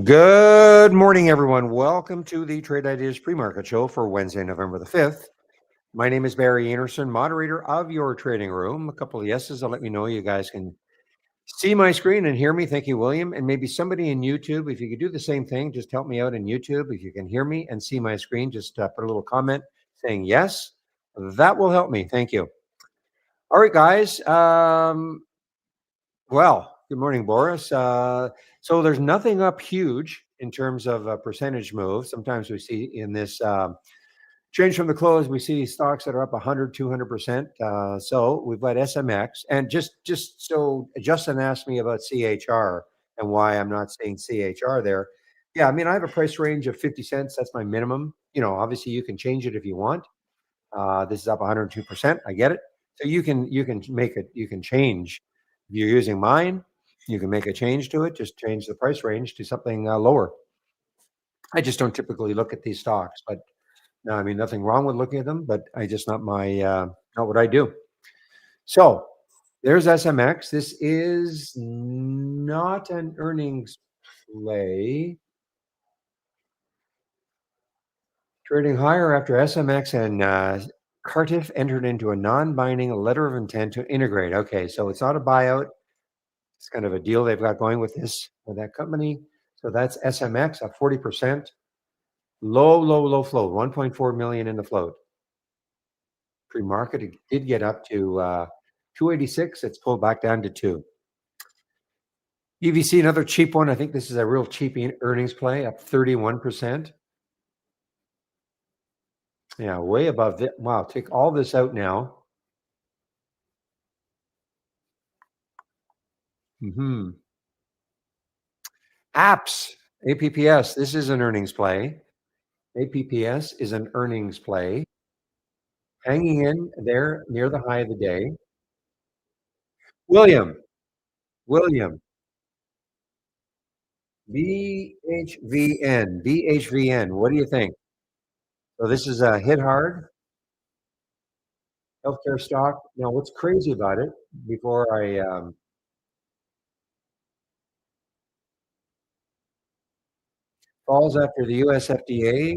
Good morning, everyone. Welcome to the Trade Ideas Pre-Market Show for Wednesday, November the 5th. My name is Barry Anderson, moderator of your trading room. A couple of yeses will let me know you guys can see my screen and hear me. Thank you, William. And maybe somebody in YouTube, if you could do the same thing, just help me out in YouTube. If you can hear me and see my screen, just put a little comment saying yes. That will help me. Thank you. All right, guys. Well, good morning, Boris. So there's nothing up huge in terms of a percentage move. Sometimes we see in this change from the close, we see stocks that are up 100, 200%. So we've got SMX. And just so Justin asked me about CHR and why I'm not seeing CHR there. Yeah, I mean, I have a price range of 50 cents. That's my minimum. Obviously you can change it if you want. This is up 102%. I get it. So you can make it. You can change. If you're using mine, you can make a change to it. Just change the price range to something lower. I just don't typically look at these stocks, but no, I mean nothing wrong with looking at them, but I just not what I do. So there's SMX. This is not an earnings play. Trading higher after SMX and Cardiff entered into a non-binding letter of intent to integrate. Okay, so it's not a buyout. It's kind of a deal they've got going with that company. So that's SMX up 40%. Low float, 1.4 million in the float. Pre-market, it did get up to 286. It's pulled back down to 2. EVC, another cheap one. I think this is a real cheap earnings play, up 31%. Yeah, way above it. Wow, take all this out now. Apps, APPS, this is an earnings play. APPS is an earnings play. Hanging in there near the high of the day. William, BHVN, what do you think? So this is a hit hard healthcare stock. Now, what's crazy about it, before I falls after the US FDA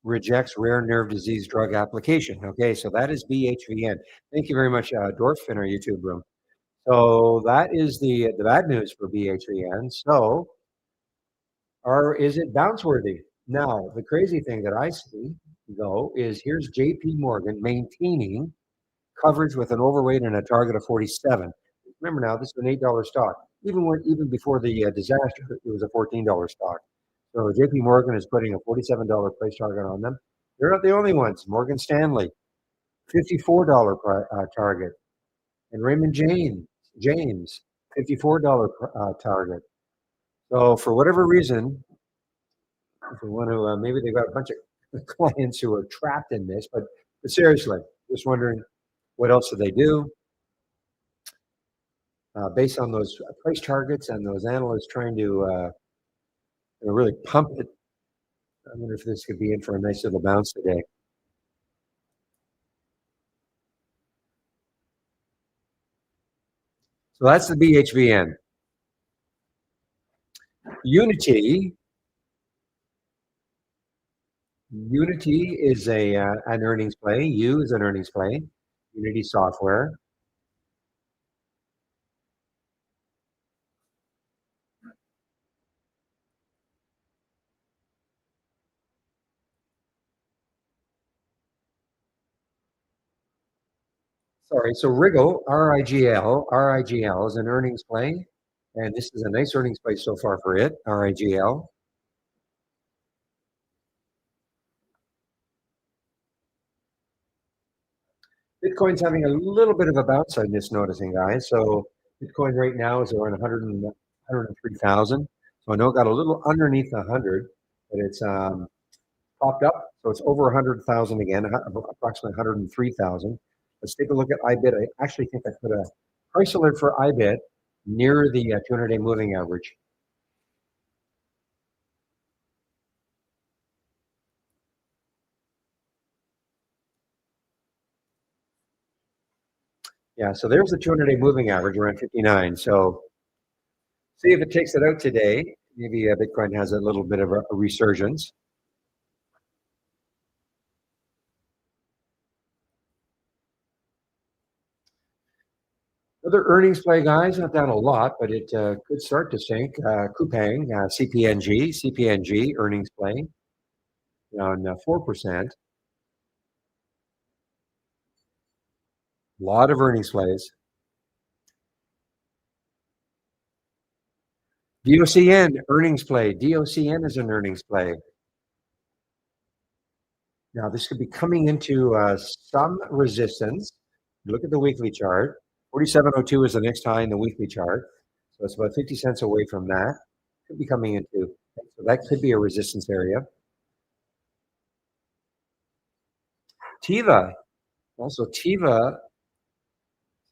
rejects rare nerve disease drug application. Okay, so that is BHVN. Thank you very much, Dorf, in our YouTube room. So that is the bad news for BHVN. So, or is it bounce worthy? Now, the crazy thing that I see, though, is here's JP Morgan maintaining coverage with an overweight and a target of 47. Remember now, this is an $8 stock. Even before the disaster, it was a $14 stock. So JP Morgan is putting a $47 price target on them. They're not the only ones. Morgan Stanley, $54 target. And Raymond James, $54 target. So for whatever reason, if we want to, maybe they've got a bunch of clients who are trapped in this, but seriously, just wondering what else do they do? Based on those price targets and those analysts trying to really pump it. I wonder if this could be in for a nice little bounce today. So that's the BHVN. Unity is an earnings play. U is an earnings play. Unity Software. Sorry, so Riggle, RIGL is an earnings play, and this is a nice earnings play so far for it, RIGL. Bitcoin's having a little bit of a bounce, I'm just noticing, guys. So Bitcoin right now is around 103,000. So I know it got a little underneath 100, but it's popped up. So it's over 100,000 again, approximately 103,000. Let's take a look at IBIT. I actually think I put a price alert for IBIT near the 200-day moving average. Yeah, so there's the 200-day moving average around 59. So see if it takes it out today. Maybe Bitcoin has a little bit of a resurgence. Other earnings play, guys, not down a lot, but it could start to sink. Coupang, CPNG earnings play on 4%. A lot of earnings plays. DOCN earnings play. DOCN is an earnings play. Now, this could be coming into some resistance. Look at the weekly chart. 4702 is the next high in the weekly chart. So it's about 50 cents away from that. Could be coming into, so that could be a resistance area. Tiva, also Tiva,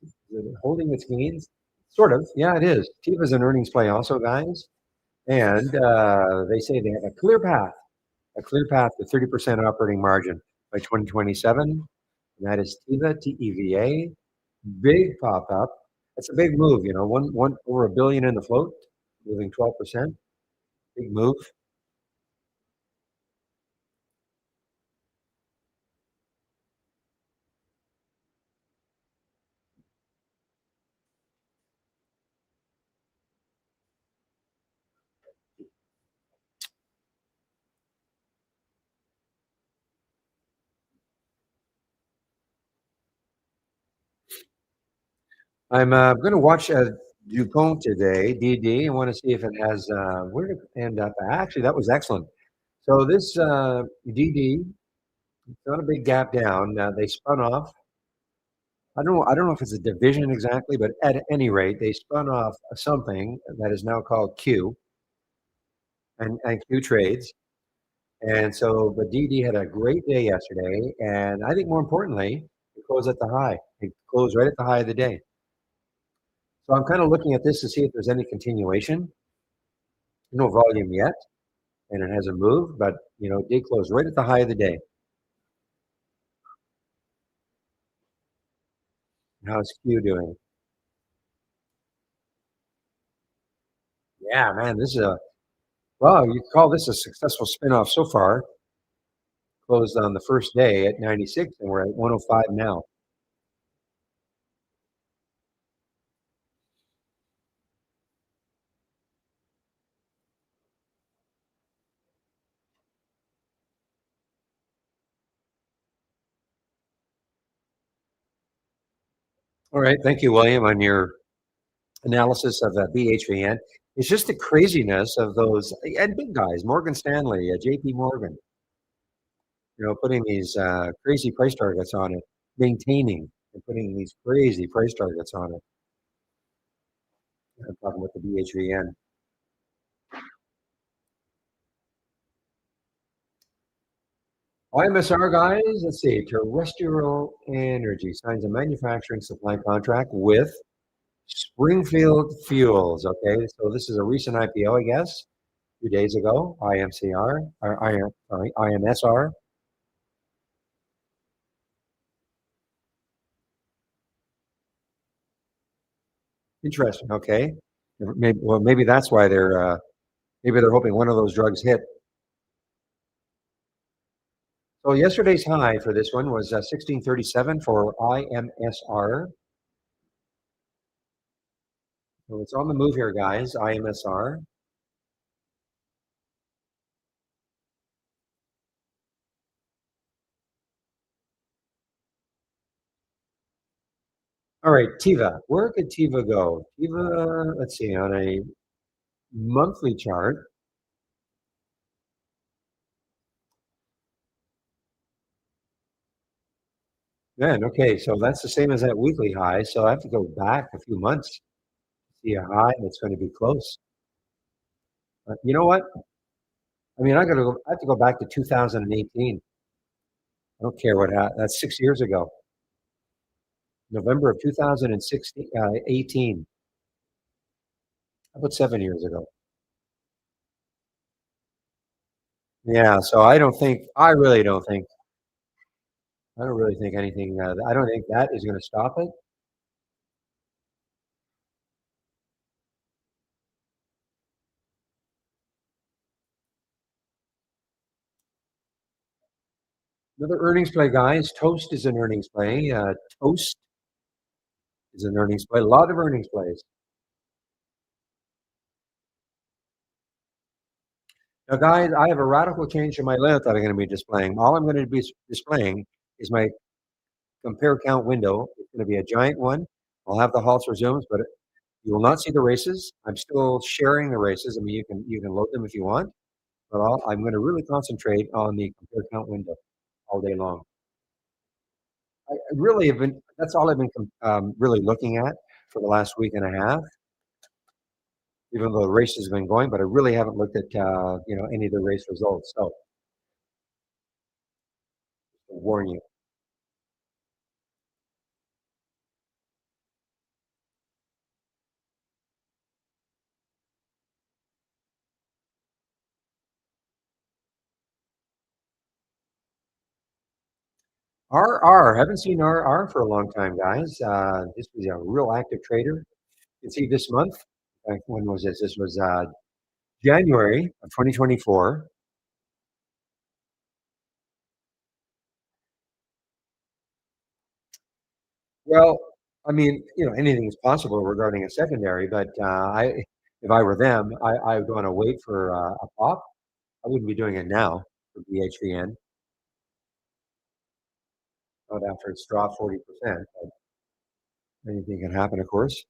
is it holding its gains? Sort of. Yeah, it is. Tiva is an earnings play also, guys. And they say they have a clear path to 30% operating margin by 2027. And that is Tiva, TEVA. Big pop up. That's a big move, one over $1 billion in the float, moving 12%. Big move. I'm going to watch DuPont today, DD. I want to see if it has, where did it end up? Actually, that was excellent. So this DD, it's not a big gap down. They spun off. I don't know if it's a division exactly, but at any rate, they spun off something that is now called Q and Q trades. And so, but DD had a great day yesterday, and I think more importantly, it closed at the high. It closed right at the high of the day. So I'm kind of looking at this to see if there's any continuation. No volume yet, and it hasn't moved, but it did close right at the high of the day. How's Q doing? Yeah, man, this is well, you call this a successful spinoff so far. Closed on the first day at 96, and we're at 105 now. All right, thank you, William, on your analysis of BHVN. It's just the craziness of those and big guys, Morgan Stanley, JP Morgan, putting these crazy price targets on it, maintaining and putting these crazy price targets on it. I'm talking about the BHVN. IMSR guys, let's see, Terrestrial Energy signs a manufacturing supply contract with Springfield Fuels. Okay, so this is a recent IPO, I guess, 2 days ago. IMCR or IMSR. Interesting. Okay, maybe that's why they're hoping one of those drugs hit. So yesterday's high for this one was 1637 for IMSR. So it's on the move here, guys. IMSR. All right, Tiva. Where could Tiva go? Tiva, let's see, on a monthly chart. Man, okay, so that's the same as that weekly high. So I have to go back a few months to see a high that's going to be close. You know what? I mean, I have to go back to 2018. I don't care what happened. That's 6 years ago. November of 2016, 18. How about 7 years ago? Yeah, so I don't really think anything, I don't think that is going to stop it. Another earnings play, guys. Toast is an earnings play. Toast is an earnings play. A lot of earnings plays. Now, guys, I have a radical change in my layout that I'm going to be displaying. All I'm going to be displaying is my compare count window. It's going to be a giant one. I'll have the halts or zooms, but you will not see the races. I'm still sharing the races. I mean, you can load them if you want, but I'm going to really concentrate on the compare count window all day long. I really have been. That's all I've been really looking at for the last week and a half. Even though the race has been going, but I really haven't looked at any of the race results. So I'll warn you. RR, haven't seen RR for a long time, guys. This was a real active trader. You can see this month. In fact, when was this? This was January of 2024. Well, I mean, anything is possible regarding a secondary, but if I were them, I would want to wait for a pop. I wouldn't be doing it now for BHVN, not after it's dropped 40%. But anything can happen, of course.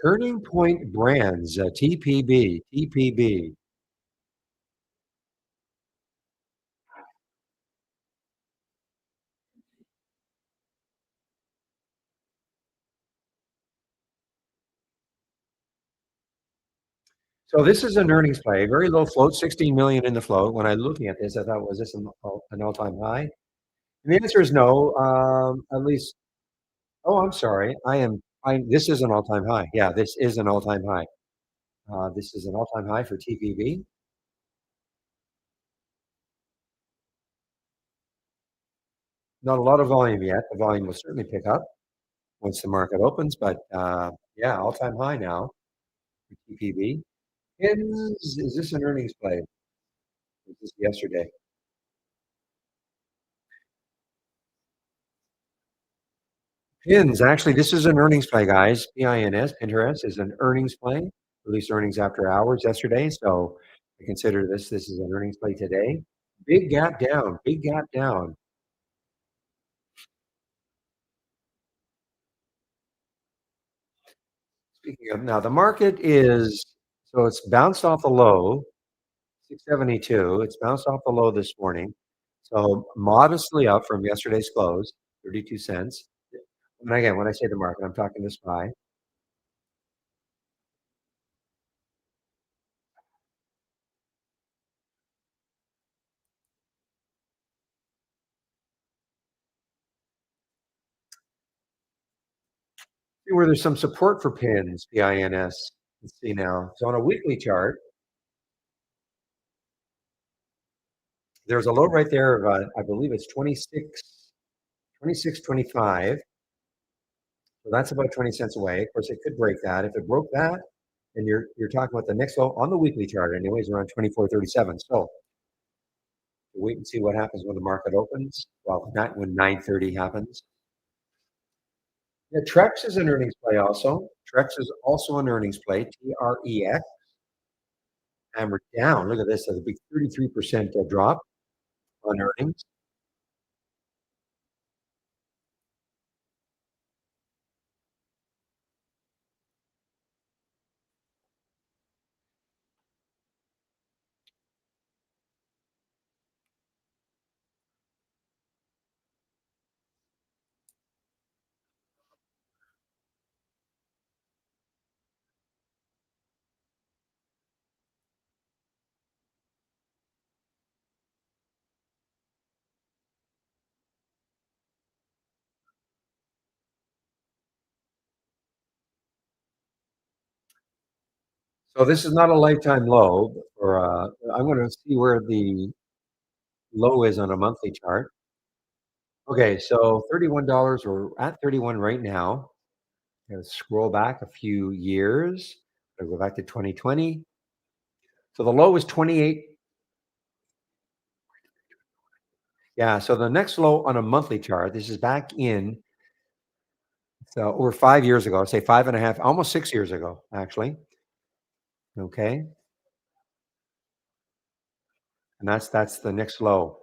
Turning Point Brands, TPB, TPB. So this is an earnings play, very low float, 16 million in the float. When I looking at this, I thought, was this an all-time high? And the answer is no. At least, oh, I'm sorry. This is an all-time high. Yeah, this is an all-time high. This is an all-time high for TPB. Not a lot of volume yet. The volume will certainly pick up once the market opens, but yeah, all-time high now for TPB. Is this an earnings play? Was this yesterday? Pins, actually, this is an earnings play, guys. PINS, Pinterest is an earnings play. Released earnings after hours yesterday, so I consider this is an earnings play today. Big gap down, big gap down. Speaking of now, the market is so it's bounced off the low, 672. It's bounced off the low this morning, so modestly up from yesterday's close, 32 cents. And again, when I say the market, I'm talking the SPY. See where there's some support for pins, PINS. Let's see now. So on a weekly chart, there's a low right there of, I believe it's 26.25. So that's about 20 cents away. Of course, it could break that. If it broke that, then you're talking about the next low on the weekly chart, anyways, around 24.37. So we'll wait and see what happens when the market opens. Well, not when 9:30 happens. Yeah, Trex is an earnings play also. Trex is also an earnings play. TREX. Hammered down. Look at this. A big 33% drop on earnings. So this is not a lifetime low, or I'm going to see where the low is on a monthly chart. Okay, so $31, we're at 31 right now. Gonna scroll back a few years. Gonna go back to 2020. So the low is 28. Yeah, so the next low on a monthly chart, this is back in, so over 5 years ago, say five and a half, almost 6 years ago, actually. Okay. And that's the next low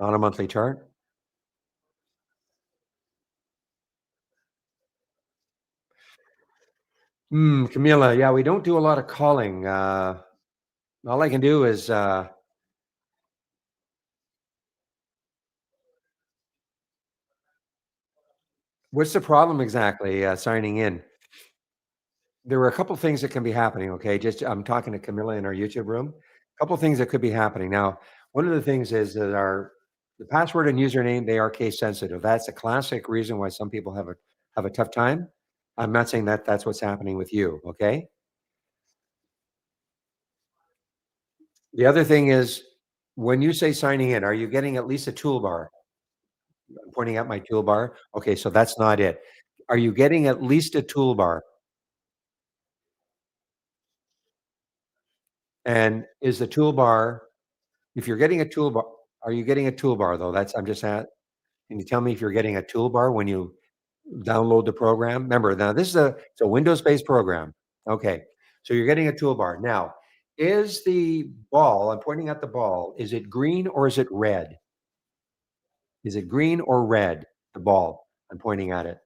on a monthly chart. Camila, yeah, we don't do a lot of calling. All I can do is what's the problem exactly signing in? There are a couple things that can be happening, okay? Just I'm talking to Camilla in our YouTube room. A couple things that could be happening. Now, one of the things is that our the password and username, they are case sensitive. That's a classic reason why some people have a tough time. I'm not saying that that's what's happening with you, okay? The other thing is when you say signing in, are you getting at least a toolbar? I'm pointing out my toolbar. Okay, so that's not it. Are you getting at least a toolbar? And is the toolbar, if you're getting a toolbar, are you getting a toolbar though? That's I'm just at. Can you tell me if you're getting a toolbar when you download the program? Remember, now this is it's a Windows-based program. Okay, so you're getting a toolbar. Now, is the ball, I'm pointing at the ball, is it green or is it red? Is it green or red, the ball? I'm pointing at it.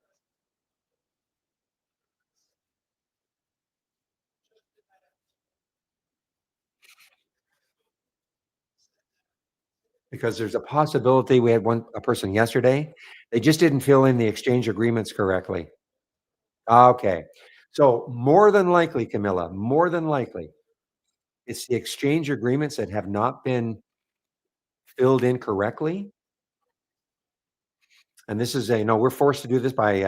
Because there's a possibility we had a person yesterday, they just didn't fill in the exchange agreements correctly. Okay. So more than likely, Camilla, more than likely, it's the exchange agreements that have not been filled in correctly. And this is a, we're forced to do this by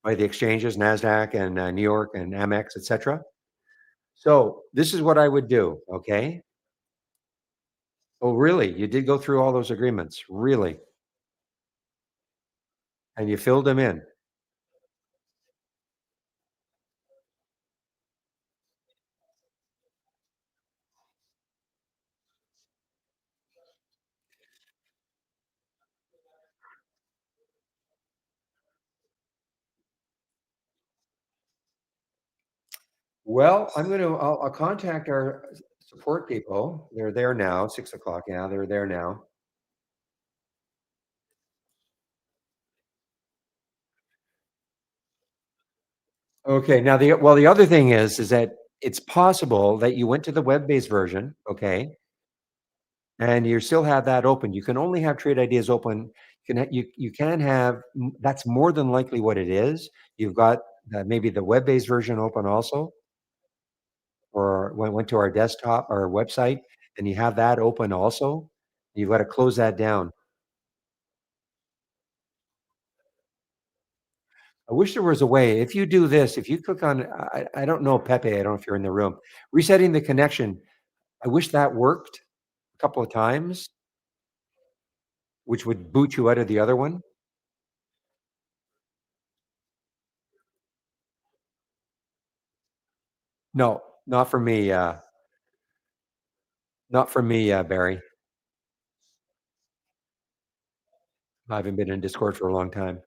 the exchanges, NASDAQ and New York and Amex, et cetera. So this is what I would do. Okay. Oh, really? You did go through all those agreements, really? And you filled them in. Well, I'll contact our support people. They're there now, 6 o'clock. Yeah, they're there now. Okay. Now the other thing is that it's possible that you went to the web-based version, okay, and you still have that open. You can only have trade ideas open. You can have that's more than likely what it is. You've got maybe the web-based version open also, or went to our desktop or website, and you have that open also. You've got to close that down. I wish there was a way. If you do this, if you click on, I don't know, Pepe, I don't know if you're in the room, resetting the connection. I wish that worked a couple of times, which would boot you out of the other one. No, not for me. Not for me, Barry. I haven't been in Discord for a long time.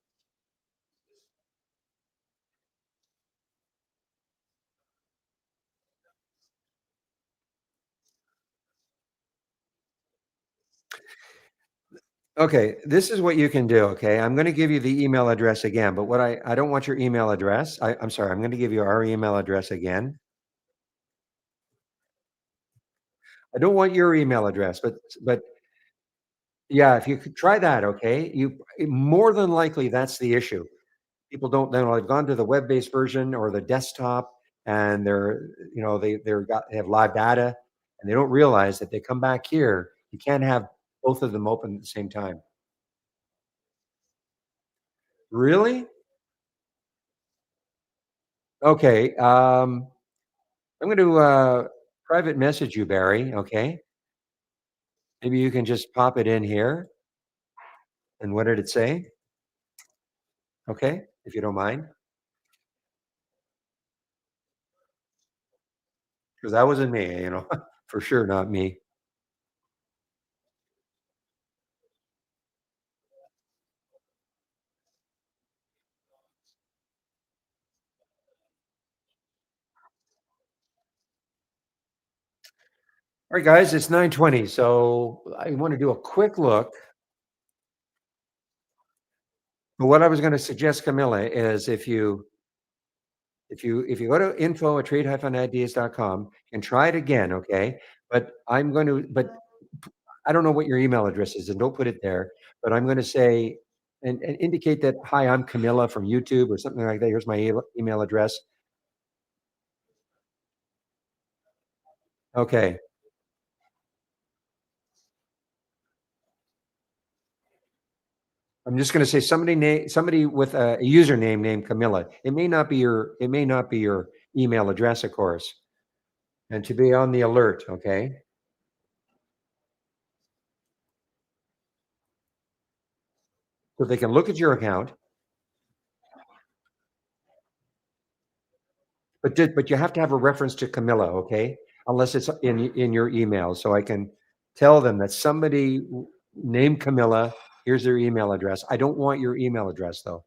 Okay, this is what you can do. Okay, I'm going to give you the email address again, but what I don't want your email address. I'm sorry. I'm going to give you our email address again. I don't want your email address, but yeah, if you could try that, okay, more than likely that's the issue. People don't know they've gone to the web-based version or the desktop and they have live data and they don't realize that they come back here, you can't have both of them open at the same time. Really? Okay. I'm going to private message you, Barry. Okay. Maybe you can just pop it in here. And what did it say? Okay, if you don't mind, because that wasn't me, for sure not me. All right, guys, it's 9:20, so I want to do a quick look. But what I was going to suggest, Camilla, is if you go to info at trade-ideas.com and try it again, okay? But I don't know what your email address is, and don't put it there. But I'm going to say and indicate that hi, I'm Camilla from YouTube or something like that. Here's my email address. Okay. I'm just going to say somebody with a username named Camilla. It may not be your email address, of course, and to be on the alert. Okay, so they can look at your account, but you have to have a reference to Camilla. Okay, unless it's in your email, so I can tell them that somebody named Camilla. Here's their email address. I don't want your email address though.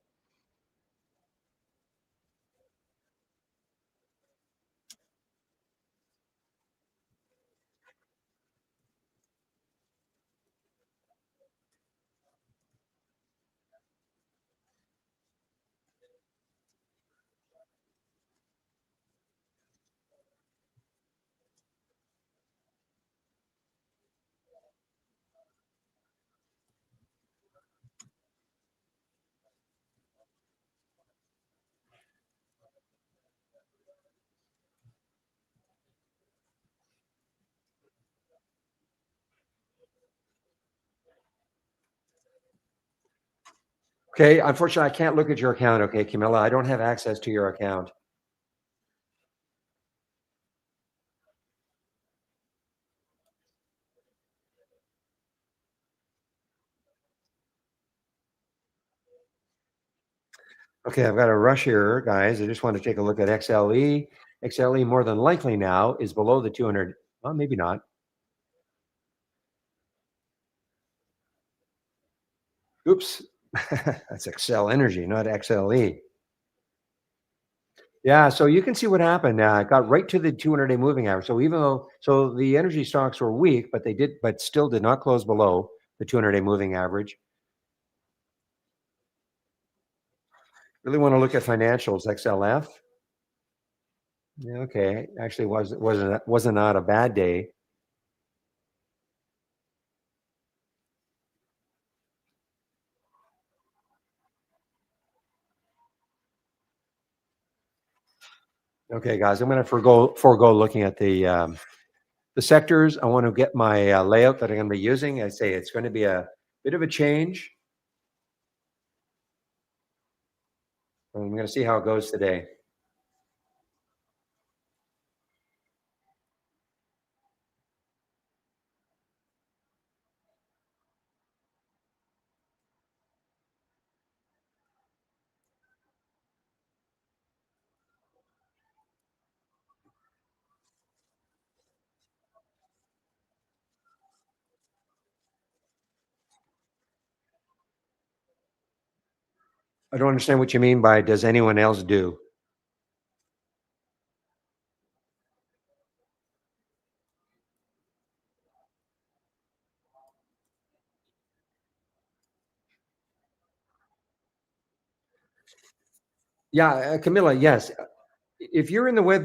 Okay, unfortunately, I can't look at your account. Okay, Camilla, I don't have access to your account. Okay, I've got a rush here, guys. I just want to take a look at XLE. XLE more than likely now is below the 200. Well, maybe not. Oops. That's Excel Energy, not XLE. Yeah, so you can see what happened. It got right to the 200-day moving average. So the energy stocks were weak, but still did not close below the 200-day moving average. Really want to look at financials, XLF. Yeah, okay, actually wasn't not a bad day. Okay, guys, I'm going to forego looking at the sectors. I want to get my layout that I'm going to be using. I say it's going to be a bit of a change. I'm going to see how it goes today. I don't understand what you mean by does anyone else do? Yeah, Camilla, yes. If you're in the web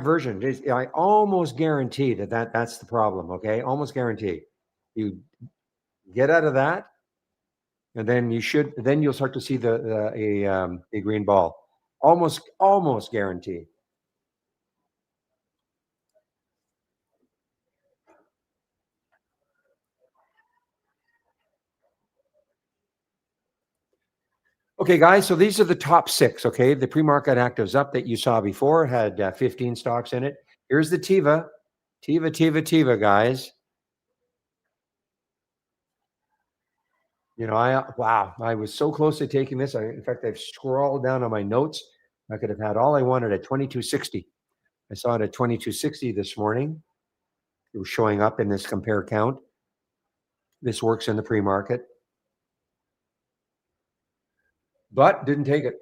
version, I almost guarantee that's the problem. Okay, almost guarantee. You get out of that, and then you'll start to see a green ball. Almost guarantee. Okay, guys, so these are the top six. Okay, the pre-market actives up that you saw before had 15 stocks in it. Here's the Tiva, guys. Wow, I was so close to taking this. In fact, I've scrolled down on my notes. I could have had all I wanted at 2260. I saw it at 2260 this morning. It was showing up in this compare count. This works in the pre-market, but didn't take it.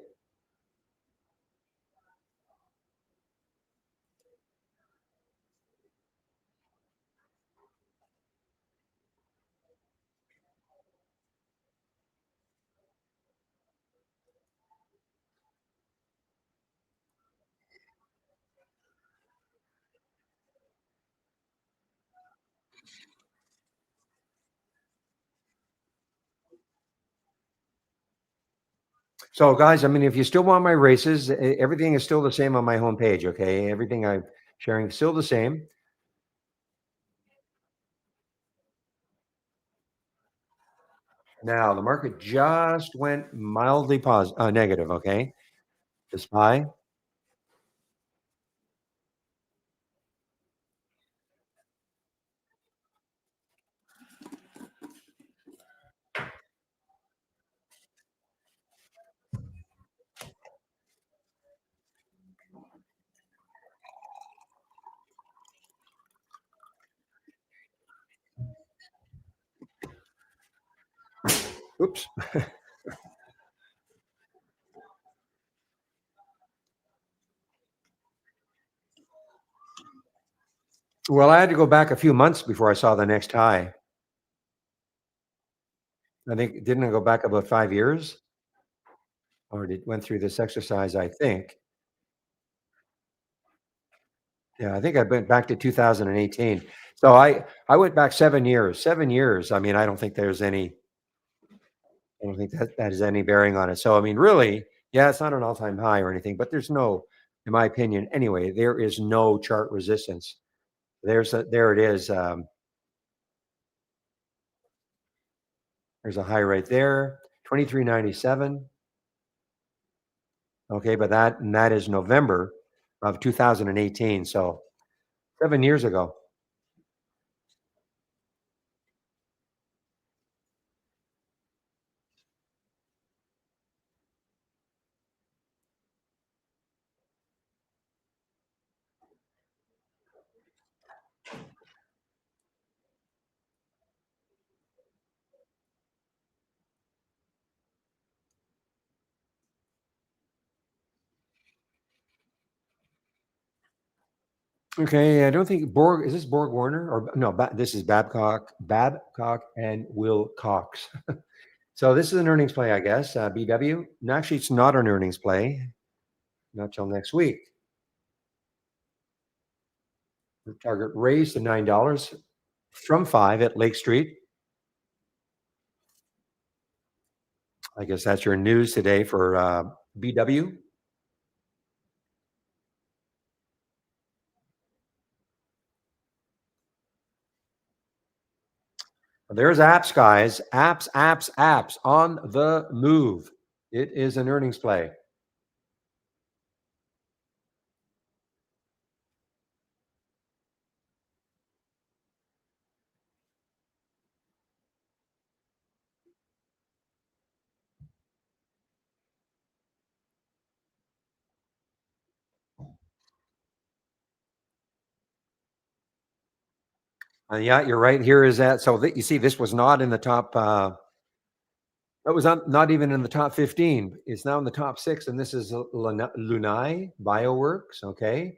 So, guys, I mean, if you still want my races, everything is still the same on my homepage. Okay, everything I'm sharing is still the same. Now, the market just went mildly negative. Okay, the SPY. Oops. Well, I had to go back a few months before I saw the next high. I think didn't I go back about 5 years, or did went through this exercise? I think. Yeah, I think I went back to 2018. So I went back 7 years. 7 years. I mean, I don't think there's any. I don't think that has any bearing on it. So I mean, really, yeah, it's not an all-time high or anything, but there's no, in my opinion, anyway, there is no chart resistance. There it is. There's a high right there, 2397. Okay, but that is November of 2018. So 7 years ago. Okay, I don't think Borg is this Borg Warner or no, this is Babcock and Will Cox. So this is an earnings play, I guess. BW. No, actually, it's not an earnings play. Not till next week. The target raised to $9 from 5 at Lake Street. I guess that's your news today for BW. There's apps, guys. Apps on the move. It is an earnings play. Yeah, you're right. Here is that. So you see, this was not in the top. That was not even in the top 15. It's now in the top six, and this is Lunai Bioworks. Okay,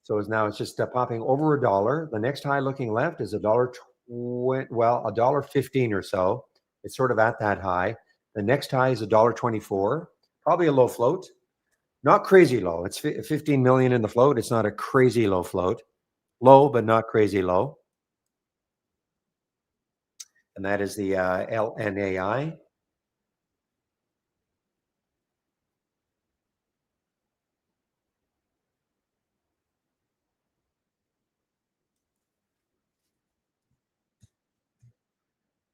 so it's just popping over a dollar. The next high looking left is a dollar twenty. Well, a dollar 15 or so. It's sort of at that high. The next high is a dollar 24. Probably a low float. Not crazy low. It's 15 million in the float. It's not a crazy low float. Low, but not crazy low. And that is the LNAI.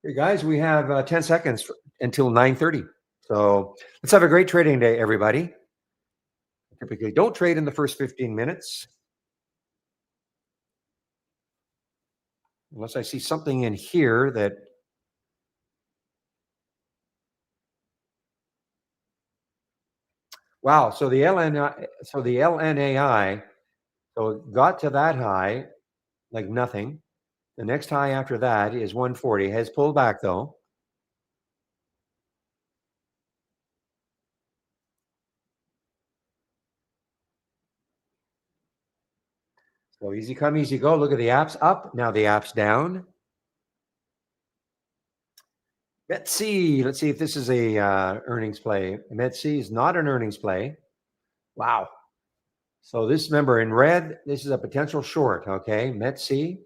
Hey guys, we have 10 seconds until 9:30. So let's have a great trading day, everybody. Typically, don't trade in the first 15 minutes unless I see something in here that Wow. So the LNAI, so it got to that high, like nothing. The next high after that is 140. Has pulled back though. So easy come, easy go. Look at the apps up. Now the app's down. Let's see. Let's see if this is a earnings play. Metsi is not an earnings play. Wow. So this, remember, in red, this is a potential short. Okay, Metsi.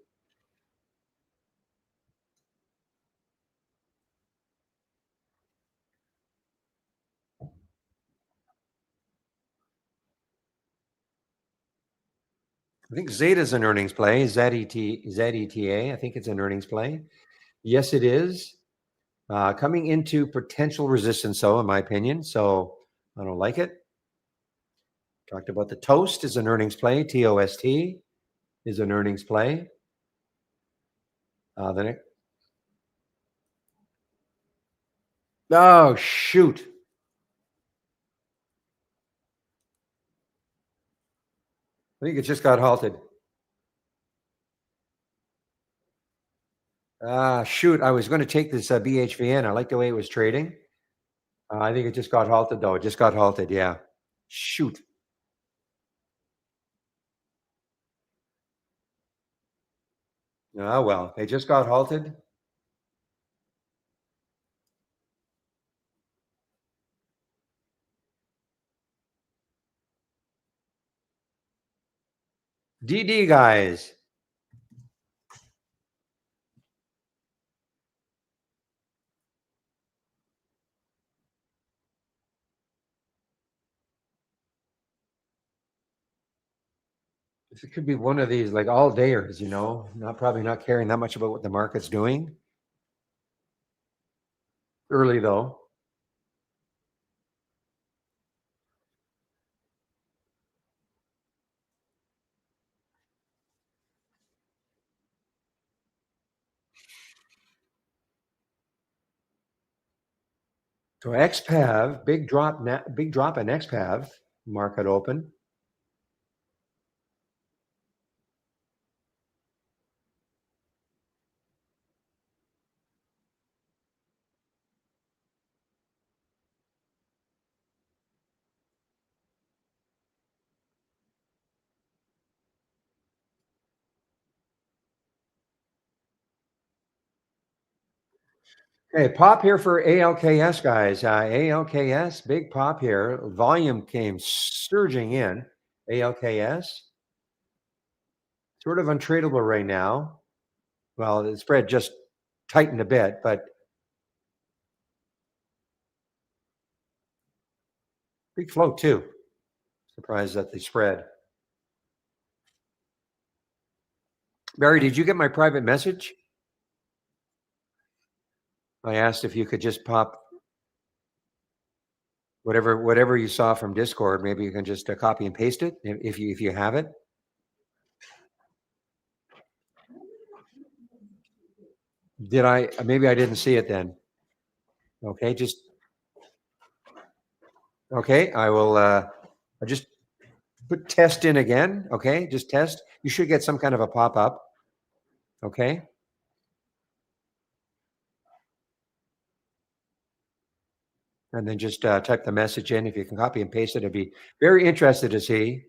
I think Zeta is an earnings play. ZETA. I think it's an earnings play. Yes, it is. Coming into potential resistance, though, in my opinion. So I don't like it. Talked about the toast is an earnings play. TOST is an earnings play. The next. Oh shoot! I think it just got halted. Shoot! I was going to take this BHVN. I like the way it was trading. I think it just got halted, though. It just got halted. Yeah. Shoot. Well, they just got halted. DD guys. It could be one of these like all dayers, not probably not caring that much about what the market's doing. Early though. So XPAV, big drop in XPAV market open. Okay, pop here for ALKS guys. ALKS, big pop here. Volume came surging in. ALKS, sort of untradeable right now. Well, the spread just tightened a bit, but big float too. Surprised at the spread. Barry, did you get my private message? I asked if you could just pop whatever you saw from Discord. Maybe you can just copy and paste it if you have it. Did I? Maybe I didn't see it then. Okay, okay. I will. I just put test in again. Okay, just test. You should get some kind of a pop up. Okay, and then just type the message in. If you can copy and paste it, I'd be very interested to see.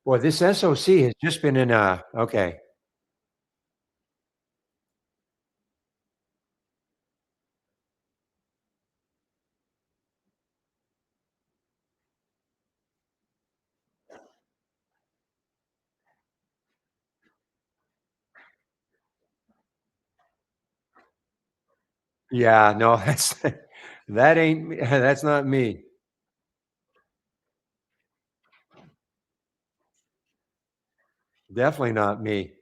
Boy, this SOC has just been in a. Okay. Yeah, no, that ain't that's not me. Definitely not me.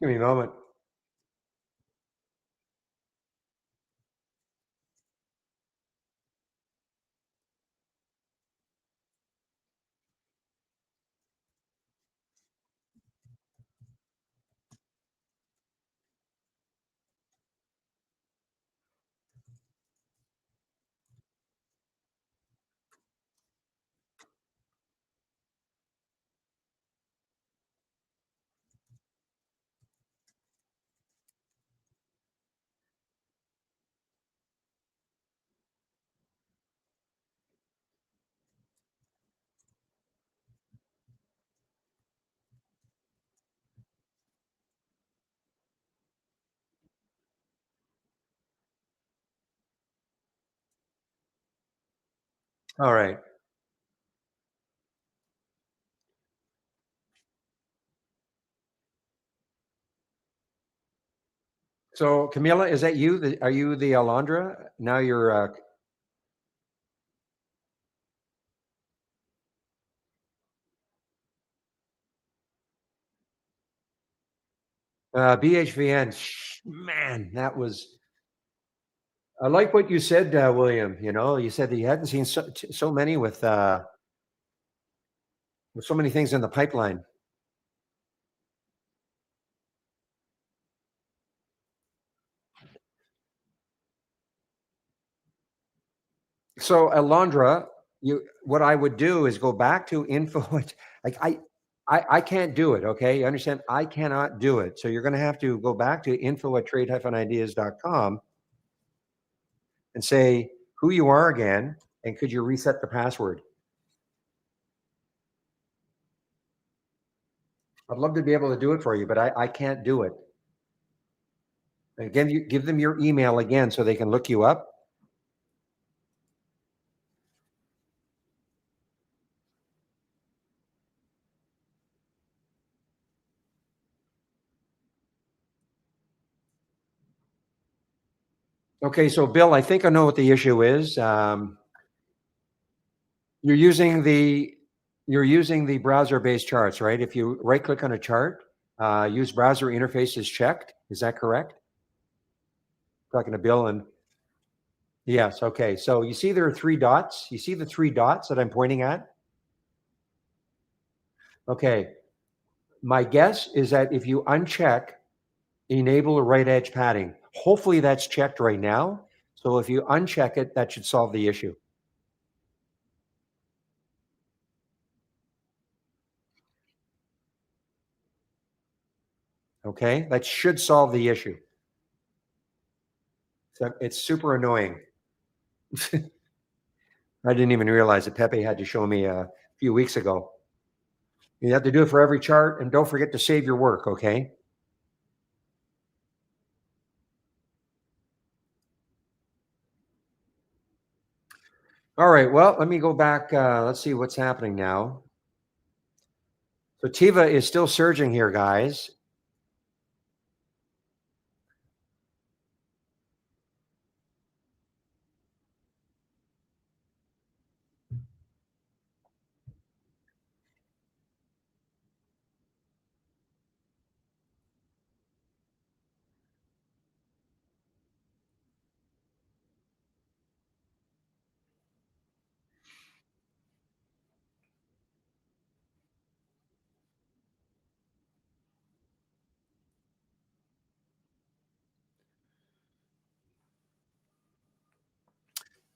Give me a moment. All right. So, Camila, is that you? Are you the Alondra? Now you're BHVN. Man, that was. I like what you said, William. You know, you said that you hadn't seen so many with so many things in the pipeline. So, Alondra, you what I would do is go back to info. Like I can't do it. Okay, you understand? I cannot do it. So you're going to have to go back to info at trade-ideas.com and say who you are again, and could you reset the password? I'd love to be able to do it for you, but I can't do it. Again, you give them your email again so they can look you up. Okay, so Bill, I think I know what the issue is. You're using the you're using the browser-based charts, right? If you right-click on a chart, use browser interface is checked. Is that correct? Talking to Bill and yes, okay. So you see there are three dots. You see the three dots that I'm pointing at? Okay. My guess is that if you uncheck enable right edge padding, hopefully that's checked right now. So if you uncheck it, that should solve the issue. Okay, that should solve the issue. So it's super annoying. I didn't even realize that Pepe had to show me a few weeks ago. You have to do it for every chart, and don't forget to save your work. Okay. All right. Well, let me go back. Let's see what's happening now. So Tiva is still surging here, guys.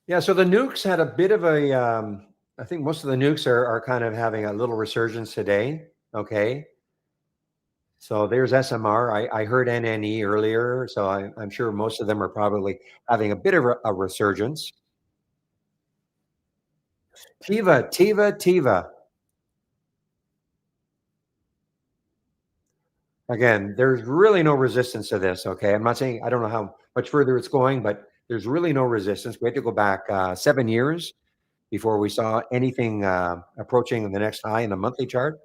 Yeah. So the nukes had a bit of a. I think most of the nukes are kind of having a little resurgence today. Okay. So there's SMR. I heard NNE earlier, so I'm sure most of them are probably having a bit of a resurgence. Tiva. Again, there's really no resistance to this. Okay, I'm not saying I don't know how much further it's going, but there's really no resistance. We had to go back 7 years before we saw anything approaching the next high in the monthly chart.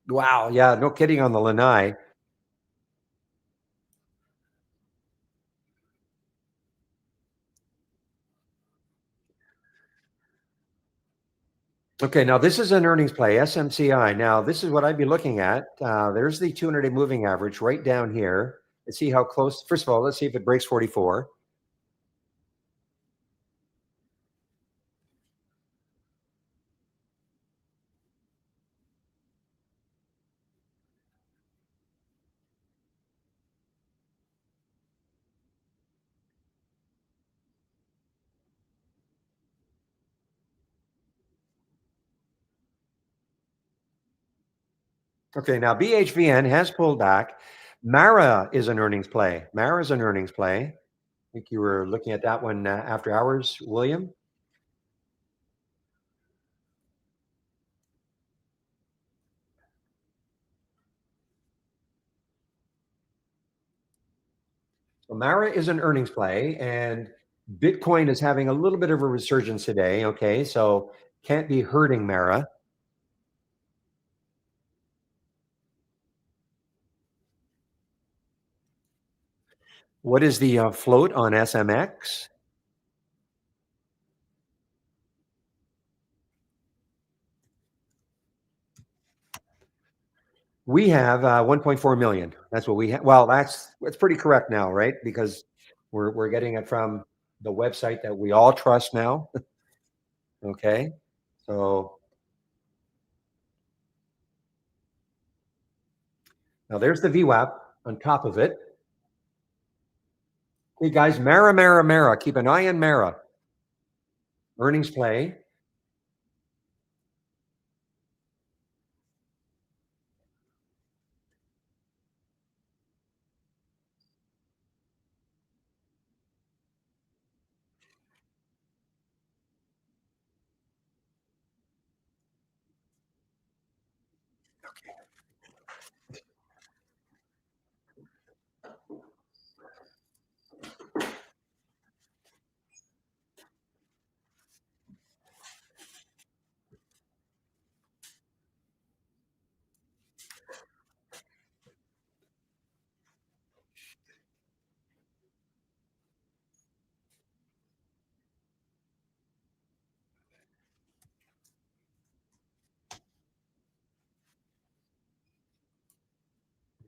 Wow, yeah, no kidding on the lanai. Okay, now this is an earnings play, SMCI. Now, this is what I'd be looking at. There's the 200-day moving average right down here. Let's see how close. First of all, let's see if it breaks 44. Okay, now BHVN has pulled back. Mara is an earnings play. Mara is an earnings play. I think you were looking at that one after hours, William. So Mara is an earnings play, and Bitcoin is having a little bit of a resurgence today. Okay, so can't be hurting Mara. What is the float on SMX? We have 1.4 million. That's what we have. Well, that's pretty correct now, right? Because we're getting it from the website that we all trust now. Okay, so now there's the VWAP on top of it. Hey guys, Mara, Mara, Mara. Keep an eye on Mara. Earnings play.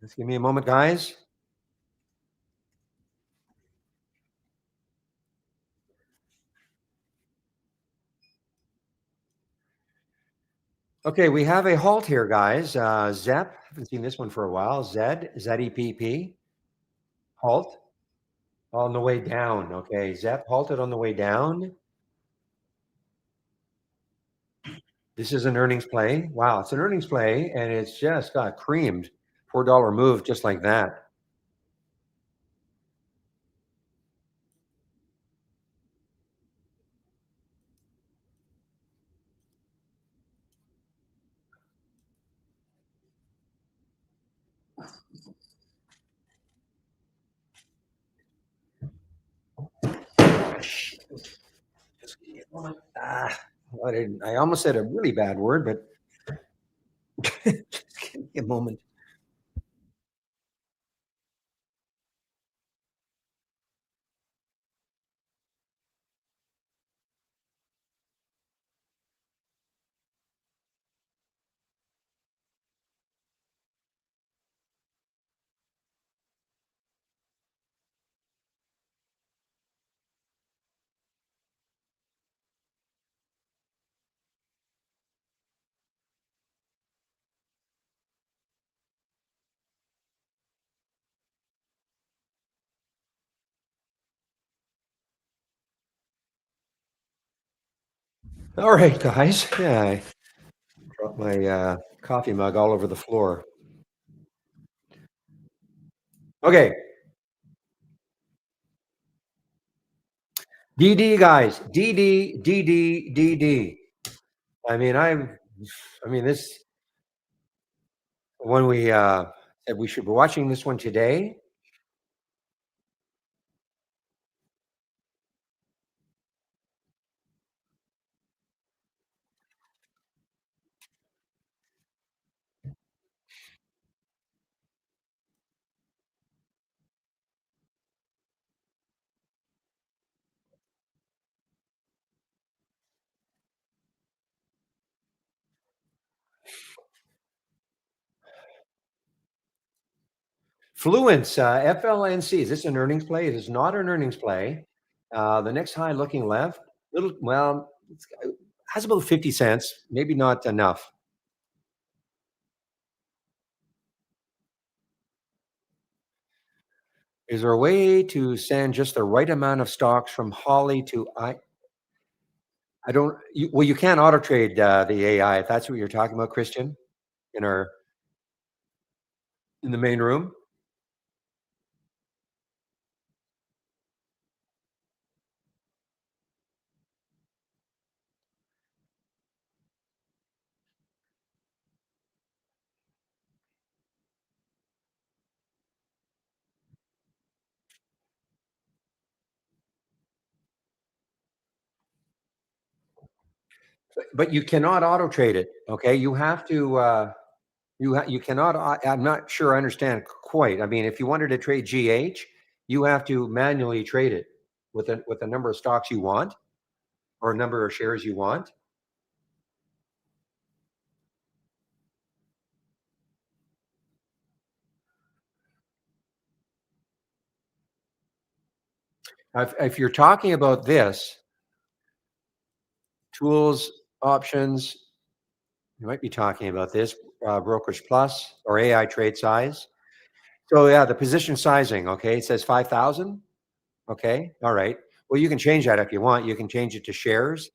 Just give me a moment, guys. Okay, we have a halt here, guys. ZEP. Haven't seen this one for a while. ZEPP. Halt on the way down. Okay, ZEP halted on the way down. This is an earnings play. Wow, it's an earnings play, and it's just got creamed. $4 move just like that. Ah, I almost said a really bad word, but just give me a moment. All right, guys. Yeah, I dropped my coffee mug all over the floor. Okay, DD guys, DD, DD, DD. I mean, I mean, this when we said we should be watching this one today. Fluence, FLNC. Is this an earnings play? It is not an earnings play. The next high looking left, little, well, it's, has about 50 cents, maybe not enough. Is there a way to send just the right amount of stocks from Holly to I don't, well, you can't auto trade the AI if that's what you're talking about, Christian, in our, in the main room. But you cannot auto trade it. Okay. You have to, you cannot, I'm not sure I understand quite. I mean, if you wanted to trade GH, you have to manually trade it with the number of stocks you want or a number of shares you want. If you're talking about this, tools, options, you might be talking about this, brokerage plus or AI trade size. So yeah, the position sizing, okay, it says 5,000. Okay, all right. Well, you can change that if you want. You can change it to shares,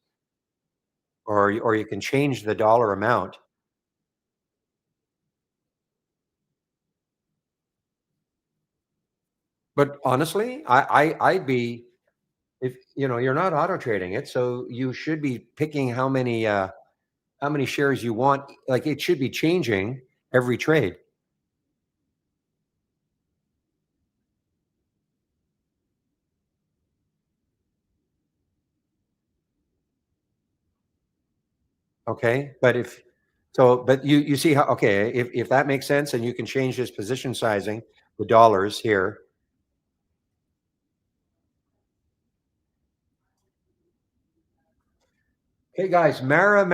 or you can change the dollar amount. But honestly, I'd be, if you're not auto trading it, so you should be picking how many shares you want. Like it should be changing every trade. Okay, but if so, but you see how, okay, if that makes sense, and you can change this position sizing, the dollars here. Okay, guys, Mara.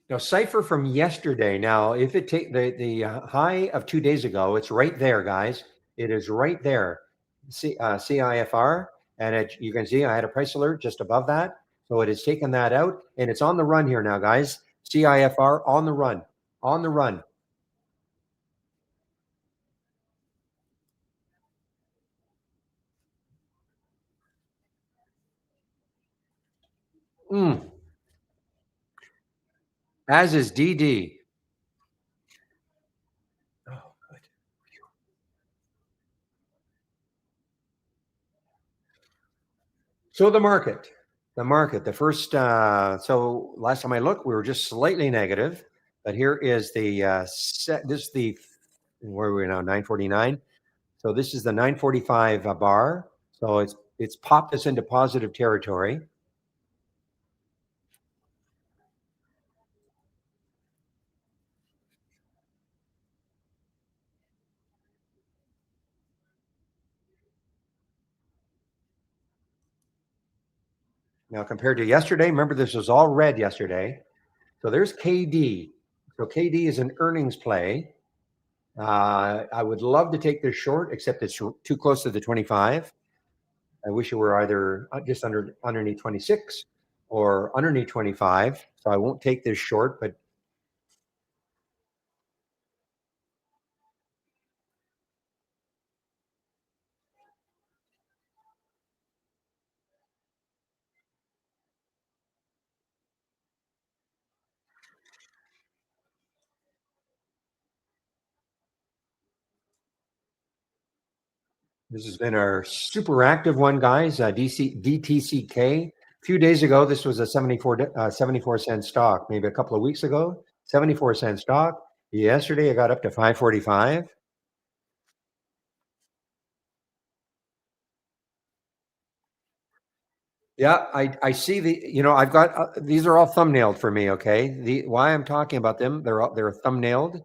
Now, cipher from yesterday. Now, if it take the high of 2 days ago, it's right there, guys. It is right there. CIFR, and you can see I had a price alert just above that, so it has taken that out, and it's on the run here now, guys. CIFR on the run, on the run. Mm, as is DD. Oh, good. So the first. So last time I looked, we were just slightly negative, but here is the set. This is the, where are we now? 949. So this is the 945 bar. So it's popped us into positive territory. Now compared to yesterday, remember this was all red yesterday. So there's KD. So KD is an earnings play. I would love to take this short, except it's too close to the 25. I wish it were either just underneath 26 or underneath 25. So I won't take this short, but this has been our super active one, guys. DTCK. A few days ago, this was a 74 cent stock. Maybe a couple of weeks ago, 74 cent stock. Yesterday, I got up to 545. Yeah, I see I've got these are all thumbnailed for me, okay? Why I'm talking about them, they're thumbnailed,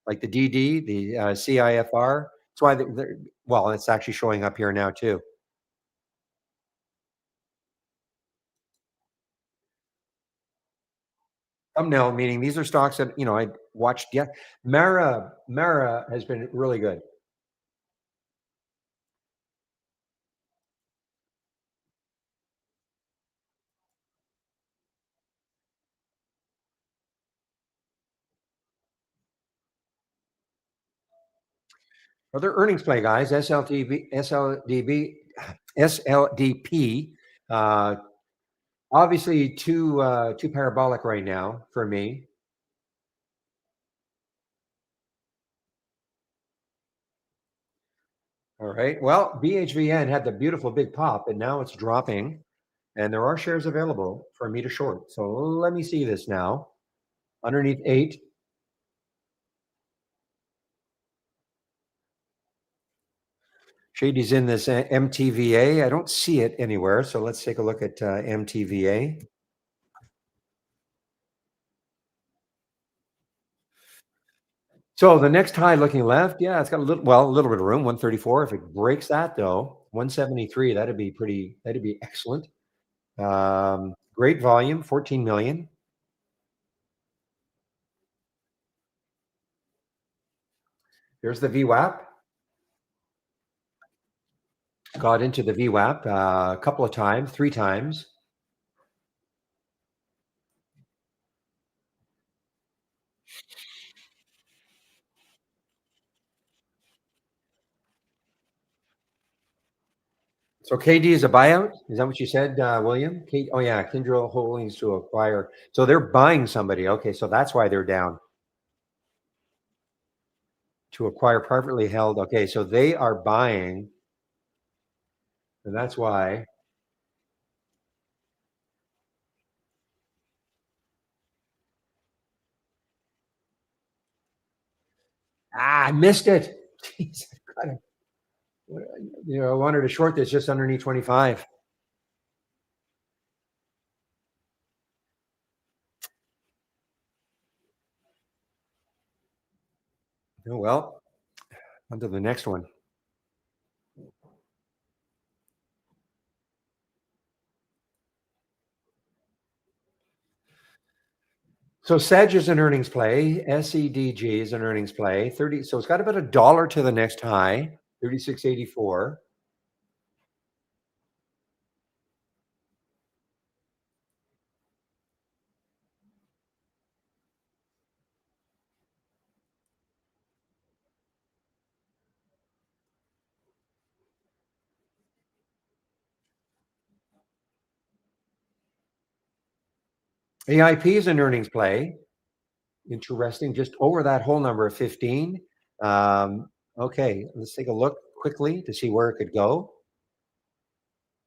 like the DD, the CIFR. That's why well, it's actually showing up here now too. Thumbnail meaning these are stocks that, I watched. Yeah. Mara has been really good. Other earnings play, guys. SLDP. Uh, Obviously, too parabolic right now for me. All right. Well, BHVN had the beautiful big pop, and now it's dropping. And there are shares available for me to short. So let me see this now. Underneath 8. Shady's in this MTVA. I don't see it anywhere. So let's take a look at MTVA. So the next high looking left, yeah, it's got a little bit of room, 134. If it breaks that though, 173, that'd be excellent. Great volume, 14 million. There's the VWAP. Got into the VWAP a couple of times, 3 times. So KD is a buyout. Is that what you said, William? Oh yeah, Kindle Holdings to acquire. So they're buying somebody. Okay, so that's why they're down to acquire privately held. Okay, so they are buying, and that's why. I missed it. Jeez, I wanted to short this just underneath 25. Oh well, on to the next one. So Sedge is an earnings play. SEDG is an earnings play. 30. So it's got about $1 to the next high, 36.84. AIP is an earnings play. Interesting. Just over that whole number of 15. Okay, let's take a look quickly to see where it could go.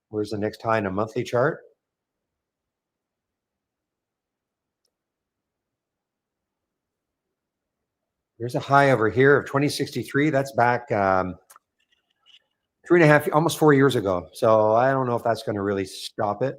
Where's the next high in a monthly chart? There's a high over here of 2063. That's back 3.5, almost 4 years ago. So I don't know if that's going to really stop it.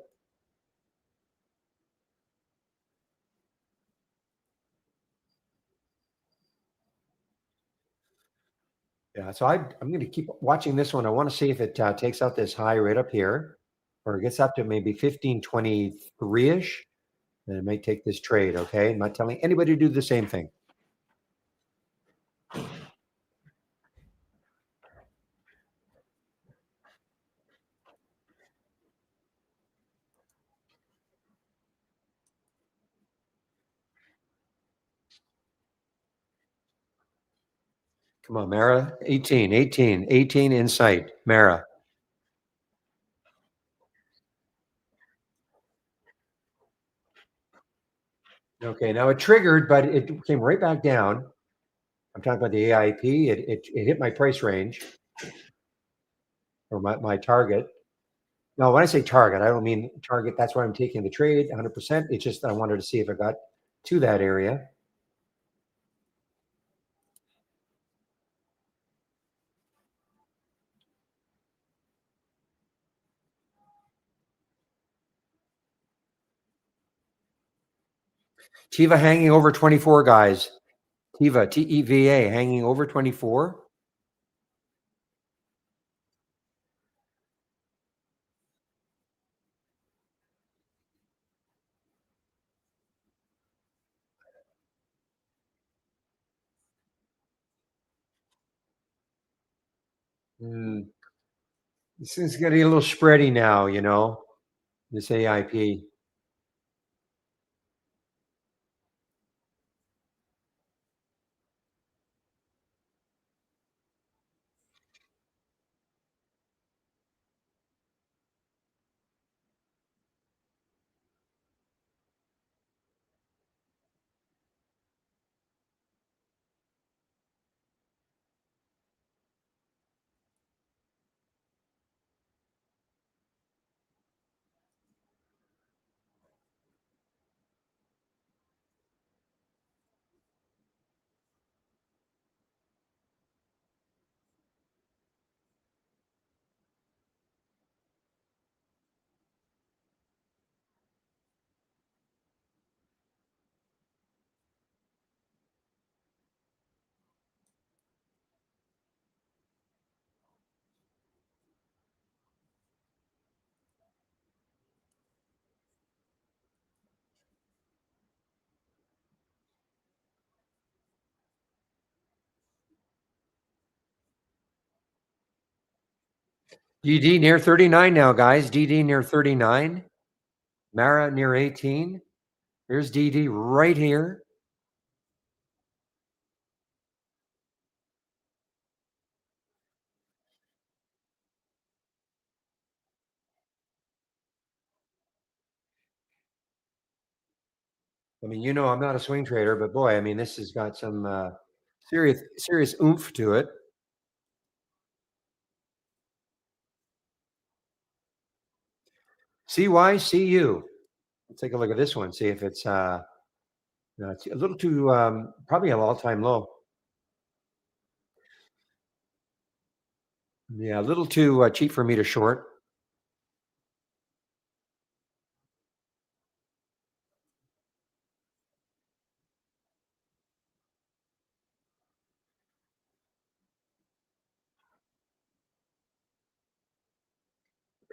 Yeah, so I'm going to keep watching this one. I want to see if it takes out this high right up here, or it gets up to maybe 1523-ish. Then it may take this trade. Okay, I'm not telling anybody to do the same thing. Come on, Mara. 18, 18, 18 in sight. Mara. Okay, now it triggered, but it came right back down. I'm talking about the AIP. It hit my price range or my target. No, when I say target, I don't mean target. That's why I'm taking the trade 100%. It's just I wanted to see if it got to that area. Teva hanging over 24, guys. Teva, T-E-V-A, hanging over 24. Hmm. This is getting a little spready now, this AIP. DD near 39 now, guys. DD near 39. Mara near 18. Here's DD right here. I mean, I'm not a swing trader, but boy, I mean, this has got some serious oomph to it. CYCU. Let's take a look at this one. See if it's it's a little too probably an all-time low. Yeah, a little too cheap for me to short.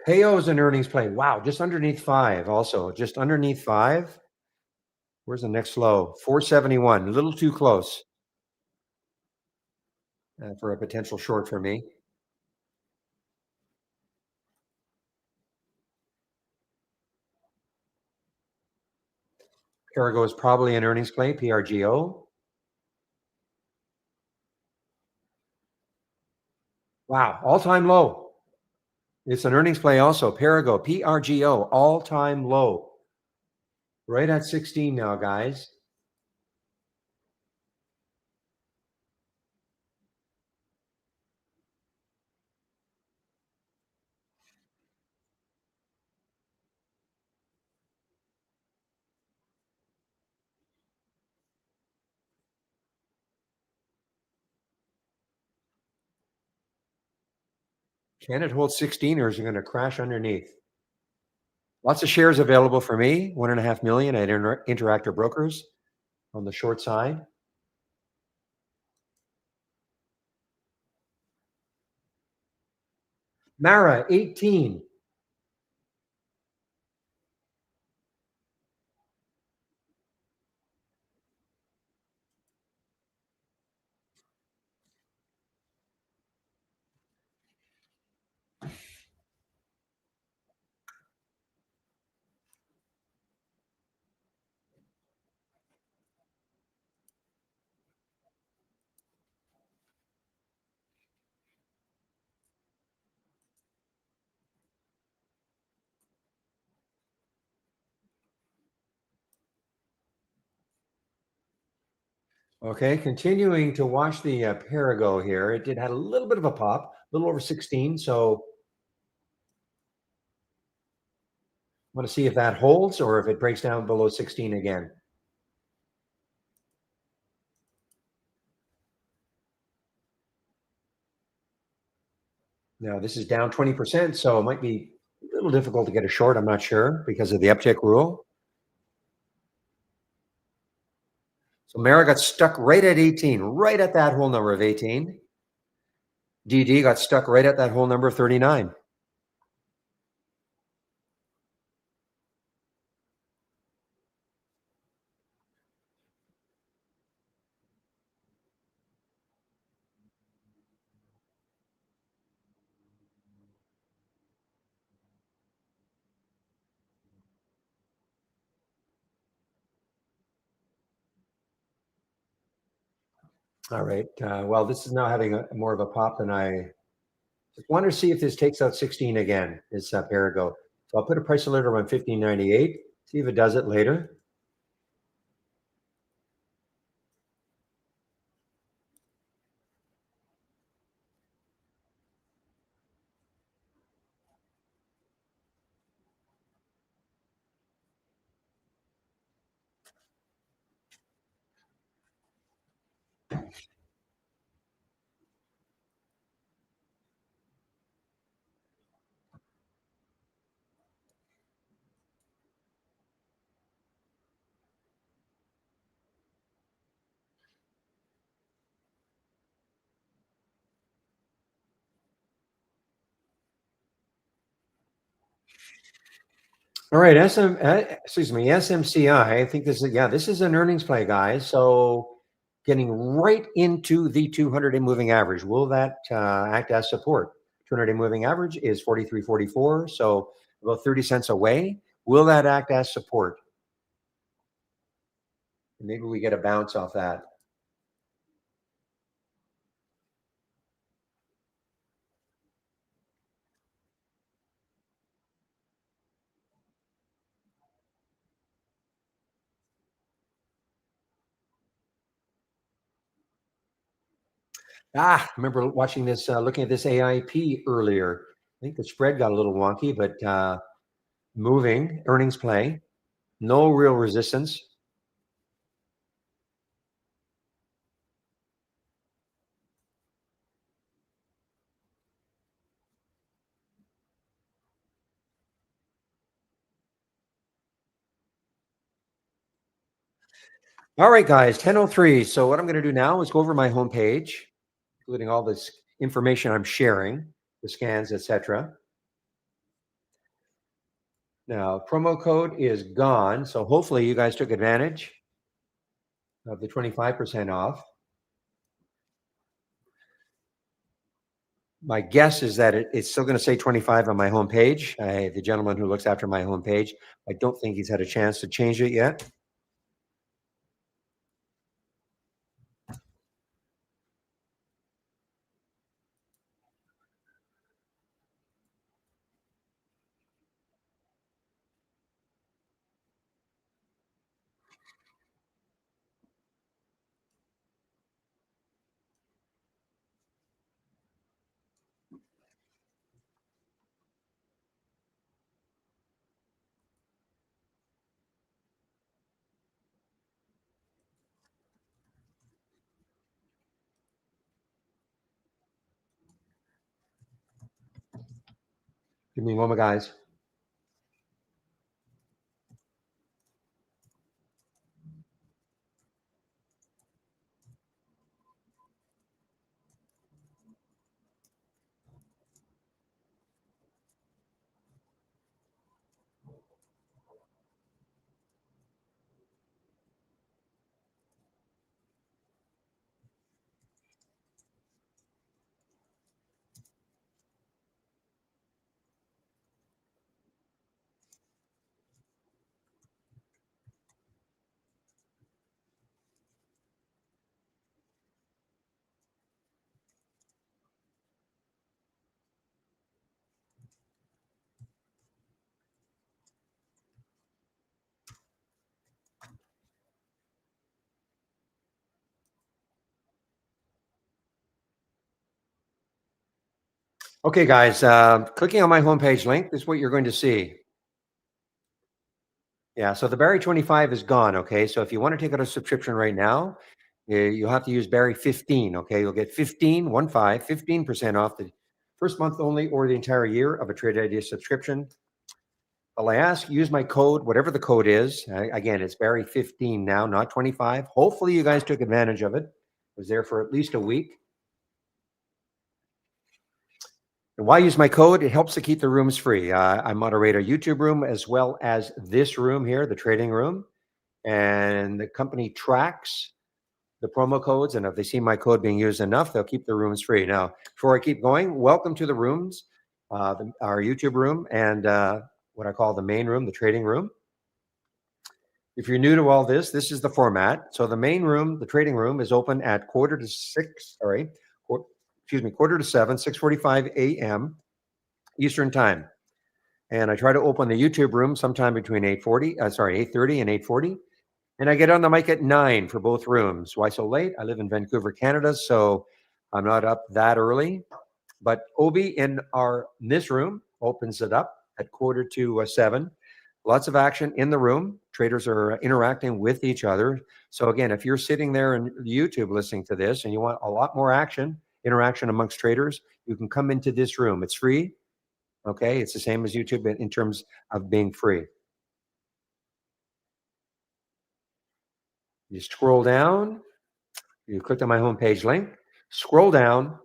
Payo is an earnings play. Wow, just underneath 5 also. Just underneath 5. Where's the next low? 471. A little too close for a potential short for me. Perigo is probably an earnings play. PRGO. Wow, all-time low. It's an earnings play also. Perigo, PRGO, all-time low. Right at 16 now, guys. Can it hold 16 or is it going to crash underneath? Lots of shares available for me. 1.5 million at Interactive Brokers on the short side. Mara, 18. Okay, continuing to watch the Perigo here. It did had a little bit of a pop, a little over 16. So want to see if that holds or if it breaks down below 16 again. Now this is down 20%, so it might be a little difficult to get a short. I'm not sure because of the uptick rule. So Mara got stuck right at 18, right at that whole number of 18. DD got stuck right at that whole number of 39. All right. Well, this is now having more of a pop than I just want to see if this takes out 16 again, this Perigo. So I'll put a price alert around 15.98, see if it does it later. All right, SMCI. I think this is an earnings play, guys. So getting right into the 200-day moving average. Will that act as support? 200-day moving average is 43.44, so about 30 cents away. Will that act as support? Maybe we get a bounce off that. Remember watching this, looking at this AIP earlier. I think the spread got a little wonky, but moving earnings play, no real resistance. All right, guys, 10:03. So what I'm going to do now is go over my homepage, including all this information I'm sharing, the scans, etc. Now, promo code is gone, so hopefully you guys took advantage of the 25% off. My guess is that it's still going to say 25 on my homepage. The gentleman who looks after my homepage, I don't think he's had a chance to change it yet. Give me a moment, guys. Okay, guys, clicking on my homepage link, this is what you're going to see. Yeah, so the Barry 25 is gone, okay? So if you want to take out a subscription right now, you'll have to use Barry 15, okay? You'll get 15% off the first month only or the entire year of a Trade Idea subscription. Well, I ask, use my code, whatever the code is. Again, it's Barry 15 now, not 25. Hopefully, you guys took advantage of it. I was there for at least a week. And why use my code? It helps to keep the rooms free. I moderate a YouTube room as well as this room here, the trading room. And the company tracks the promo codes. And if they see my code being used enough, they'll keep the rooms free. Now, before I keep going, welcome to the rooms, our YouTube room and what I call the main room, the trading room. If you're new to all this is the format. So the main room, the trading room, is open at quarter to 7, 6:45 a.m. Eastern time. And I try to open the YouTube room sometime between 8:30 and 8:40. And I get on the mic at 9 for both rooms. Why so late? I live in Vancouver, Canada, so I'm not up that early. But Obi in this room opens it up at quarter to 7. Lots of action in the room. Traders are interacting with each other. So again, if you're sitting there in YouTube listening to this and you want a lot more interaction amongst traders, you can come into this room. It's free. Okay, it's the same as YouTube in terms of being free. You scroll down, you click on my homepage link, scroll down,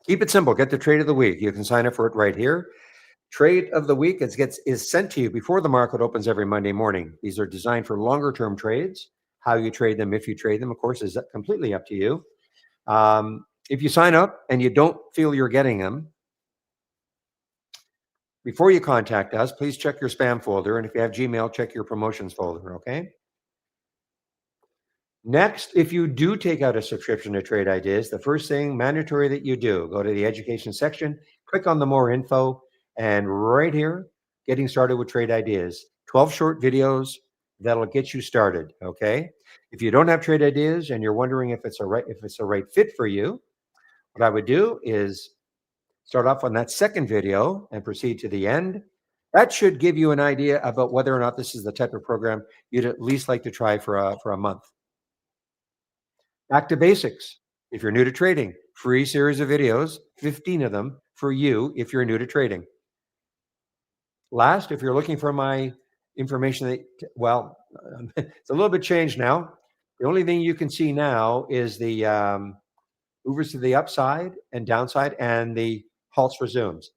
keep it simple, get the trade of the week. You can sign up for it right here. Trade of the week is sent to you before the market opens every Monday morning. These are designed for longer term trades. How you trade them, if you trade them, of course, is completely up to you. If you sign up and you don't feel you're getting them, before you contact us, please check your spam folder. And if you have Gmail, check your promotions folder, okay? Next, if you do take out a subscription to Trade Ideas, the first thing mandatory that you do, go to the education section, click on the more info, and right here, getting started with Trade Ideas. 12 short videos that'll get you started. Okay. If you don't have Trade Ideas and you're wondering if it's a right fit for you, what I would do is start off on that second video and proceed to the end. That should give you an idea about whether or not this is the type of program you'd at least like to try for a month. Back to basics. If you're new to trading, free series of videos, 15 of them for you if you're new to trading. Last, if you're looking for my information, it's a little bit changed now. The only thing you can see now is the movers to the upside and downside and the halts resumes.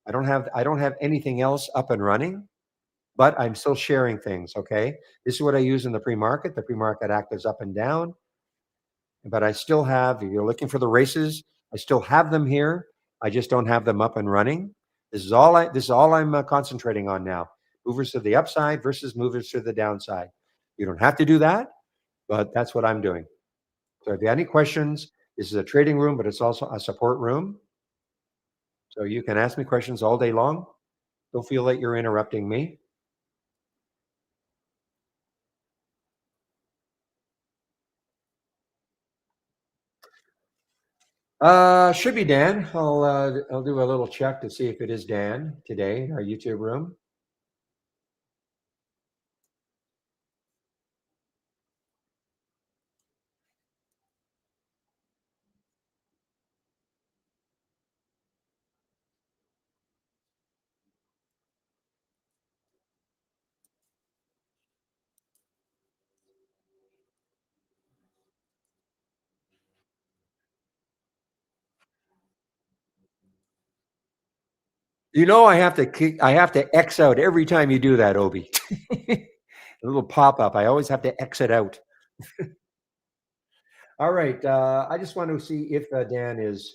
I don't have anything else up and running, but I'm still sharing things. Okay. This is what I use in the pre-market. The pre-market actives up and down. But I still have, if you're looking for the races, I still have them here. I just don't have them up and running. This is all I'm concentrating on now. Movers to the upside versus movers to the downside. You don't have to do that, but that's what I'm doing. So if you have any questions, this is a trading room, but it's also a support room. So you can ask me questions all day long. Don't feel like you're interrupting me. Should be Dan. I'll do a little check to see if it is Dan today in our YouTube room. I have to X out every time you do that, Obi. A little pop-up. I always have to exit out. All right. I just want to see if Dan is.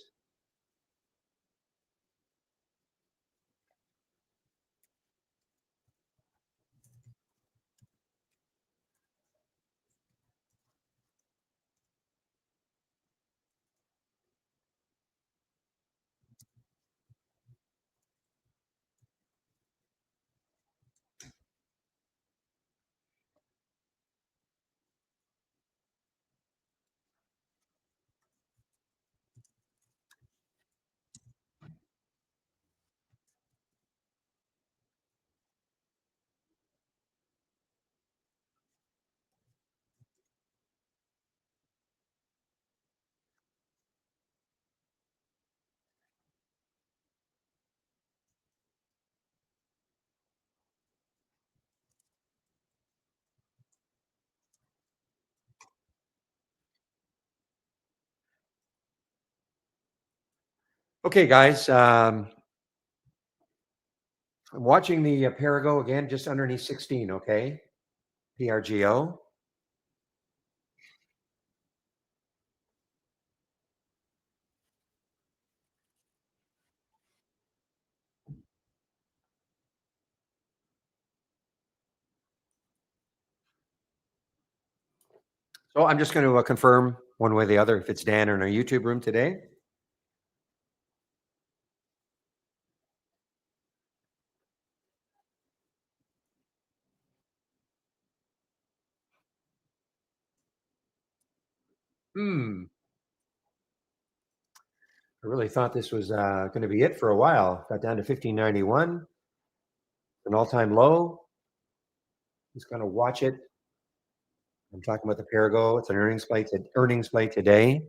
Okay, guys, I'm watching the Perigo again, just underneath 16. Okay, PRGO. So I'm just going to confirm one way or the other if it's Dan in our YouTube room today. Hmm. I really thought this was going to be it for a while. Got down to 1591, an all-time low. Just going to watch it. I'm talking about the Perigo. It's an earnings play today.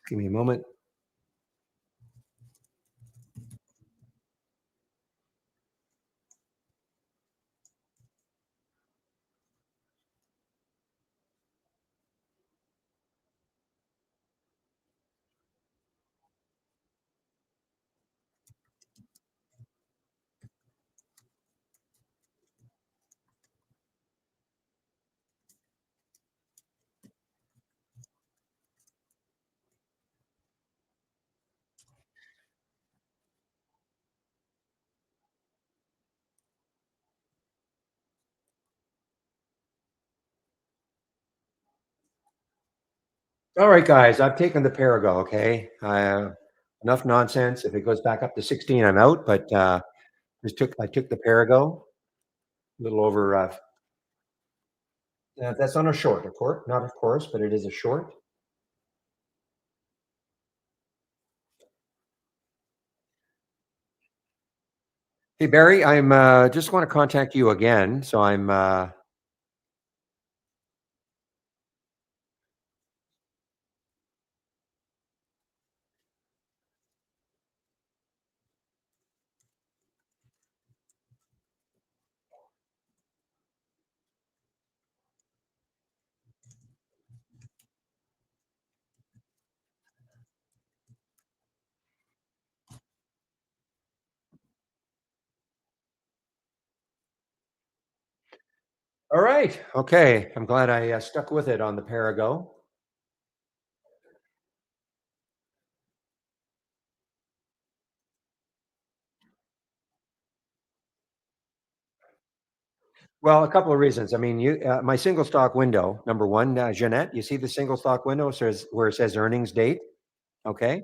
Give me a moment. All right, guys, I've taken the Perigo. Okay, enough nonsense. If it goes back up to 16, I'm out. But I took the Perigo, a little over. That's on a short, of course, not of course, but it is a short. Hey Barry, I'm just want to contact you again. So I'm all right. Okay, I'm glad I stuck with it on the Perigo. Well, a couple of reasons. I mean, my single stock window, number one, Jeanette, you see the single stock window says where it says earnings date. Okay,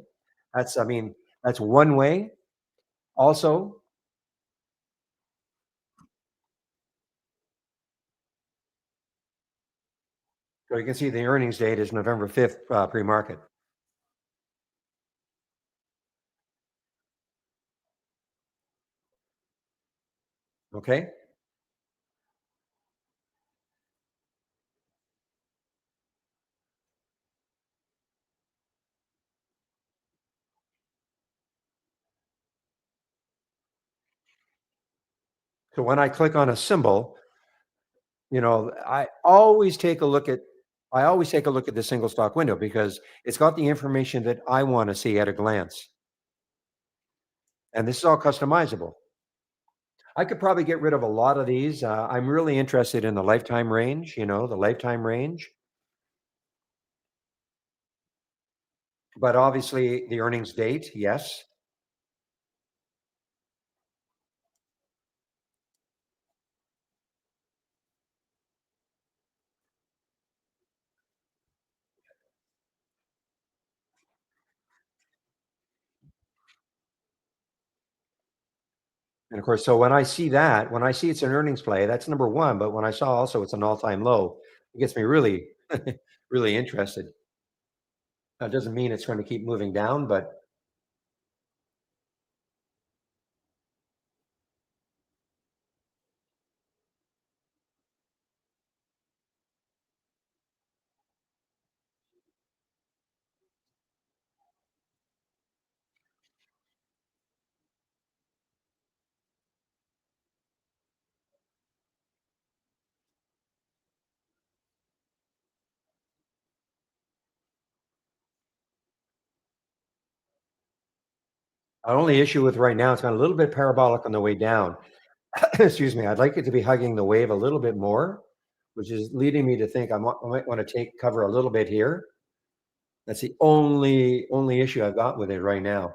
that's I mean that's one way. Also, so you can see the earnings date is November 5th pre-market. Okay. So when I click on a symbol, I always take a look at the single stock window because it's got the information that I want to see at a glance. And this is all customizable. I could probably get rid of a lot of these. I'm really interested in the lifetime range, the lifetime range, but obviously the earnings date, yes. And of course, so when I see it's an earnings play, that's number one. But when I saw also it's an all-time low, it gets me really, really interested. That doesn't mean it's going to keep moving down, but our only issue with right now, it's got a little bit parabolic on the way down. Excuse me. I'd like it to be hugging the wave a little bit more, which is leading me to think I might want to take cover a little bit here. That's the only issue I've got with it right now.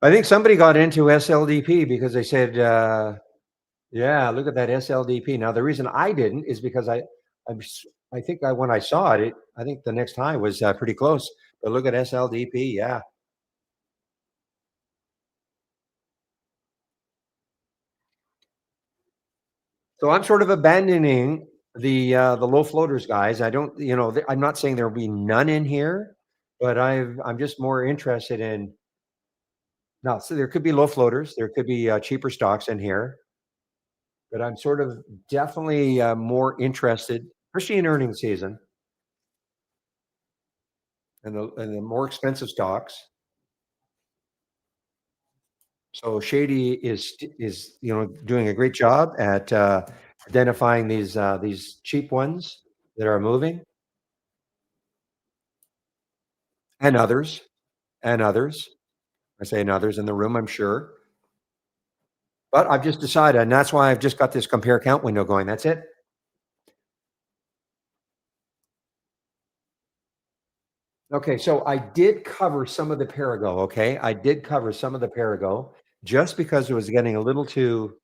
I think somebody got into SLDP because they said, "Yeah, look at that SLDP." Now, the reason I didn't is because I'm, s- I think when I saw it, I think the next high was pretty close. But look at SLDP, yeah. So I'm sort of abandoning the low floaters, guys. I don't, I'm not saying there will be none in here, but I'm just more interested in no. So there could be low floaters, there could be cheaper stocks in here, but I'm sort of definitely more interested, especially in earnings season, and the more expensive stocks. So Shady is doing a great job at identifying these cheap ones that are moving, and others, and others. I say and others in the room, I'm sure. But I've just decided, and that's why I've just got this compare count window going. That's it. Okay, so I did cover some of the Perigo. Okay, I did cover some of the Perigo just because it was getting a little too.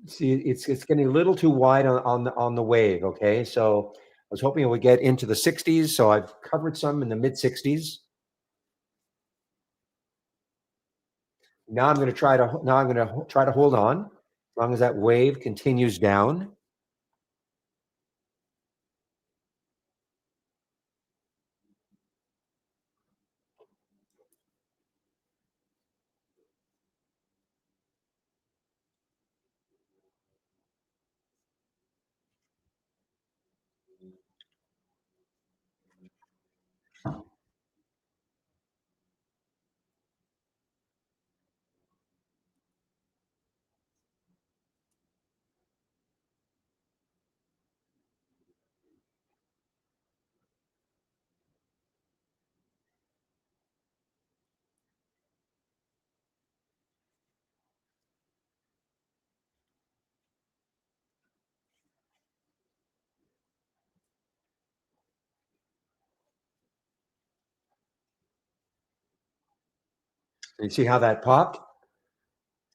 See, it's getting a little too wide on the wave. Okay, so I was hoping it would get into the 60s. So I've covered some in the mid 60s. Now I'm going to try to hold on as long as that wave continues down. You see how that popped?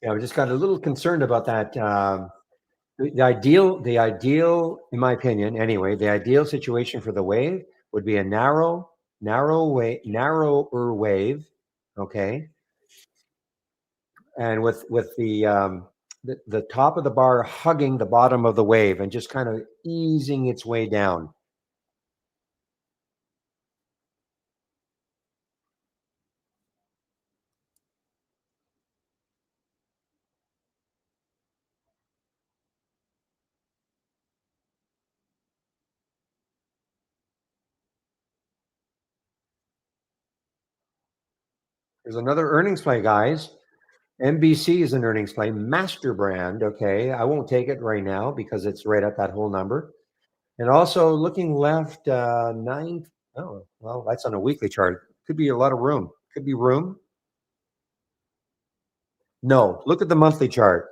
Yeah, we just got a little concerned about that. The ideal, in my opinion, anyway, the ideal situation for the wave would be a narrower wave, okay, and with the the top of the bar hugging the bottom of the wave and just kind of easing its way down. There's another earnings play, guys. NBC is an earnings play. Master brand. Okay. I won't take it right now because it's right at that whole number. And also looking left, nine. Oh, well, that's on a weekly chart. Could be a lot of room. Could be room. No, look at the monthly chart.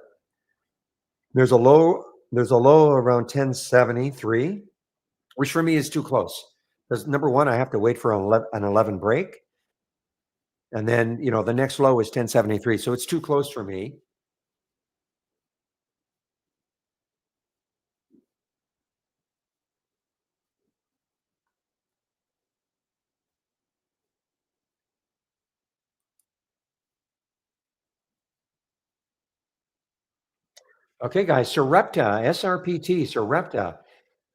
There's a low. There's a low around 1073, which for me is too close. Because number one, I have to wait for an 11 break. And then, the next low is 1073. So it's too close for me. Okay, guys. Sarepta, SRPT, Sarepta.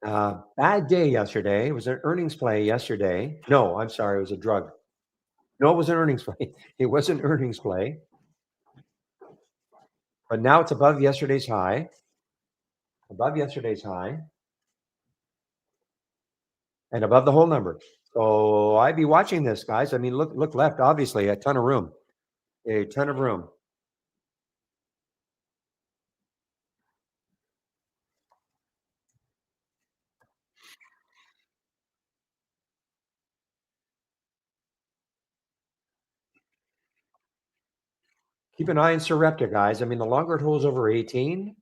Bad day yesterday. It was an earnings play yesterday. No, I'm sorry. It was a drug. No, it was an earnings play. It was an earnings play. But now it's above yesterday's high. Above yesterday's high. And above the whole number. So I'd be watching this, guys. I mean, look left, obviously, a ton of room. A ton of room. Keep an eye on Sarepta, guys. I mean, the longer it holds over 18,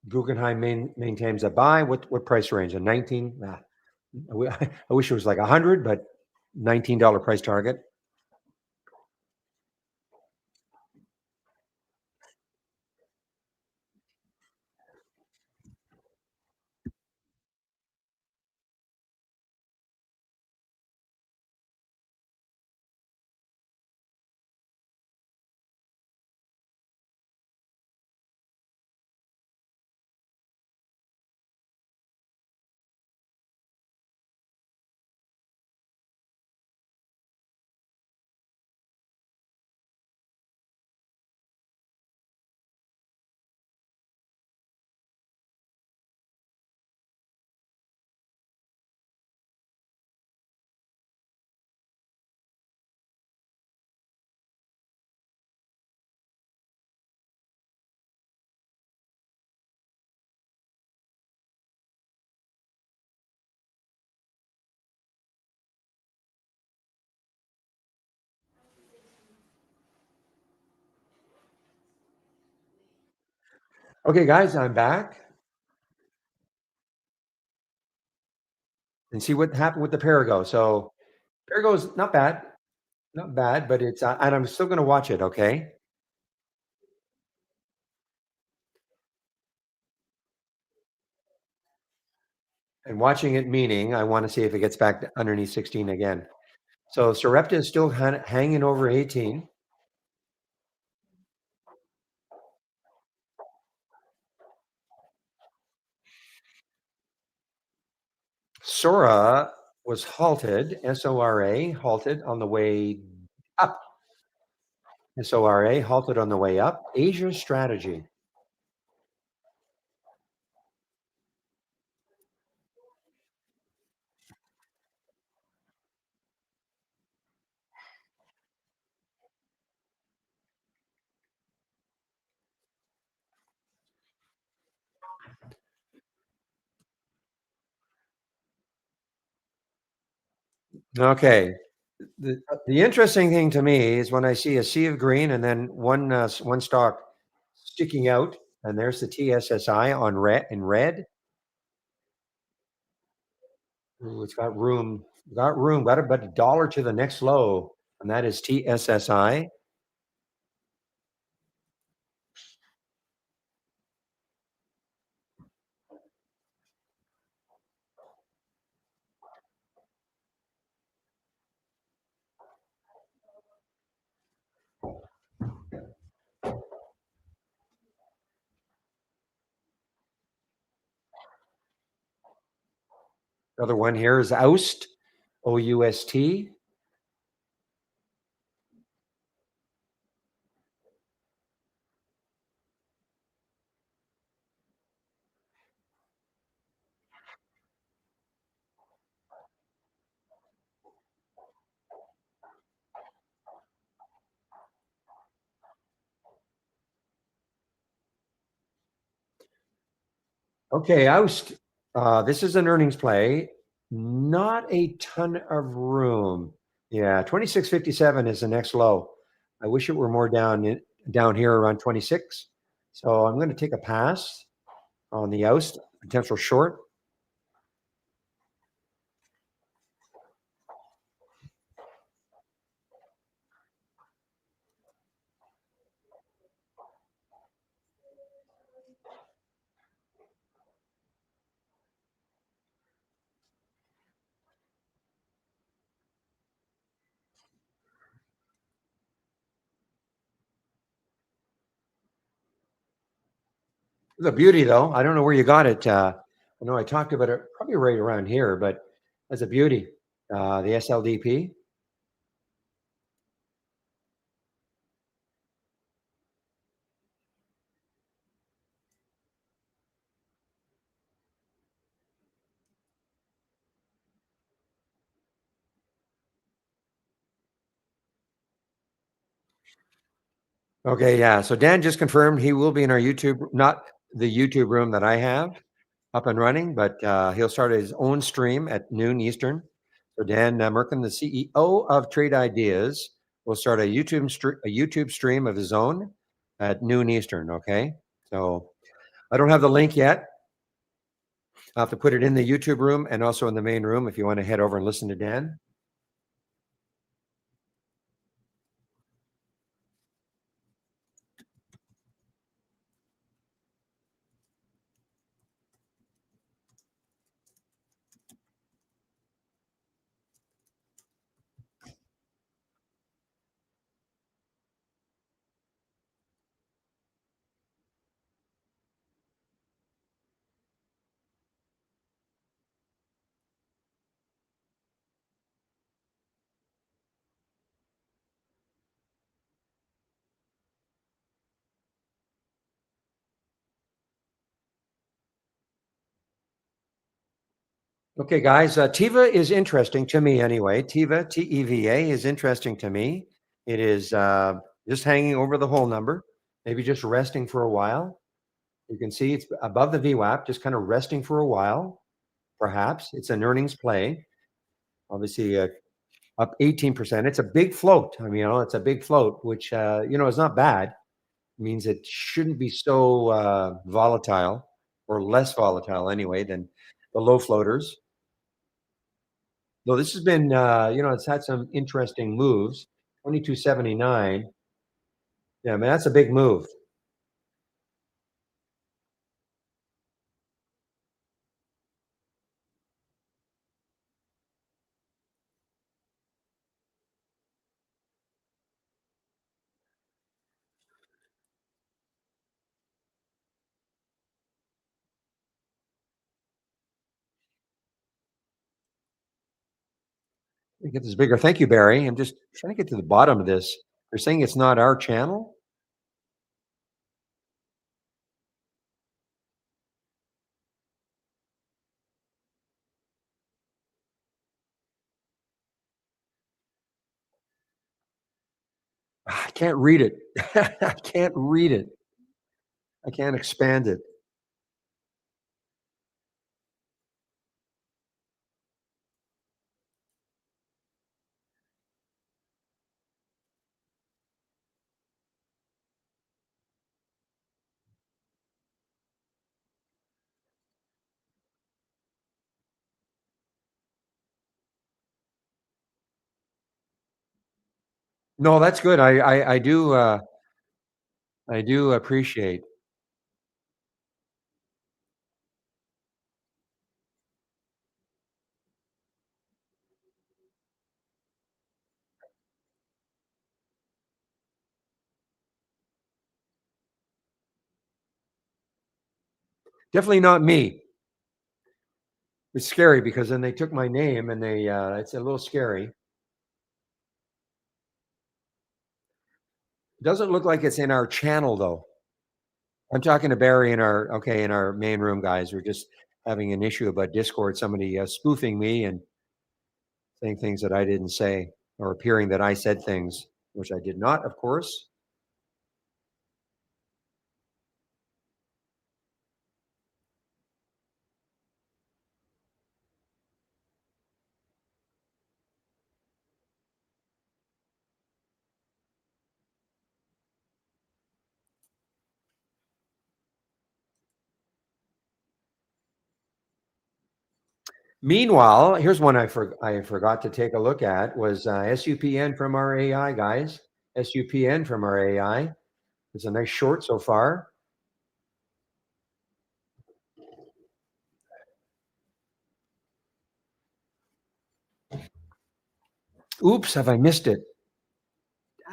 Guggenheim maintains a buy. What price range? A 19? I wish it was like 100, but $19 price target. Okay, guys, I'm back. And see what happened with the Perigo. So Perigo's not bad, but it's and I'm still going to watch it. Okay, and watching it meaning I want to see if it gets back to underneath 16 again. So Sarepta is still hanging over 18. Sora was halted. SORA halted on the way up. SORA halted on the way up. Asia strategy. Okay. The interesting thing to me is when I see a sea of green and then one stock sticking out, and there's the TSSI on red in red. Ooh, it's got room. Got room. Got about a dollar to the next low, and that is TSSI. Another one here is oust, OUST. Okay, oust. This is an earnings play. Not a ton of room. Yeah, 26.57 is the next low. I wish it were more down here around 26. So I'm going to take a pass on the oust, potential short. The beauty, though, I don't know where you got it. I know I talked about it probably right around here, but as a beauty, the SLDP. Okay, yeah. So Dan just confirmed he will be in our YouTube, not the YouTube room that I have up and running, but he'll start his own stream at noon Eastern. So Dan Merkin, the CEO of Trade Ideas, will start a YouTube stream of his own at noon Eastern. Okay, so I don't have the link yet. I'll have to put it in the YouTube room and also in the main room if you want to head over and listen to Dan. Okay, guys, Tiva is interesting to me anyway. Tiva, TEVA, is interesting to me. It is just hanging over the whole number, maybe just resting for a while. You can see it's above the VWAP, just kind of resting for a while, perhaps. It's an earnings play, obviously up 18%. It's a big float. I mean, it's a big float, which, is not bad. It means it shouldn't be so volatile or less volatile anyway than the low floaters. Though this has been, it's had some interesting moves. 22.79. Yeah, I mean, that's a big move. Let me get this bigger. Thank you, Barry. I'm just trying to get to the bottom of this. You're saying it's not our channel? I can't read it. I can't read it. I can't expand it. No, that's good. I do appreciate. Definitely not me. It's scary because then they took my name and it's a little scary. Doesn't look like it's in our channel though. I'm talking to Barry in our main room, guys. We're just having an issue about Discord. Somebody spoofing me and saying things that I didn't say, or appearing that I said things which I did not, of course. Meanwhile, here's one I forgot to take a look at was SUPN from our AI, guys. SUPN from our AI. It's a nice short so far. Oops, have I missed it?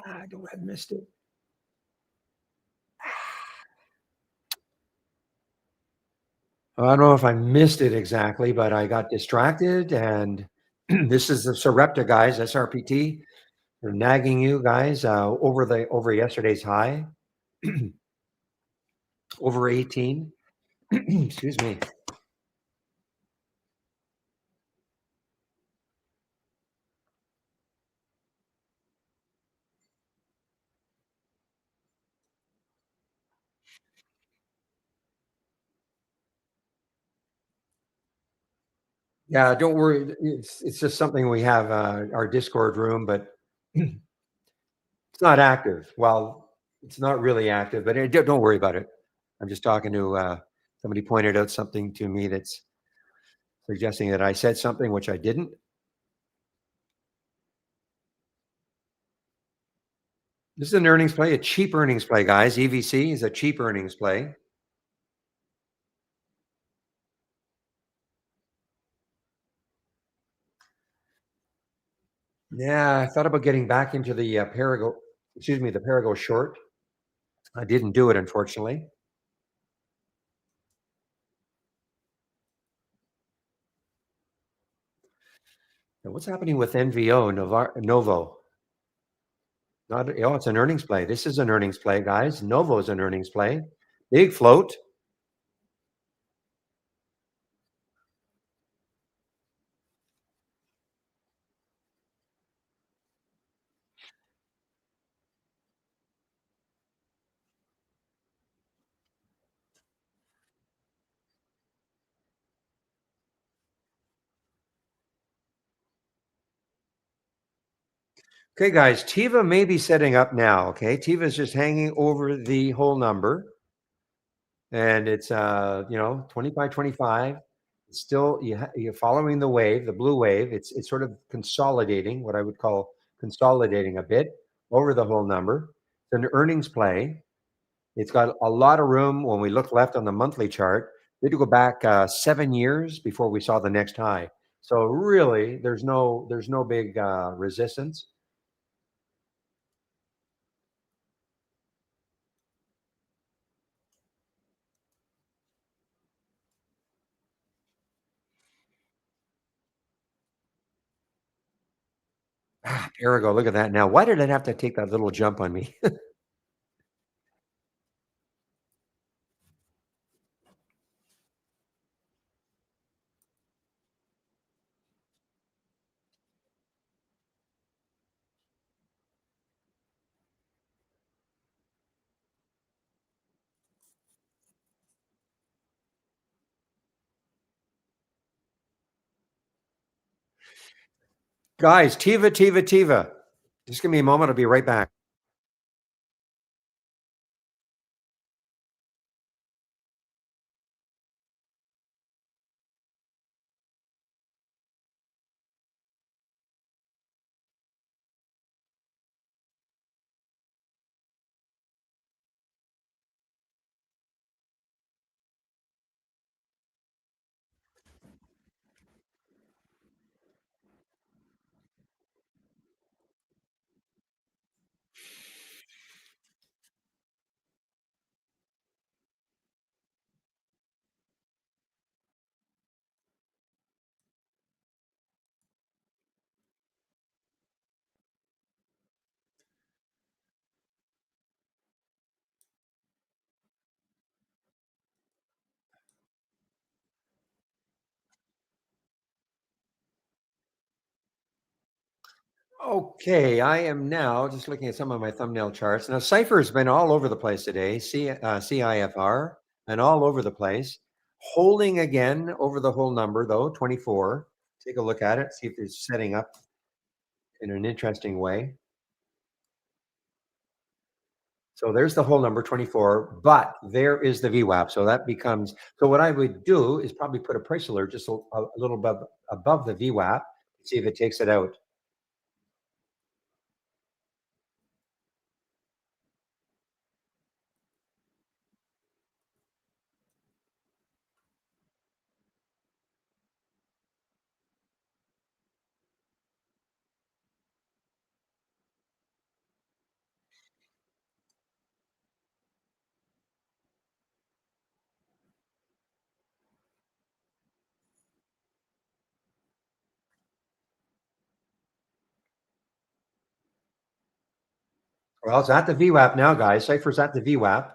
I don't have missed it. I don't know if I missed it exactly, but I got distracted. And this is the Sarepta guys, SRPT. They're nagging you guys over yesterday's high, over 18. Excuse me. Yeah, don't worry. It's just something we have our Discord room, but it's not active. Well, it's not really active, but don't worry about it. I'm just talking to somebody pointed out something to me that's suggesting that I said something which I didn't. This is an earnings play, a cheap earnings play, guys. EVC is a cheap earnings play. Yeah, I thought about getting back into the Perigo, excuse me, the Perigo short. I didn't do it, unfortunately. Now, what's happening with NVO, Novo? Not, oh, it's an earnings play. This is an earnings play, guys. Novo is an earnings play. Big float. Okay, guys, Tiva may be setting up now. Okay, Tiva is just hanging over the whole number, and it's 20 by 25. It's still you're following the wave, the blue wave. It's sort of consolidating, what I would call consolidating a bit over the whole number. It's an earnings play. It's got a lot of room. When we look left on the monthly chart, we had to go back 7 years before we saw the next high. So really, there's no big resistance. Ah, Perigo, look at that now. Why did it have to take that little jump on me? Guys, Tiva. Just give me a moment. I'll be right back. Okay, I am now just looking at some of my thumbnail charts. Now, Cypher has been all over the place today, CIFR, and all over the place. Holding again over the whole number, though, 24. Take a look at it, see if it's setting up in an interesting way. So there's the whole number, 24, but there is the VWAP. So that becomes, so what I would do is probably put a price alert just a little above the VWAP, see if it takes it out. Well, it's at the VWAP now, guys. Cypher's at the VWAP.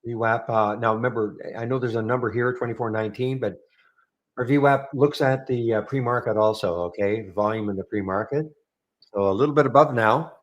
VWAP. Now, remember, I know there's a number here, 2419, but our VWAP looks at the pre-market also. Okay, volume in the pre-market. So a little bit above now.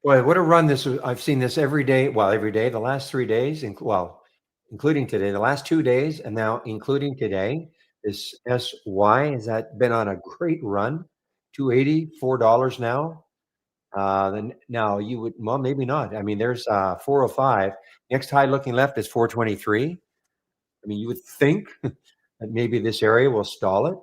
Boy, what a run this was. I've seen this every day. Well, every day, the last 3 days, well, including today, the last 2 days, and now including today. This SY has that been on a great run. 280, $4 now. Then now you would, well, maybe not. I mean, there's 405. Next high looking left is 423. I mean, you would think that maybe this area will stall it.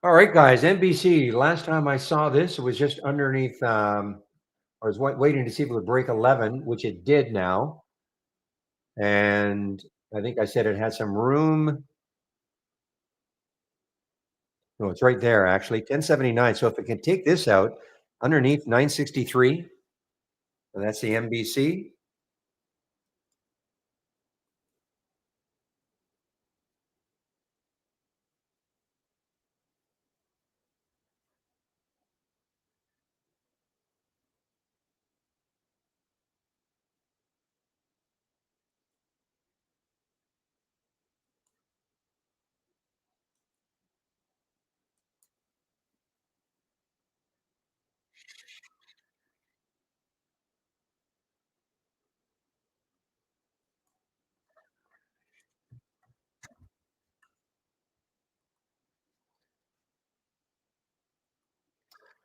All right, guys, NBC. Last time I saw this, it was just underneath. I was waiting to see if it would break 11, which it did now. And I think I said it had some room. No, it's right there, actually, 1079. So if it can take this out underneath 963, and that's the NBC.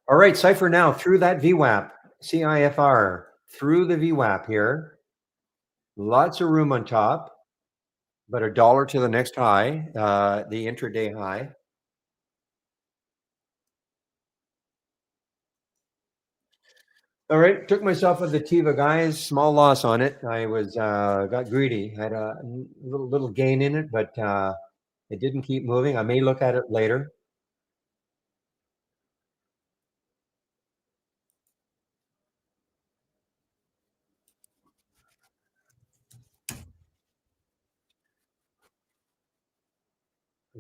All right, Cypher now through that VWAP, CIFR, through the VWAP here. Lots of room on top, but a dollar to the next high, the intraday high. All right, took myself with the Tiva guys, small loss on it. I was got greedy, had a little gain in it, but it didn't keep moving. I may look at it later.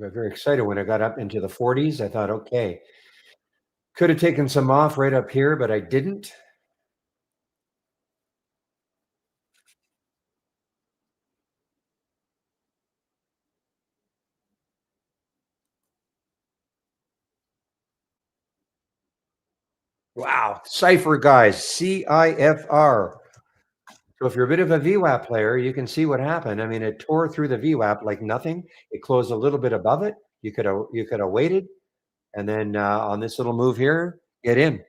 I got very excited when I got up into the 40s. I thought, okay, could have taken some off right up here, but I didn't. Wow, cipher guys, CIFR. So if you're a bit of a VWAP player, you can see what happened. I mean, it tore through the VWAP like nothing. It closed a little bit above it. You could have waited, and then on this little move here, get in.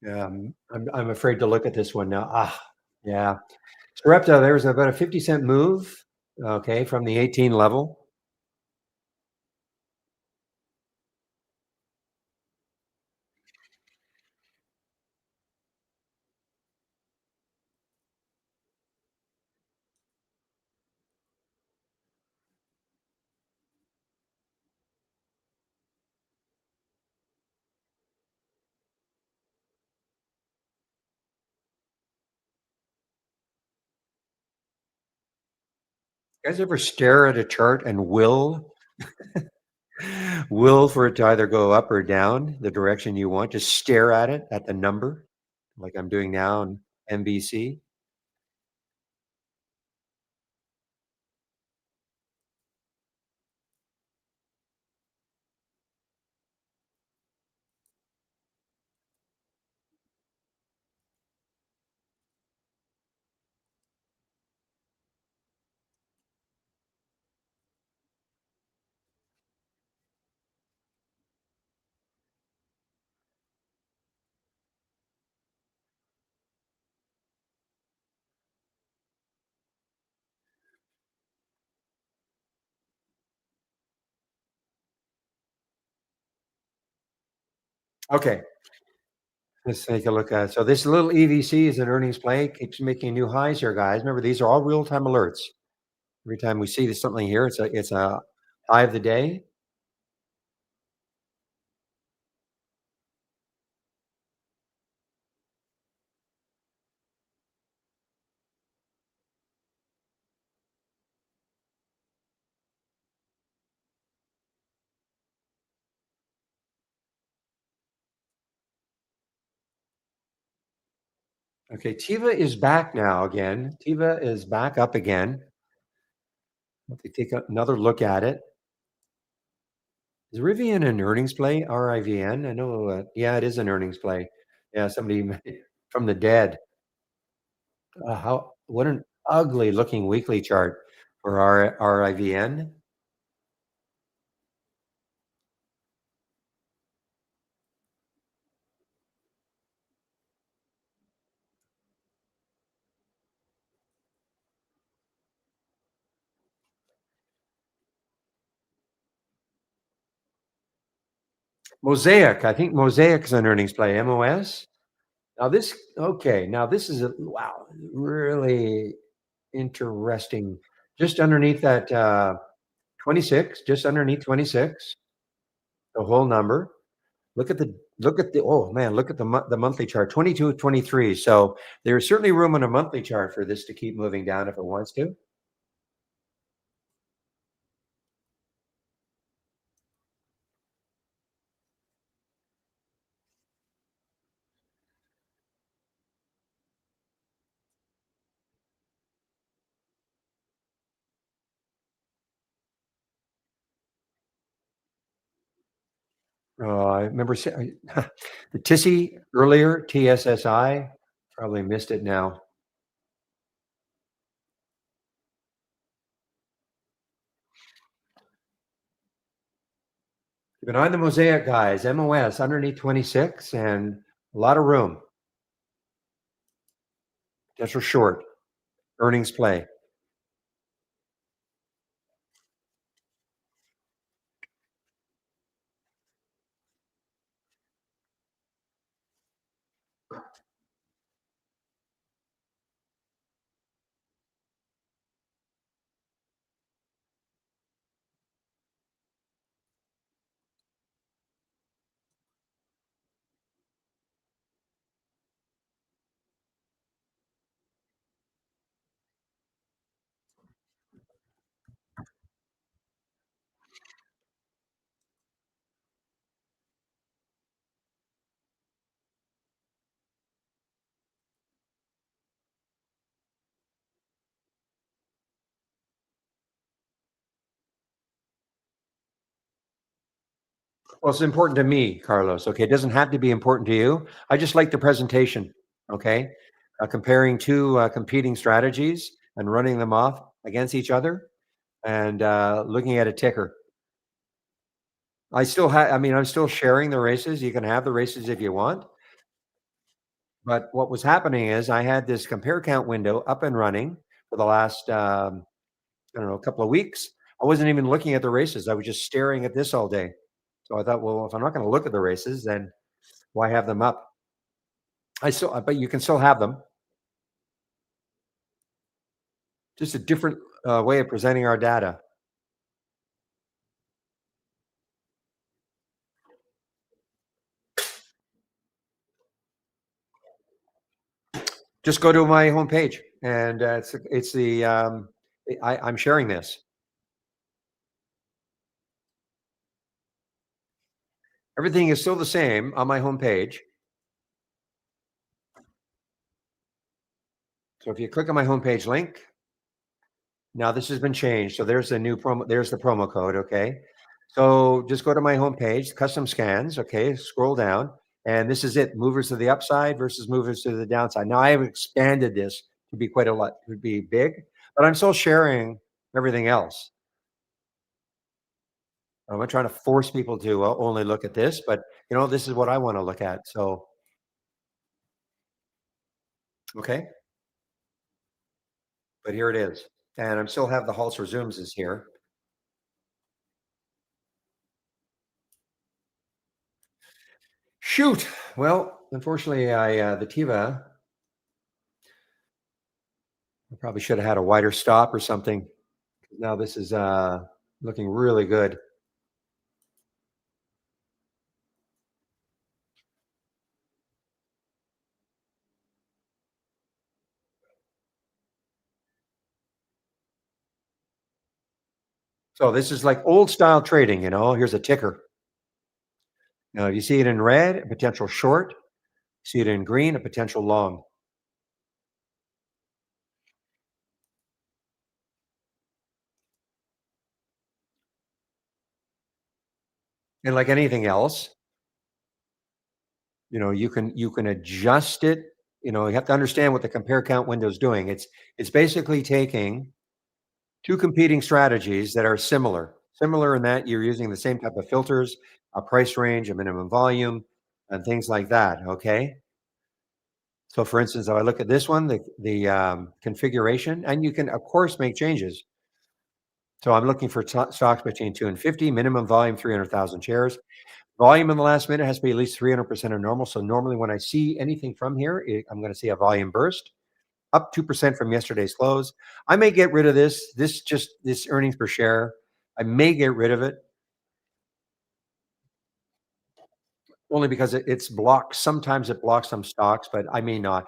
I'm afraid to look at this one now. Yeah. Sarepta, there's about a 50-cent move, okay, from the 18 level. You guys ever stare at a chart and will for it to either go up or down the direction you want? Just stare at it, at the number, like I'm doing now on NBC. Okay, let's take a look at it. So this little EVC is an earnings play, keeps making new highs here, guys. Remember, these are all real-time alerts. Every time we see something here, it's a high of the day. Okay, Tiva is back now again. Tiva is back up again. Let me take another look at it. Is Rivian an earnings play? RIVN? I know. Yeah, it is an earnings play. Yeah, somebody from the dead. How? What an ugly looking weekly chart for RIVN. Mosaic. I think Mosaic is an earnings play. MOS. Now this. Okay. Now this is a wow. Really interesting. Just underneath that 26. Just underneath 26. The whole number. Look at the Look at the oh man, look at the monthly chart, 22, 23. So there's certainly room on a monthly chart for this to keep moving down if it wants to. I remember the TISI earlier, TSSI, probably missed it now. Keep an eye on the mosaic guys, MOS underneath 26 and a lot of room. Potential short, earnings play. Well, it's important to me, Carlos. Okay, it doesn't have to be important to you. I just like the presentation. Okay, comparing two competing strategies and running them off against each other, and looking at a ticker. I still have. I mean, I'm still sharing the races. You can have the races if you want. But what was happening is I had this compare count window up and running for the last I don't know, a couple of weeks. I wasn't even looking at the races. I was just staring at this all day. So I thought, well, if I'm not going to look at the races, then why have them up? I still, but you can still have them. Just a different way of presenting our data. Just go to my homepage, and it's the I'm sharing this. Everything is still the same on my homepage. So if you click on my homepage link, now this has been changed. So there's the new promo. There's the promo code. Okay. So just go to my homepage, custom scans. Okay. Scroll down. And this is it. Movers to the upside versus movers to the downside. Now I have expanded this to be quite a lot, to be big, but I'm still sharing everything else. I'm not trying to force people to only look at this, but this is what I want to look at. So, okay. But here it is. And I'm still have the Halts resumes is here. Shoot. Well, unfortunately, the Tiva, I probably should have had a wider stop or something. Now this is looking really good. So this is like old style trading, Here's a ticker. Now, if you see it in red, a potential short. See it in green, a potential long. And like anything else, you can adjust it. You have to understand what the compare count window is doing. It's basically taking two competing strategies that are similar in that you're using the same type of filters, a price range, a minimum volume, and things like that. Okay. So, for instance, if I look at this one, the configuration, and you can of course make changes. So I'm looking for stocks between 2 and 50, minimum volume 300,000 shares. Volume in the last minute has to be at least 300% of normal. So normally when I see anything from here, I'm going to see a volume burst up 2% from yesterday's close. I may get rid of this earnings per share. I may get rid of it. only because it's blocked. Sometimes it blocks some stocks, but I may not.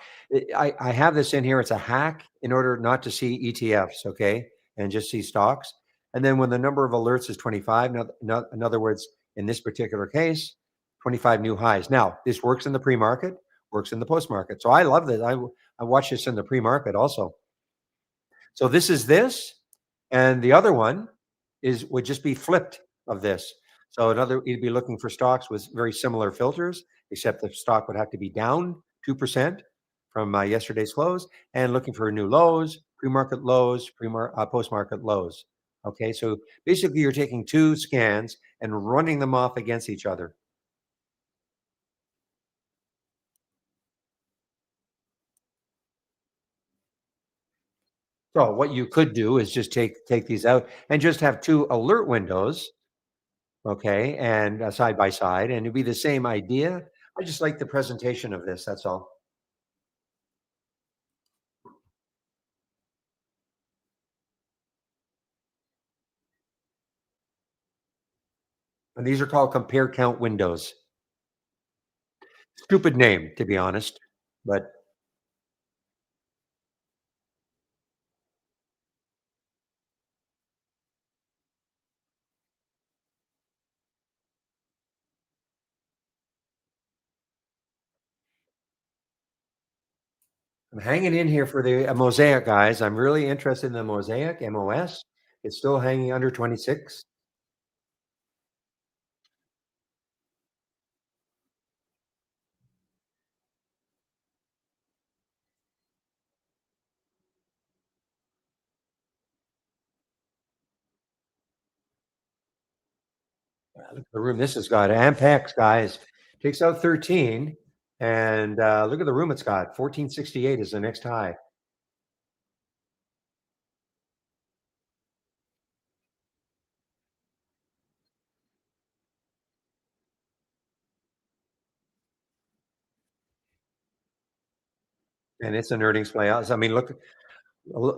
I have this in here. It's a hack in order not to see ETFs, okay, and just see stocks. And then when the number of alerts is 25, in other words, in this particular case, 25 new highs. Now, this works in the pre-market, works in the post-market. So I love this. I watch this in the pre-market also. So this is this, and the other one is would just be flipped of this. So another, you'd be looking for stocks with very similar filters, except the stock would have to be down 2% from yesterday's close, and looking for new lows, pre-market lows, post-market lows. Okay, so basically you're taking two scans and running them off against each other. So what you could do is just take these out and just have two alert windows. Okay, and side by side, and it'd be the same idea. I just like the presentation of this. That's all. And these are called compare count windows. Stupid name, to be honest, but I'm hanging in here for the mosaic guys. I'm really interested in the mosaic MOS. It's still hanging under 26. Look at the room this has got. Ampex guys takes out 13, and look at the room it's got. 1468 is the next high. And it's an earnings play out. I mean, look,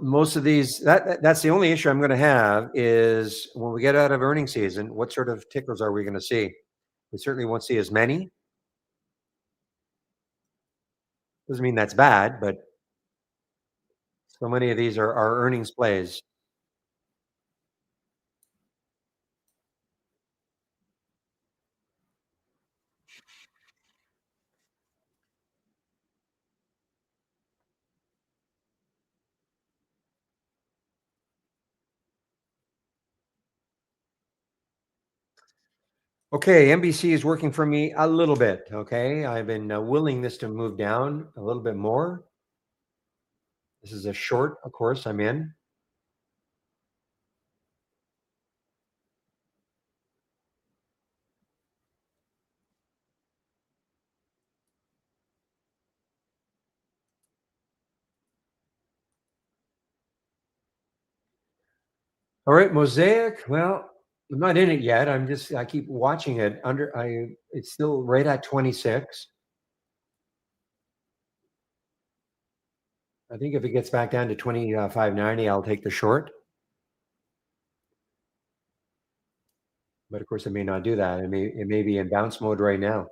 most of these, that's the only issue I'm going to have is when we get out of earning season, what sort of tickers are we going to see? We certainly won't see as many. Doesn't mean that's bad, but so many of these are earnings plays. Okay, NBC is working for me a little bit. Okay, I've been willing this to move down a little bit more. This is a short, of course, I'm in. All right, Mosaic. Well, I'm not in it yet. I keep watching it it's still right at 26. I think if it gets back down to 25.90, I'll take the short. But of course, it may not do that. It may be in bounce mode right now.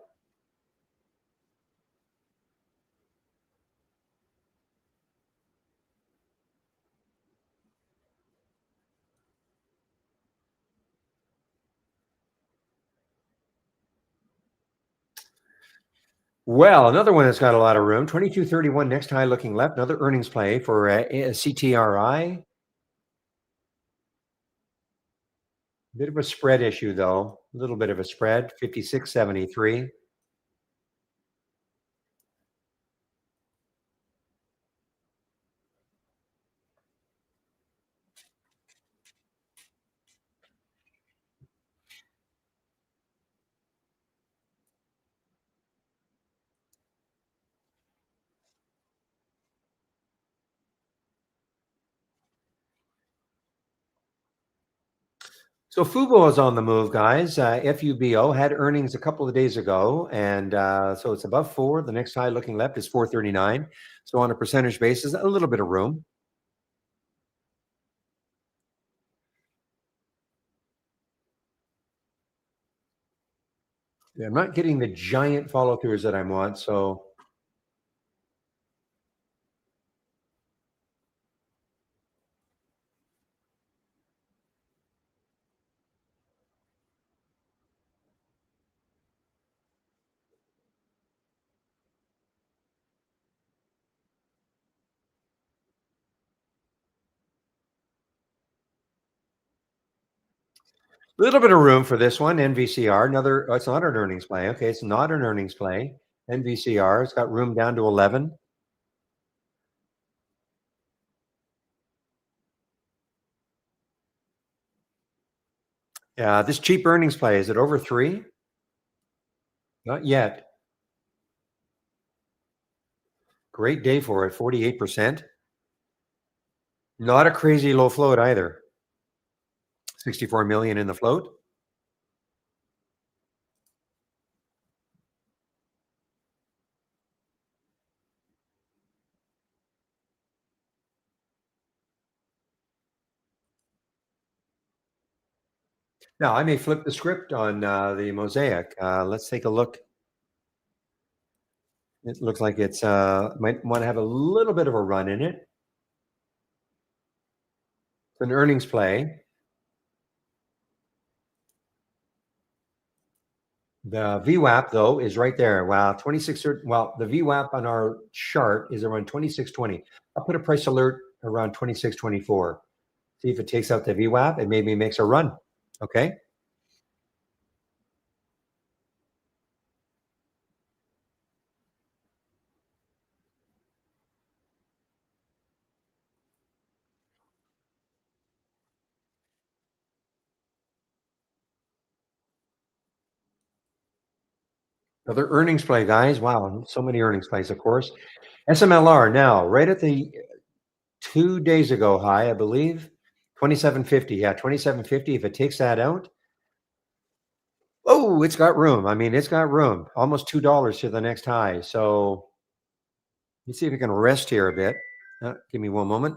Well, another one that's got a lot of room. 22.31 next high looking left. Another earnings play for CTRI. Bit of a spread issue though. A little bit of a spread. 56.73. So Fubo is on the move, guys. FUBO had earnings a couple of days ago, and so it's above 4. The next high looking left is 439. So on a percentage basis, a little bit of room. Yeah, I'm not getting the giant follow throughs that I want. So a little bit of room for this one. NVCR, another, oh, it's not an earnings play. Okay, it's not an earnings play. NVCR, it's got room down to 11. Yeah, this cheap earnings play, is it over three? Not yet. Great day for it, 48%. Not a crazy low float either. 64 million in the float. Now, I may flip the script on the Mosaic. Let's take a look. It looks like it's might want to have a little bit of a run in it. It's an earnings play. The VWAP though is right there. Wow, 26. Well, the VWAP on our chart is around 26.20. I'll put a price alert around 26.24. See if it takes out the VWAP and maybe makes a run. Okay. Another earnings play, guys. Wow, so many earnings plays, of course. SMLR now, right at the 2 days ago high, I believe. 2750. Yeah, 2750. If it takes that out, oh, it's got room. I mean, it's got room. Almost $2 to the next high. So let's see if we can rest here a bit. Give me one moment.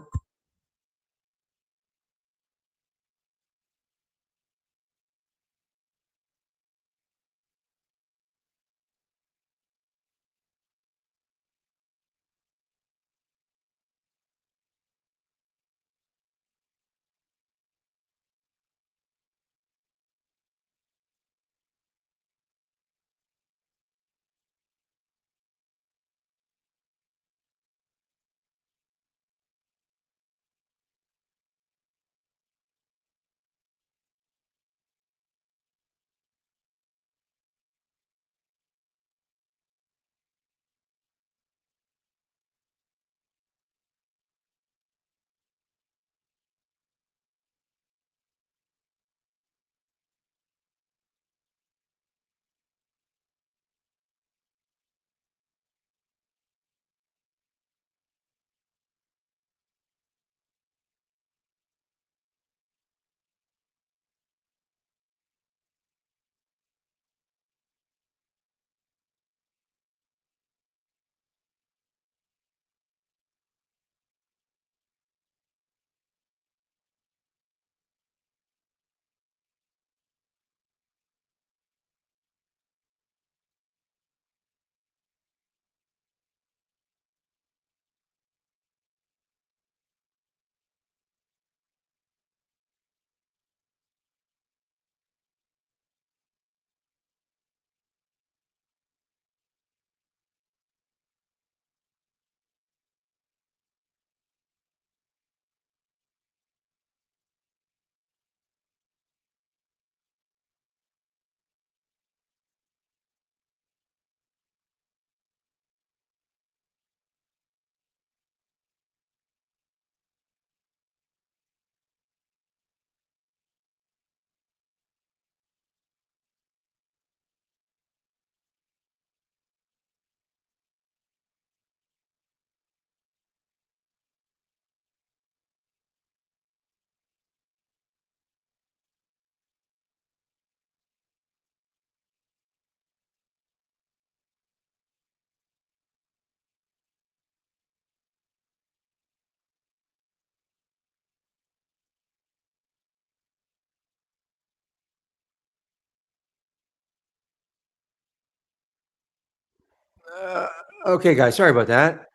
Uh, okay, guys, sorry about that.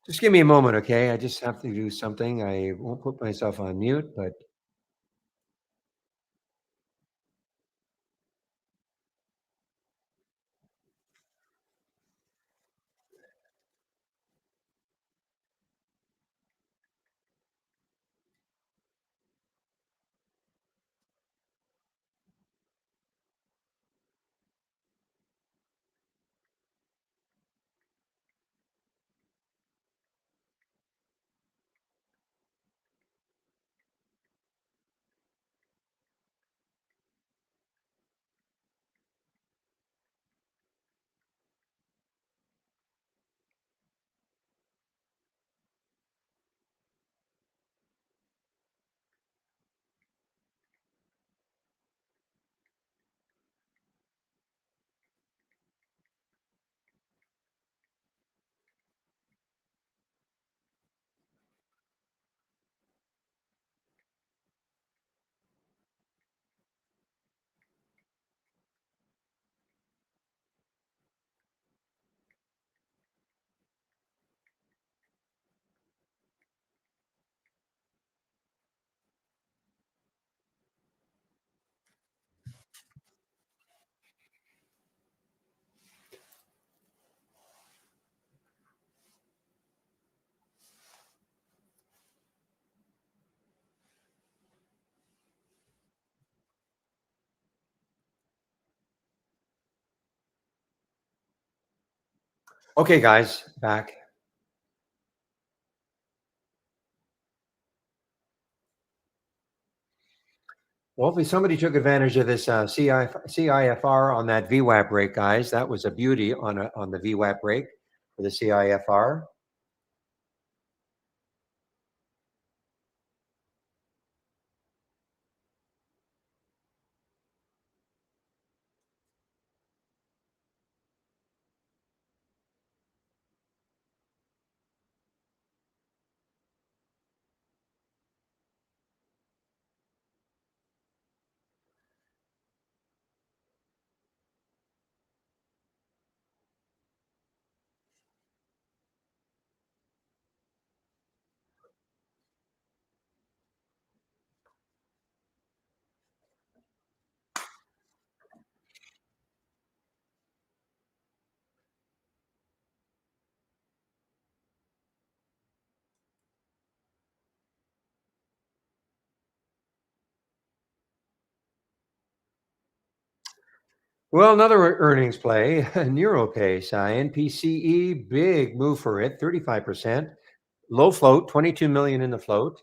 Just give me a moment, okay? I just have to do something. I won't put myself on mute, but okay, guys, back. Well, hopefully somebody took advantage of this CIFR on that VWAP break, guys. That was a beauty on the VWAP break for the CIFR. Well, another earnings play, NeuroPace, NPCE, big move for it, 35%. Low float, 22 million in the float.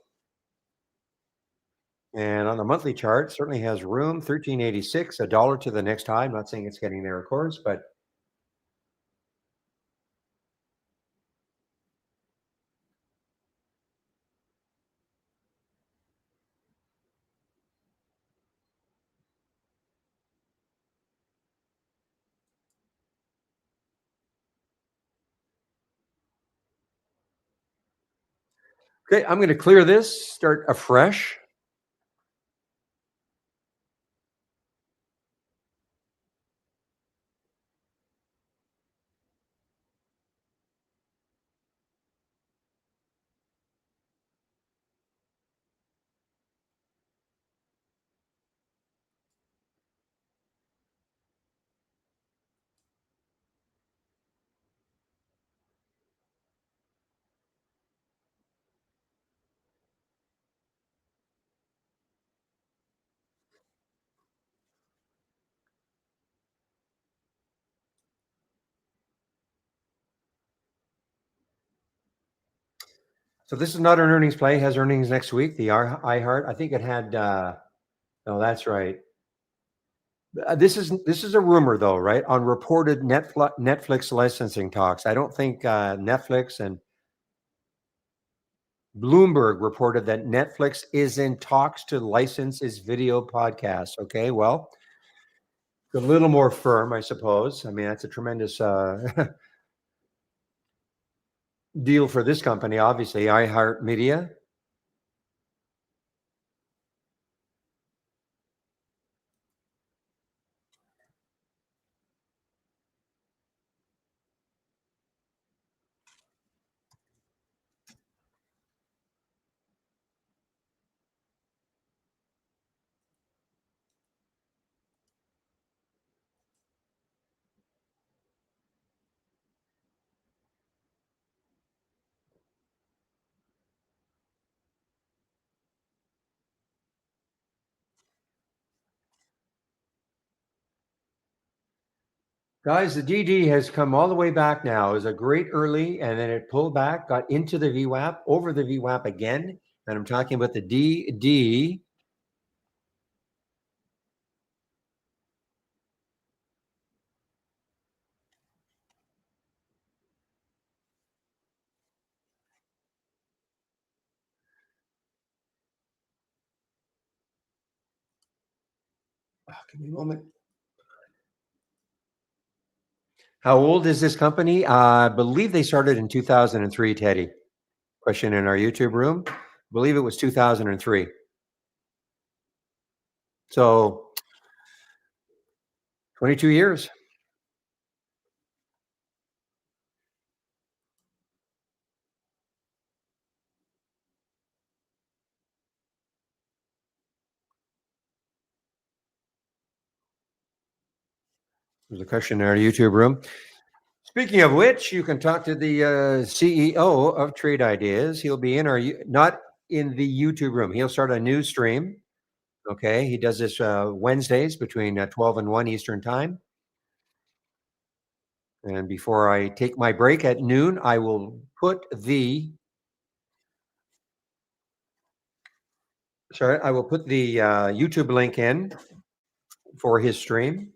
And on the monthly chart, certainly has room, 1386, a dollar to the next high. I'm not saying it's getting there, of course, but okay, I'm going to clear this, start afresh. So this is not an earnings play, has earnings next week. The iHeart, I think it had, no, that's right. This is a rumor though, right? On reported Netflix licensing talks. I don't think Netflix and Bloomberg reported that Netflix is in talks to license its video podcast. Okay, well, a little more firm, I suppose. I mean, that's a tremendous deal for this company, obviously, iHeartMedia. Guys, the DD has come all the way back now. It was a great early, and then it pulled back, got into the VWAP, over the VWAP again. And I'm talking about the DD. Give me a moment. How old is this company? I believe they started in 2003, Teddy. Question in our YouTube room. I believe it was 2003. So 22 years. There's a question in our YouTube room. Speaking of which, you can talk to the CEO of Trade Ideas. He'll be in our, not in the YouTube room. He'll start a new stream. Okay. He does this Wednesdays between 12 and 1 Eastern time. And before I take my break at noon, I will put the, sorry, I will put the YouTube link in for his stream.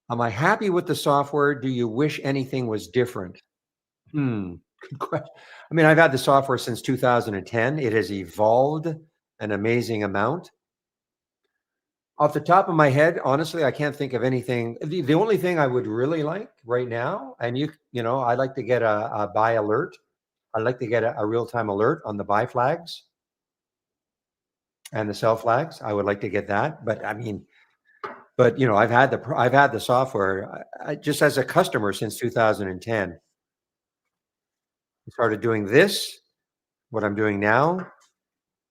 Am I happy with the software? Do you wish anything was different? Good question. I mean, I've had the software since 2010. It has evolved an amazing amount. Off the top of my head, honestly, I can't think of anything. The only thing I would really like right now, and I'd like to get a buy alert. I'd like to get a real-time alert on the buy flags and the sell flags. I would like to get that. But I mean, I've had the software just as a customer since 2010. I started doing this, what I'm doing now,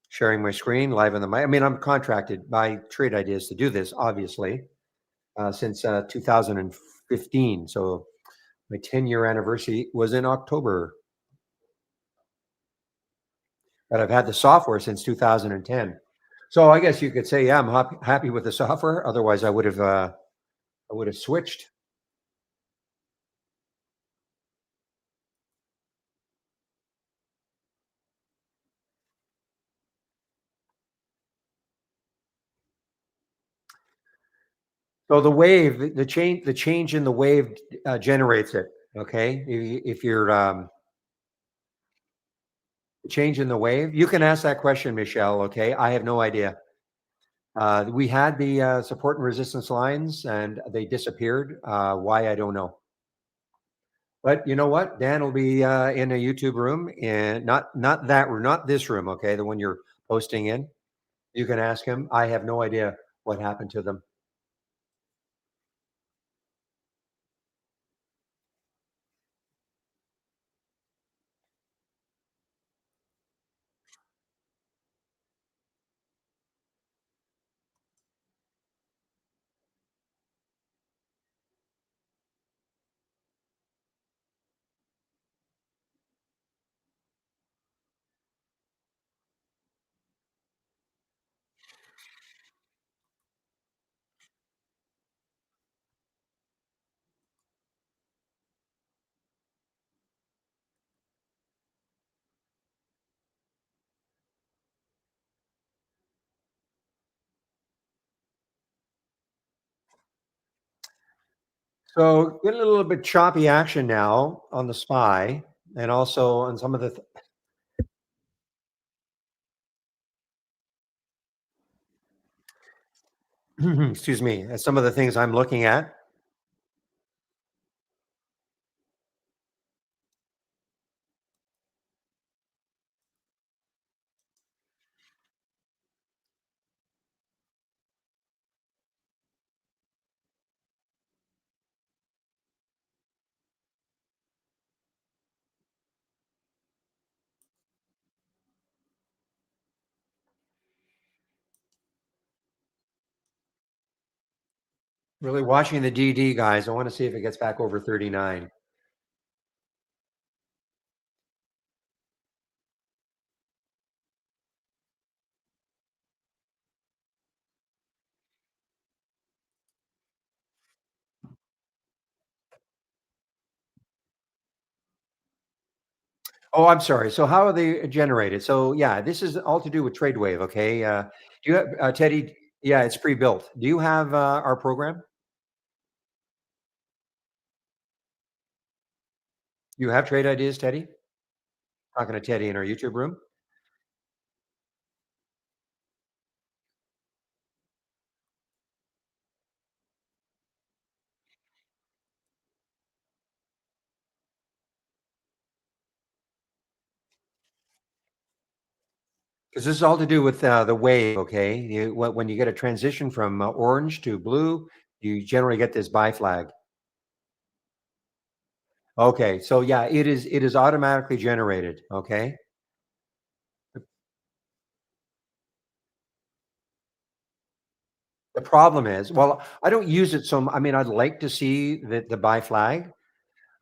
sharing my screen live on the mic. I mean, I'm contracted by Trade Ideas to do this, obviously, since 2015. So my 10-year anniversary was in October. But I've had the software since 2010. So I guess you could say, yeah, I'm happy with the software. Otherwise, I would have switched. So the wave, the change in the wave generates it. Okay, if you're change in the wave, you can ask that question, Michelle. Okay, I have no idea. We had the support and resistance lines, and they disappeared. Why I don't know. But you know what? Dan will be in a YouTube room, and not that room, not this room. Okay, the one you're posting in. You can ask him. I have no idea what happened to them. So getting a little bit choppy action now on the SPY, and also on some of the excuse me, some of the things I'm looking at. Really watching the DD, guys. I want to see if it gets back over 39. Oh, I'm sorry. So how are they generated? So yeah, this is all to do with TradeWave. Okay. Do you have Teddy? Yeah, it's pre-built. Do you have our program? You have trade ideas, Teddy? Talking to Teddy in our YouTube room. Because this is all to do with the wave, okay? When you get a transition from orange to blue, you generally get this buy flag. Okay, so yeah, it is automatically generated. Okay, the problem is, well, I don't use it so. I mean, I'd like to see the buy flag.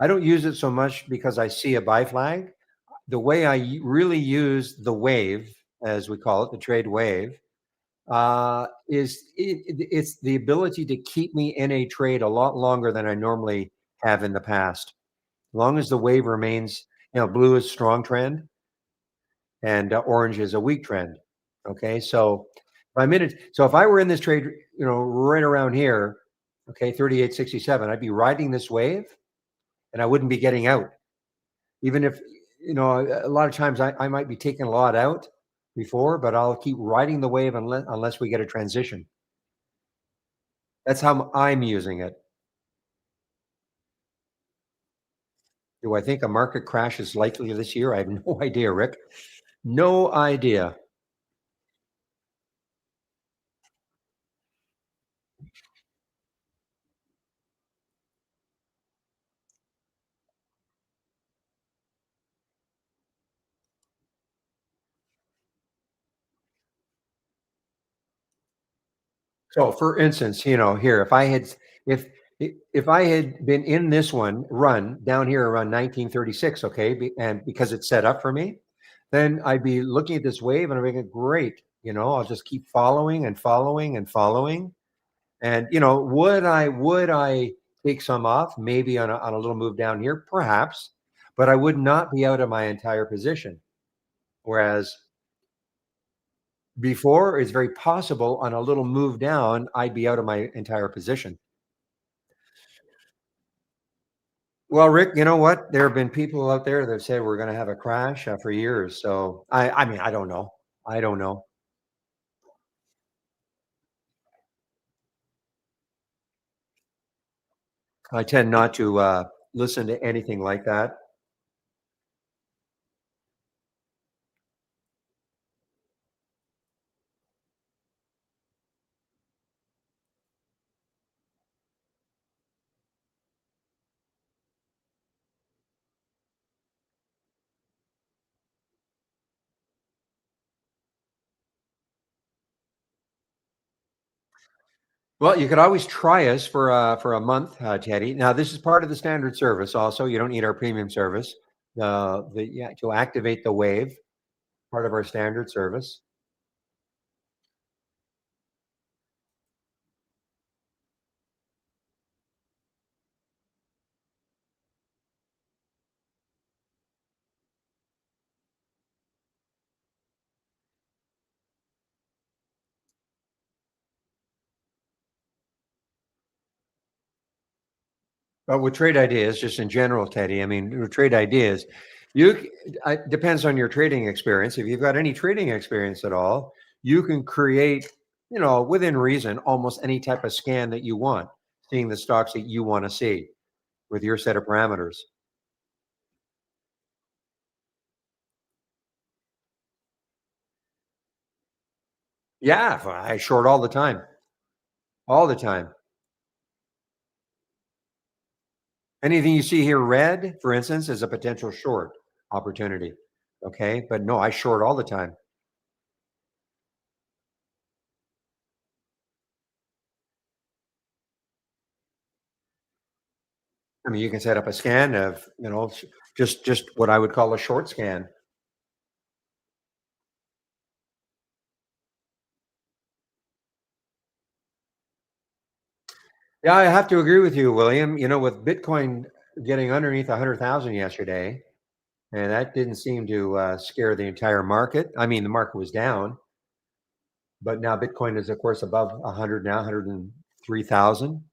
I don't use it so much because I see a buy flag. The way really use the wave, as we call it, the trade wave, it's the ability to keep me in a trade a lot longer than I normally have in the past. As long as the wave remains, blue is strong trend and orange is a weak trend. Okay, so if I were in this trade, right around here, okay, 38.67, I'd be riding this wave and I wouldn't be getting out. Even if, a lot of times I might be taking a lot out before, but I'll keep riding the wave unless we get a transition. That's how I'm using it. Do I think a market crash is likely this year? I have no idea, Rick. No idea. So, for instance, here, if I had been in this one run down here around 1936, okay, and because it's set up for me, then I'd be looking at this wave and I'm thinking, great, I'll just keep following and following and following. And would I take some off? Maybe on a little move down here, perhaps, but I would not be out of my entire position. Whereas before, it's very possible on a little move down, I'd be out of my entire position. Well, Rick, you know what? There have been people out there that say we're going to have a crash for years. So I mean, I don't know. I don't know. I tend not to listen to anything like that. Well, you could always try us for a month, Teddy. Now, this is part of the standard service. Also, you don't need our premium service. Yeah, to activate the wave, part of our standard service. But with trade ideas, just in general, Teddy, I mean, with trade ideas, depends on your trading experience. If you've got any trading experience at all, you can create, within reason, almost any type of scan that you want, seeing the stocks that you want to see with your set of parameters. Yeah, I short all the time, all the time. Anything you see here red, for instance, is a potential short opportunity. Okay, but no, I short all the time. I mean, you can set up a scan of, just what I would call a short scan. Yeah, I have to agree with you, William. With Bitcoin getting underneath 100,000 yesterday, and that didn't seem to scare the entire market. I mean, the market was down, but now Bitcoin is, of course, above 100 now, 103,000.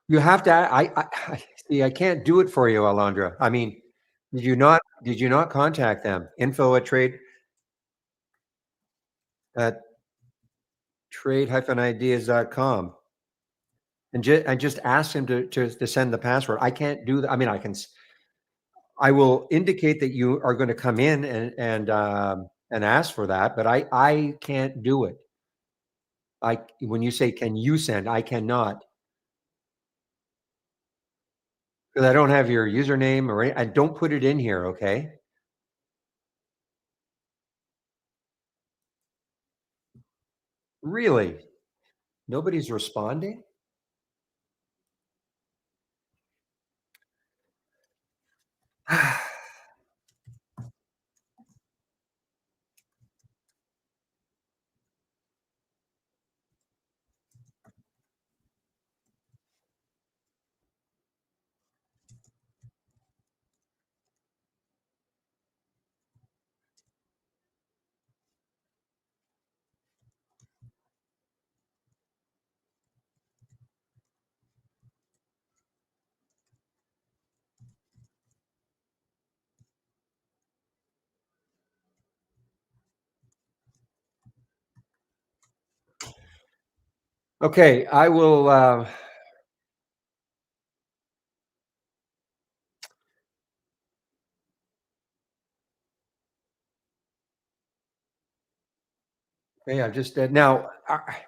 You have to. I see. I can't do it for you, Alondra. I mean, Did you not contact them? Info at trade-ideas.com, and just ask them to send the password. I can't do that. I mean, I will indicate that you are going to come in and ask for that, but I can't do it. I When you say, can you send? I cannot, because I don't have your username I don't put it in here. Okay, really? Nobody's responding. Okay, I will. Yeah, just now.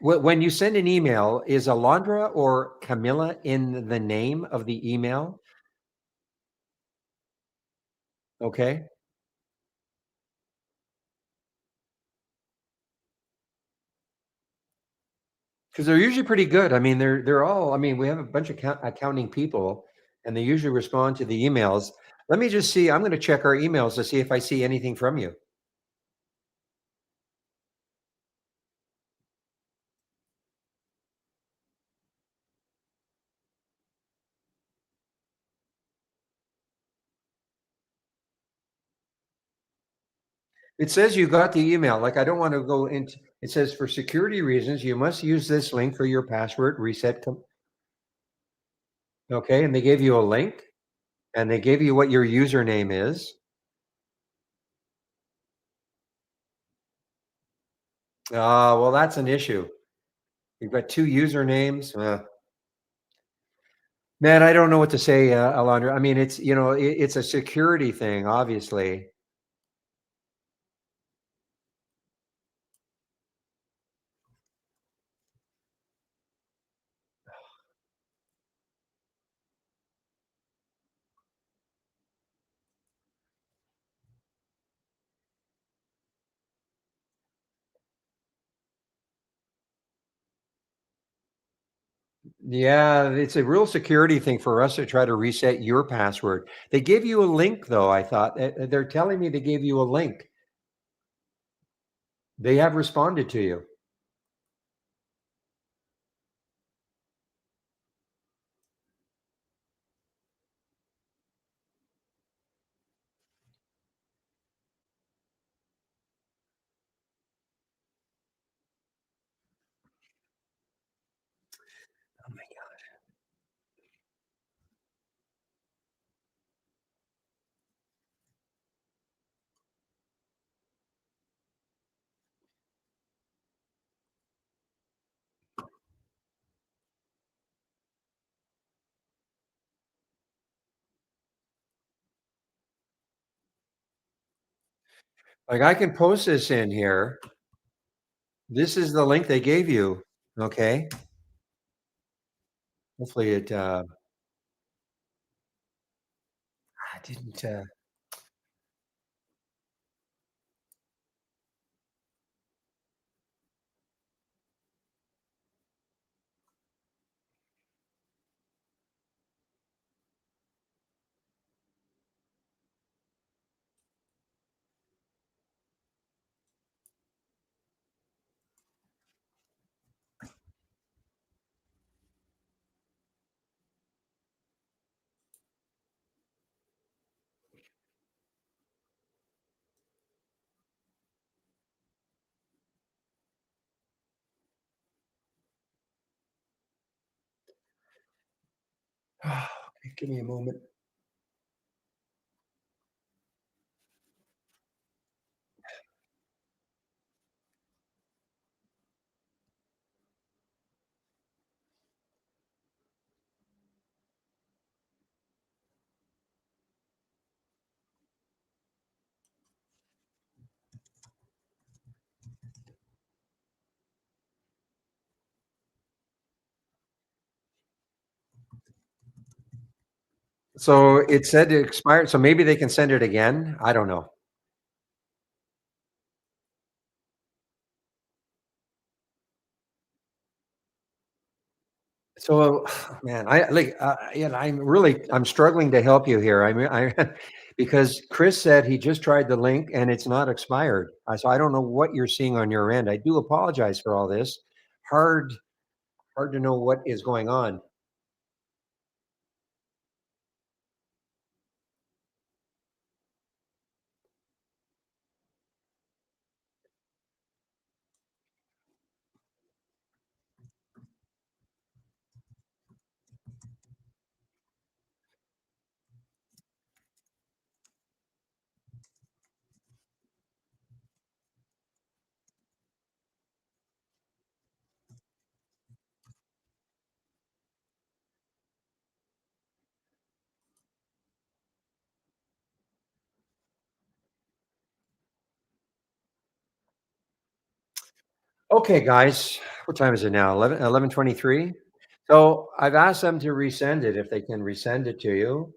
When you send an email, is Alondra or Camilla in the name of the email? Okay, because they're usually pretty good. I mean, they're all. I mean, we have a bunch of accounting people, and they usually respond to the emails. Let me just see. I'm going to check our emails to see if I see anything from you. It says you got the email. Like, I don't want to go into. It says for security reasons, you must use this link for your password reset. Okay, and they gave you a link, and they gave you what your username is. Well, that's an issue. You've got two usernames. Man, I don't know what to say, Alondra. I mean, it's a security thing, obviously. Yeah, it's a real security thing for us to try to reset your password. They gave you a link, though. I thought they're telling me they gave you a link. They have responded to you. Oh my God. Like, I can post this in here. This is the link they gave you. Okay. Hopefully it didn't. Okay, give me a moment. So it said it expired, so maybe they can send it again? I don't know. So, man, I like, I'm struggling to help you here. I mean, I because Chris said he just tried the link and it's not expired. So I don't know what you're seeing on your end. I do apologize for all this. Hard, hard to know what is going on. Okay, guys, what time is it now? 11:23. So I've asked them to resend it if they can resend it to you.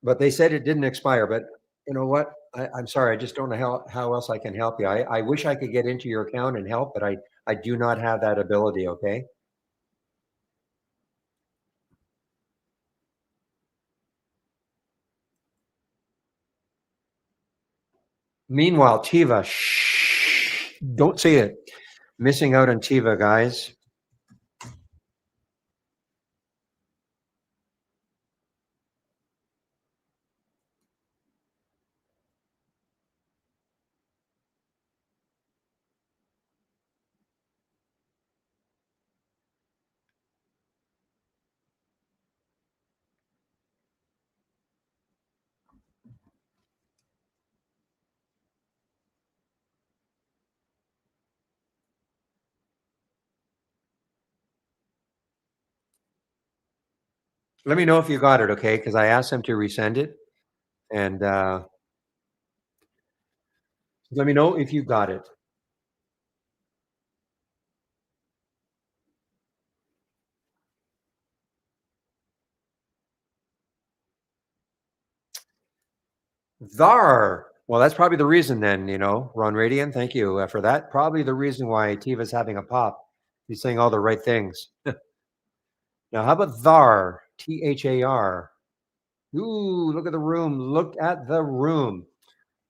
But they said it didn't expire, but you know what? I'm sorry, I just don't know how else I can help you. I wish I could get into your account and help, but I do not have that ability, okay? Meanwhile, Tiva, shh, don't say it. Missing out on Tiva, guys. Let me know if you got it, okay? Because I asked them to resend it, and let me know if you got it. Thar. Well, that's probably the reason then, Ron Radian, thank you for that. Probably the reason why Tiva's having a pop. He's saying all the right things. Now, how about Thar? Thar. Ooh, look at the room. Look at the room.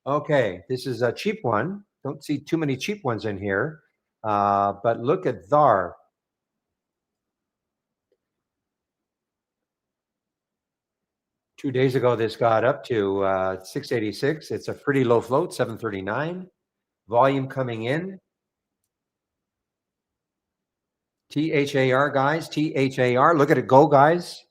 Okay, this is a cheap one. Don't see too many cheap ones in here. But look at Thar. 2 days ago, this got up to 686. It's a pretty low float, 739. Volume coming in. THAR, guys. THAR. Look at it go, guys.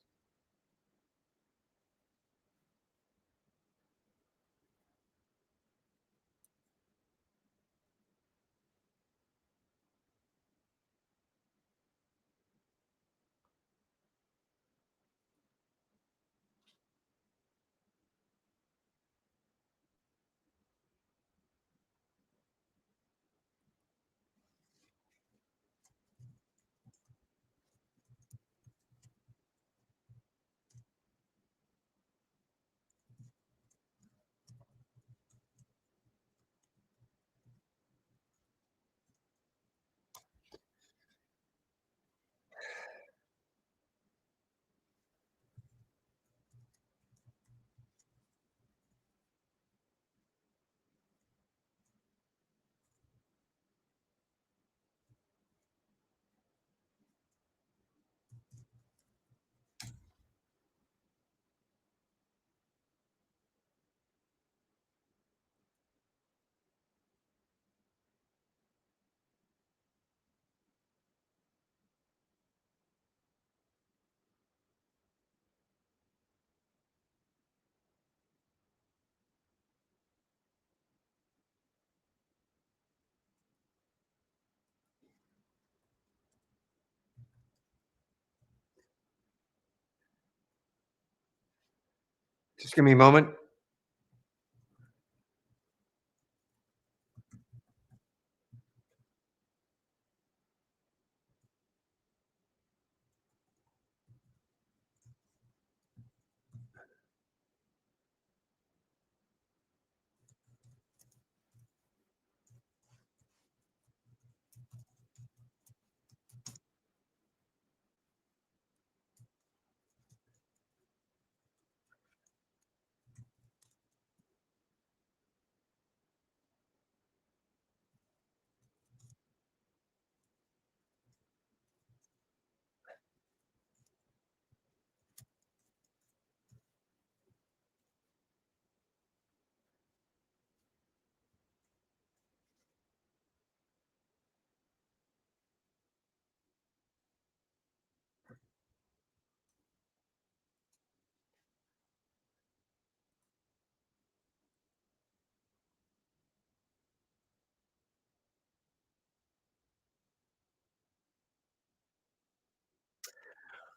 Just give me a moment.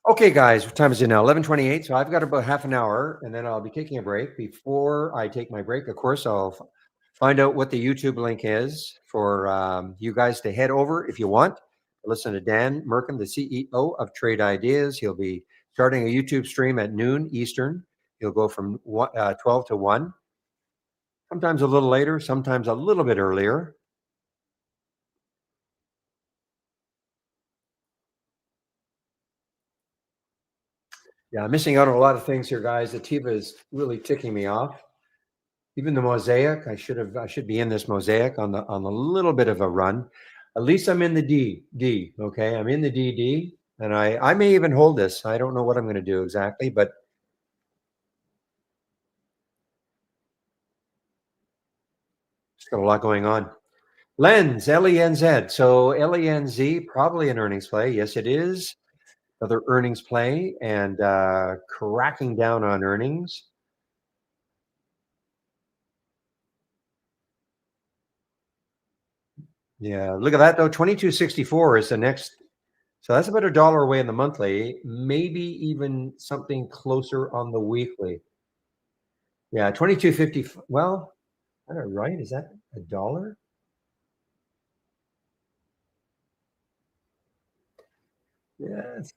Okay, guys, what time is it now? 11:28. So I've got about half an hour, and then I'll be taking a break. Before I take my break, of course, I'll find out what the YouTube link is for you guys to head over if you want. Listen to Dan Merkin, the CEO of Trade Ideas. He'll be starting a YouTube stream at noon Eastern. He'll go from 12 to 1, sometimes a little later, sometimes a little bit earlier. Yeah, I'm missing out on a lot of things here, guys. The Tiva is really ticking me off. Even the mosaic, I should be in this mosaic on a little bit of a run. At least I'm in the D. Okay, I'm in the DD, and I may even hold this. I don't know what I'm going to do exactly, but it's got a lot going on. Lens, LENZ. So LENZ, probably an earnings play. Yes, it is. Another earnings play and cracking down on earnings. Yeah, look at that though. 22.64 is the next. So that's about $1 away in the monthly, maybe even something closer on the weekly. Yeah, 22.50. Well, I got it right. Is that $1? Yeah, it's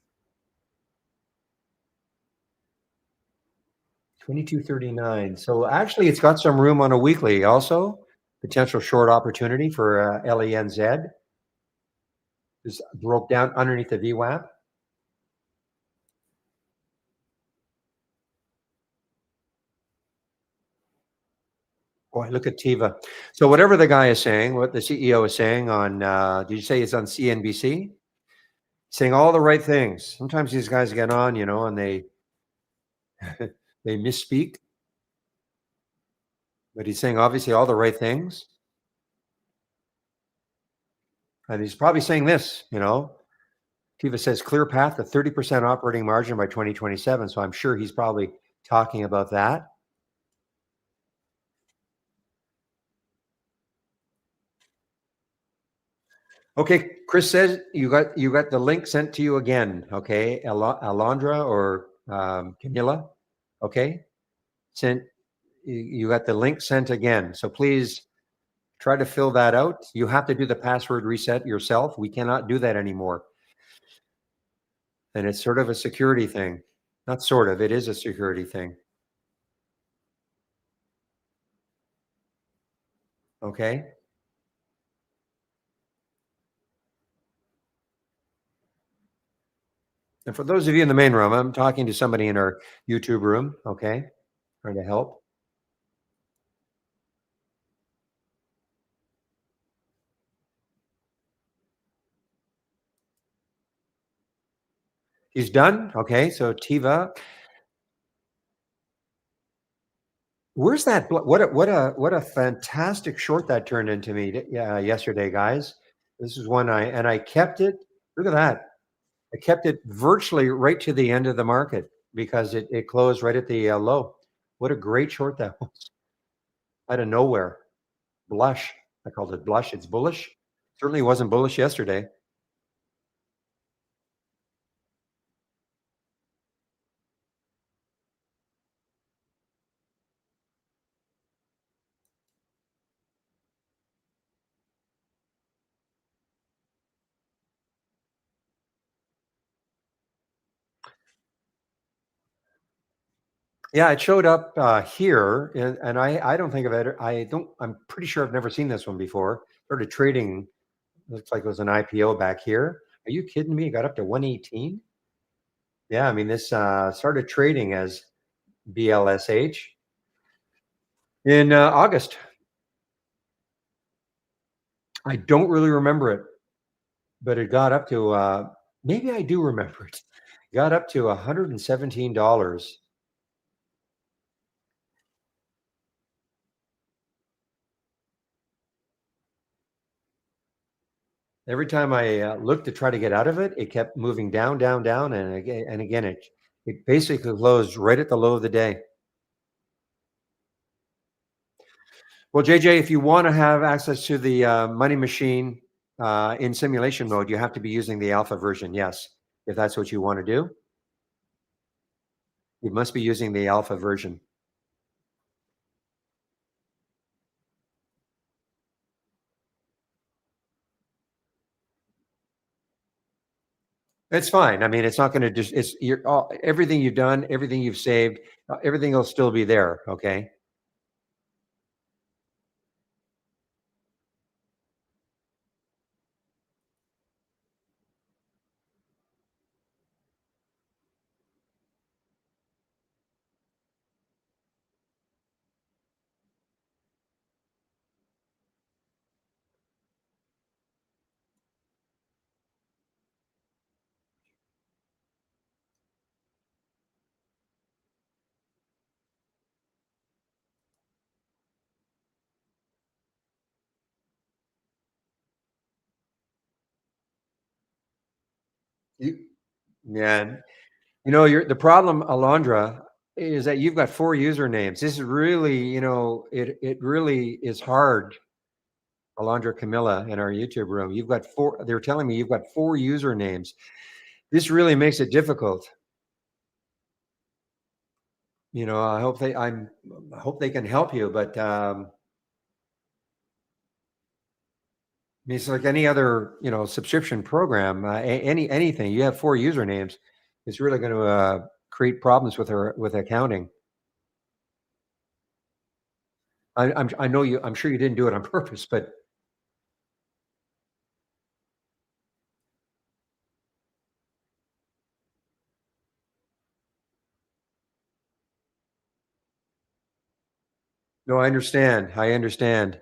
22.39. So actually, it's got some room on a weekly also. Potential short opportunity for LENZ. Just broke down underneath the VWAP. Boy, look at Tiva. So whatever the guy is saying, what the CEO is saying on, did you say it's on CNBC? Saying all the right things. Sometimes these guys get on, and they misspeak, but he's saying obviously all the right things. And he's probably saying this. Tiva says clear path to 30% operating margin by 2027. So I'm sure he's probably talking about that. Okay, Chris says you got the link sent to you again. Okay, Alondra or Camilla. Okay, sent you got the link sent again. So please try to fill that out. You have to do the password reset yourself. We cannot do that anymore. And it's sort of a security thing. Not sort of, it is a security thing. Okay. And for those of you in the main room, I'm talking to somebody in our YouTube room. Okay. Trying to help. He's done. Okay. So Tiva, where's that? What a fantastic short that turned into me yesterday, guys. This is one I kept it. Look at that. I kept it virtually right to the end of the market because it closed right at the low. What a great short that was out of nowhere. Blush. I called it blush. It's bullish. Certainly wasn't bullish yesterday. Yeah, it showed up, here, and I don't think I've ever I'm pretty sure I've never seen this one before. Started trading, looks like it was an IPO back here. Are you kidding me? It got up to 118? Yeah, I mean, this, started trading as BLSH in, August. I don't really remember it, but it got up to, maybe I do remember it. Got up to $117. Every time I, looked to try to get out of it, it kept moving down, down, down, and again, it basically closed right at the low of the day. Well, JJ, if you wanna have access to the, money machine, in simulation mode, you have to be using the alpha version, yes. If that's what you wanna do, you must be using the alpha version. It's fine. I mean, it's not gonna just it's you're all everything you've done, everything you've saved, everything will still be there, okay? You Yeah, you're the problem, Alondra, is that you've got 4 usernames. This is really, it really is hard, Alondra Camilla in our YouTube room. You've got 4 They're telling me you've got 4 usernames. This really makes it difficult. I hope they can help you, but, I mean, it's like any other, subscription program, anything. You have 4 usernames, it's really gonna, create problems with accounting. I know I'm sure you didn't do it on purpose, but no, I understand.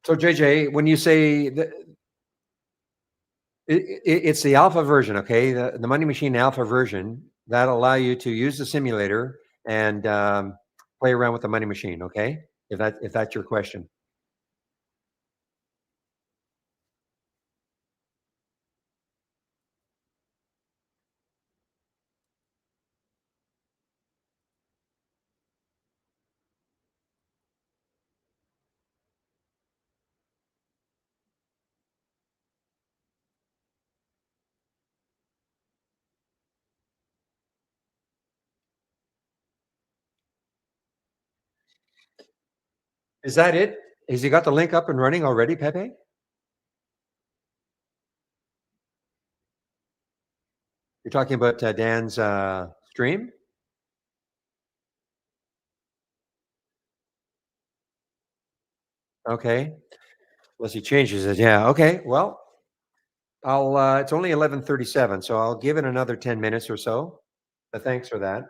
So, JJ, when you say it's the alpha version, okay? The Money Machine alpha version that allow you to use the simulator and, play around with the money machine, okay? If that's your question. Is that it? Has he got the link up and running already, Pepe? You're talking about, Dan's, stream? Okay. Unless he changes it, yeah, okay, well, it's only 11:37, so I'll give it another 10 minutes or so, but thanks for that.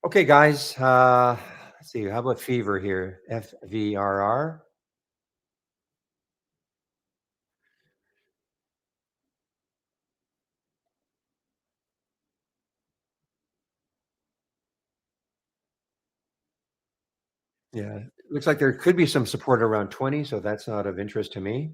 Okay, guys. Let's see. How about fever here? FVRR. Yeah, looks like there could be some support around 20, so that's not of interest to me.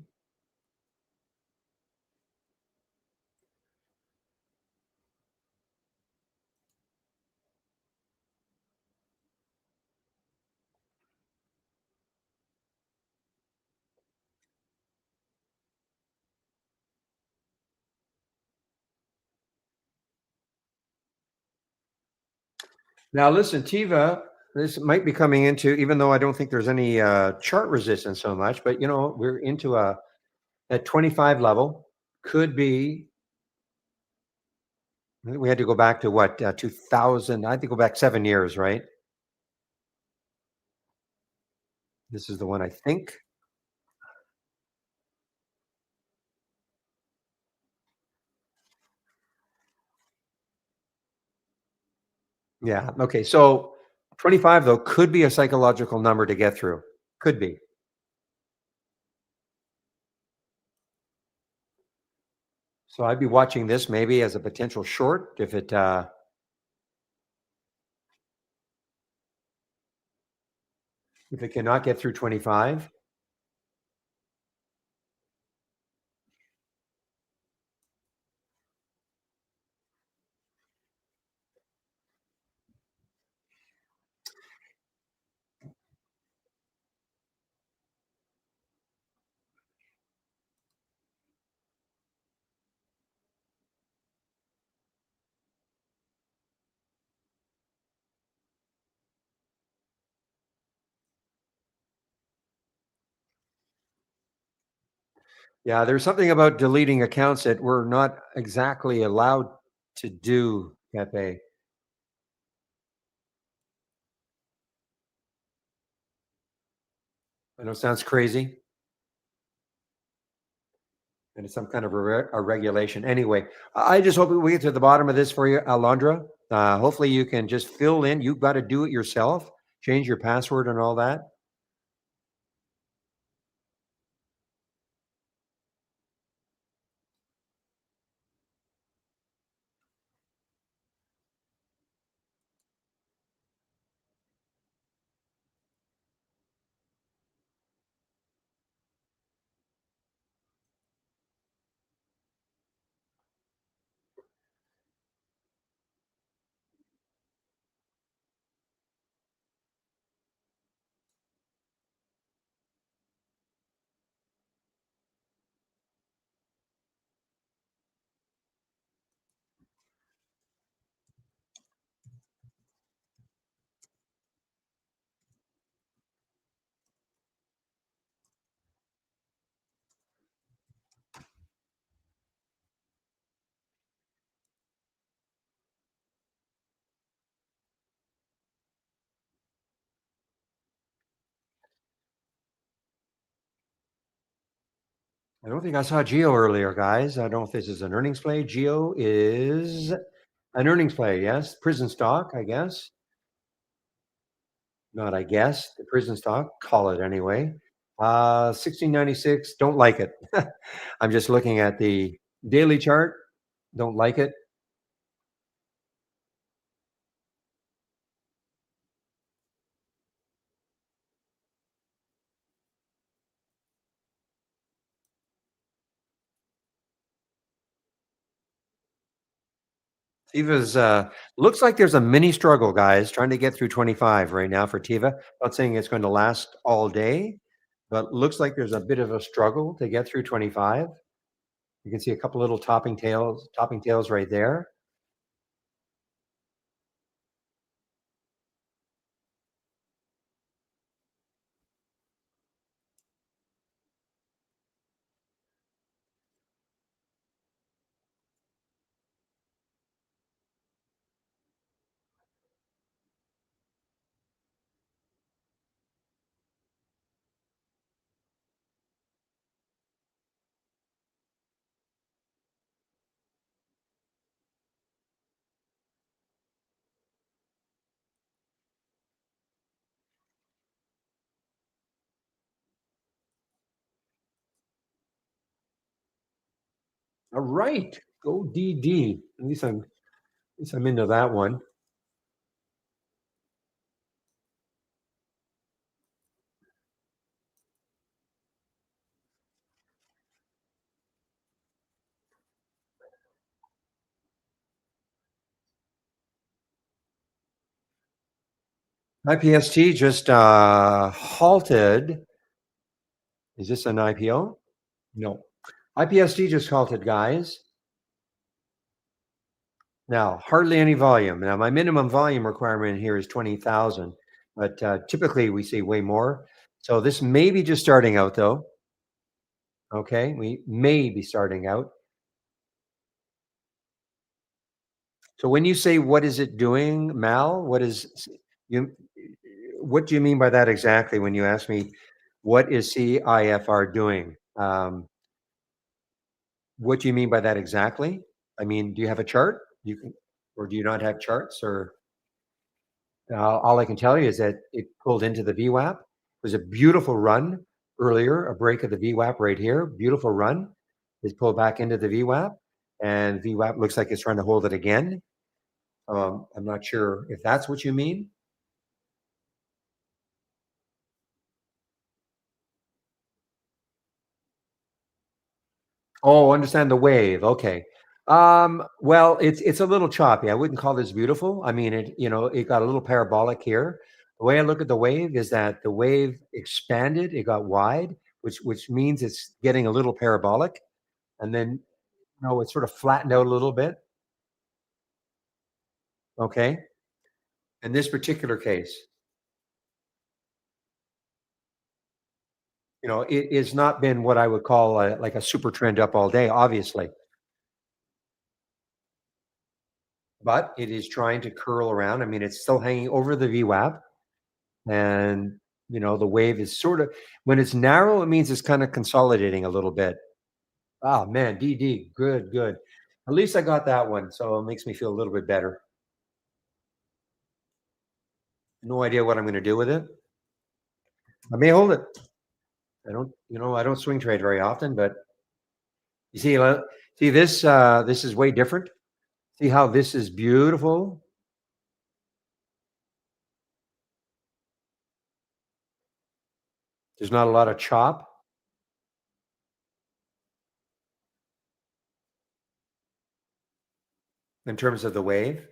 Now, listen, Tiva, this might be coming into, even though I don't think there's any chart resistance so much, but we're into a at 25 level. Could be, we had to go back to what, 2000, I had to go back 7 years, right? This is the one I think. Yeah. Okay. So 25, though, could be a psychological number to get through. Could be. So I'd be watching this maybe as a potential short if it cannot get through 25. Yeah, there's something about deleting accounts that we're not exactly allowed to do, Pepe. I know it sounds crazy, and it's some kind of a regulation. Anyway, I just hope we get to the bottom of this for you, Alondra. Hopefully, you can just fill in. You've got to do it yourself, change your password and all that. I don't think I saw Geo earlier, guys. I don't know if this is an earnings play. Geo is an earnings play, yes. Prison stock, I guess. Not, I guess. The prison stock, call it anyway. 1696, don't like it. I'm just looking at the daily chart. Don't like it. Tiva's looks like there's a mini struggle, guys, trying to get through 25 right now for Tiva. Not saying it's going to last all day, but looks like there's a bit of a struggle to get through 25. You can see a couple little topping tails right there. All right. Go DD. At least I'm into that one. IPST just halted. Is this an IPO? No. IPST just halted, guys. Now, hardly any volume. Now, my minimum volume requirement here is 20,000, but typically we see way more. So this may be just starting out, though. Okay, we may be starting out. So when you say what is it doing, Mal, you what do you mean by that exactly when you ask me what is CIFR doing? What do you mean by that exactly? I mean, do you have a chart? You can, or do you not have charts? Or all I can tell you is that it pulled into the VWAP. It was a beautiful run earlier, a break of the VWAP right here. Beautiful run. It's pulled back into the VWAP, and VWAP looks like it's trying to hold it again. I'm not sure if that's what you mean. Oh, understand the wave. Okay. Well, it's a little choppy. I wouldn't call this beautiful. I mean, it got a little parabolic here. The way I look at the wave is that the wave expanded, it got wide, which means it's getting a little parabolic, and then it sort of flattened out a little bit. Okay. In this particular case, it has not been what I would call like a super trend up all day, obviously, but it is trying to curl around. I mean, it's still hanging over the VWAP. And the wave is sort of, when it's narrow, it means it's kind of consolidating a little bit. Oh man, DD, good, good. At least I got that one, so it makes me feel a little bit better. No idea what I'm going to do with it. I may hold it. I don't swing trade very often, but you see this. This is way different. See how this is beautiful. There's not a lot of chop in terms of the wave.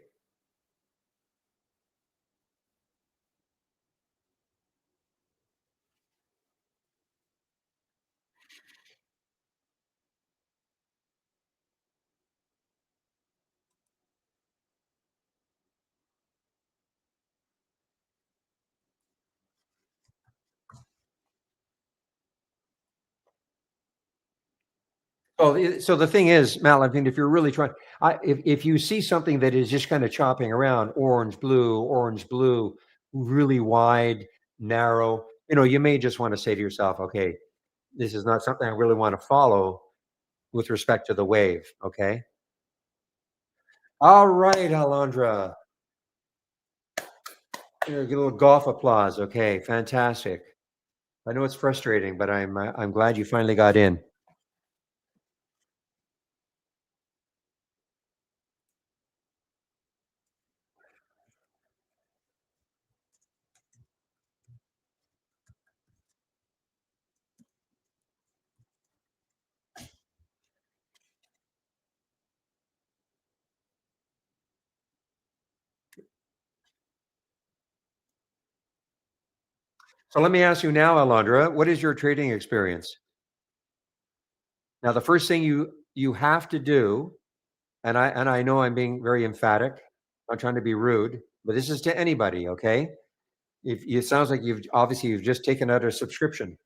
So the thing is, Mal, I think if you're really trying, if you see something that is just kind of chopping around, orange, blue, really wide, narrow, you may just want to say to yourself, okay, this is not something I really want to follow with respect to the wave. Okay. All right, Alondra. Here, get a little golf applause. Okay, fantastic. I know it's frustrating, but I'm glad you finally got in. So let me ask you now, Alondra, what is your trading experience? Now, the first thing you have to do, and I know I'm being very emphatic, I'm not trying to be rude, but this is to anybody, okay? If it sounds like you've just taken out a subscription.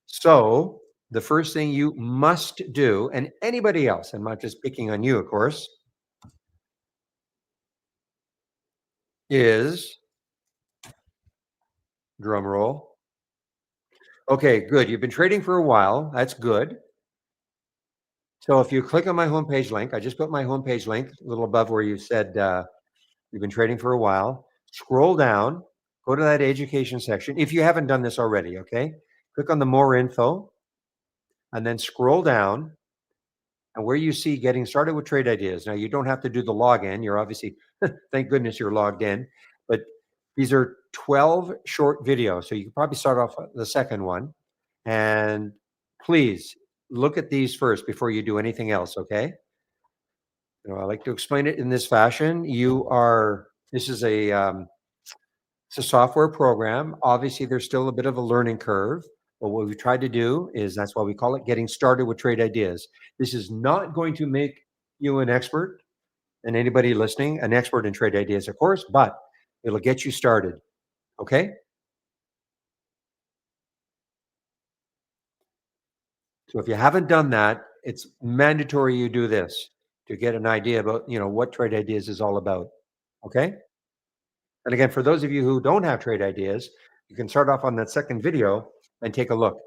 So the first thing you must do, and anybody else, I'm not just picking on you, of course, is drum roll. Okay, good. You've been trading for a while. That's good. So if you click on my homepage link, I just put my homepage link a little above where you said you've been trading for a while. Scroll down, go to that education section. If you haven't done this already, okay? Click on the more info and then scroll down and where you see getting started with trade ideas. Now, you don't have to do the login. You're obviously, thank goodness you're logged in, but these are 12 short videos. So you can probably start off the second one. And please look at these first before you do anything else, okay? I like to explain it in this fashion. This is it's a software program. Obviously, there's still a bit of a learning curve, but what we've tried to do is that's why we call it getting started with trade ideas. This is not going to make you an expert, and anybody listening, an expert in trade ideas, of course, but it'll get you started. Okay. So if you haven't done that, it's mandatory you do this to get an idea about, what trade ideas is all about. Okay. And again, for those of you who don't have trade ideas, you can start off on that second video and take a look.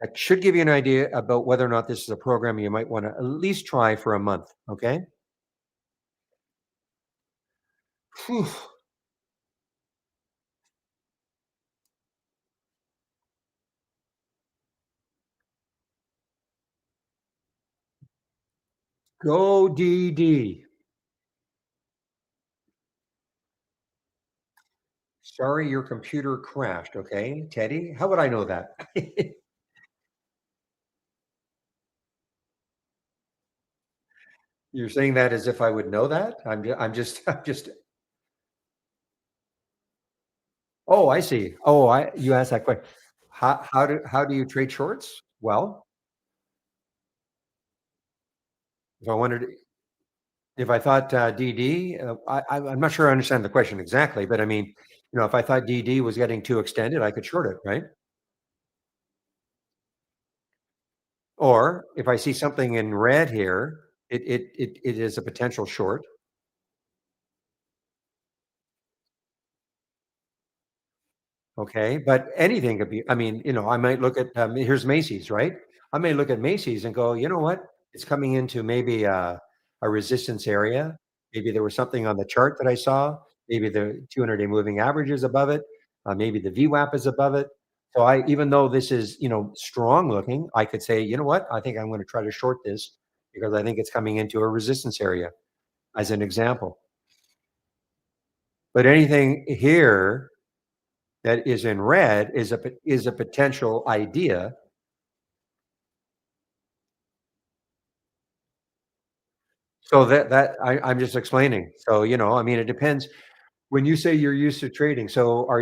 That should give you an idea about whether or not this is a program you might want to at least try for a month. Okay. Whew. Go DD. Sorry, your computer crashed. Okay, Teddy. How would I know that? You're saying that as if I would know that? I'm just. Oh, I see. Oh, you asked that question. How do you trade shorts? Well, if I wanted, if I thought DD, I'm not sure I understand the question exactly, but I mean, if I thought DD was getting too extended, I could short it, right? Or if I see something in red here, it is a potential short. Okay, but anything could be. I mean, I might look at here's Macy's, right? I may look at Macy's and go, you know what? It's coming into maybe a resistance area. Maybe there was something on the chart that I saw. Maybe the 200-day moving average is above it. Maybe the VWAP is above it. So even though this is strong looking, I could say, you know what? I think I'm going to try to short this because I think it's coming into a resistance area, as an example. But anything here that is in red is a potential idea. So I'm just explaining. So, I mean, it depends. When you say you're used to trading, so are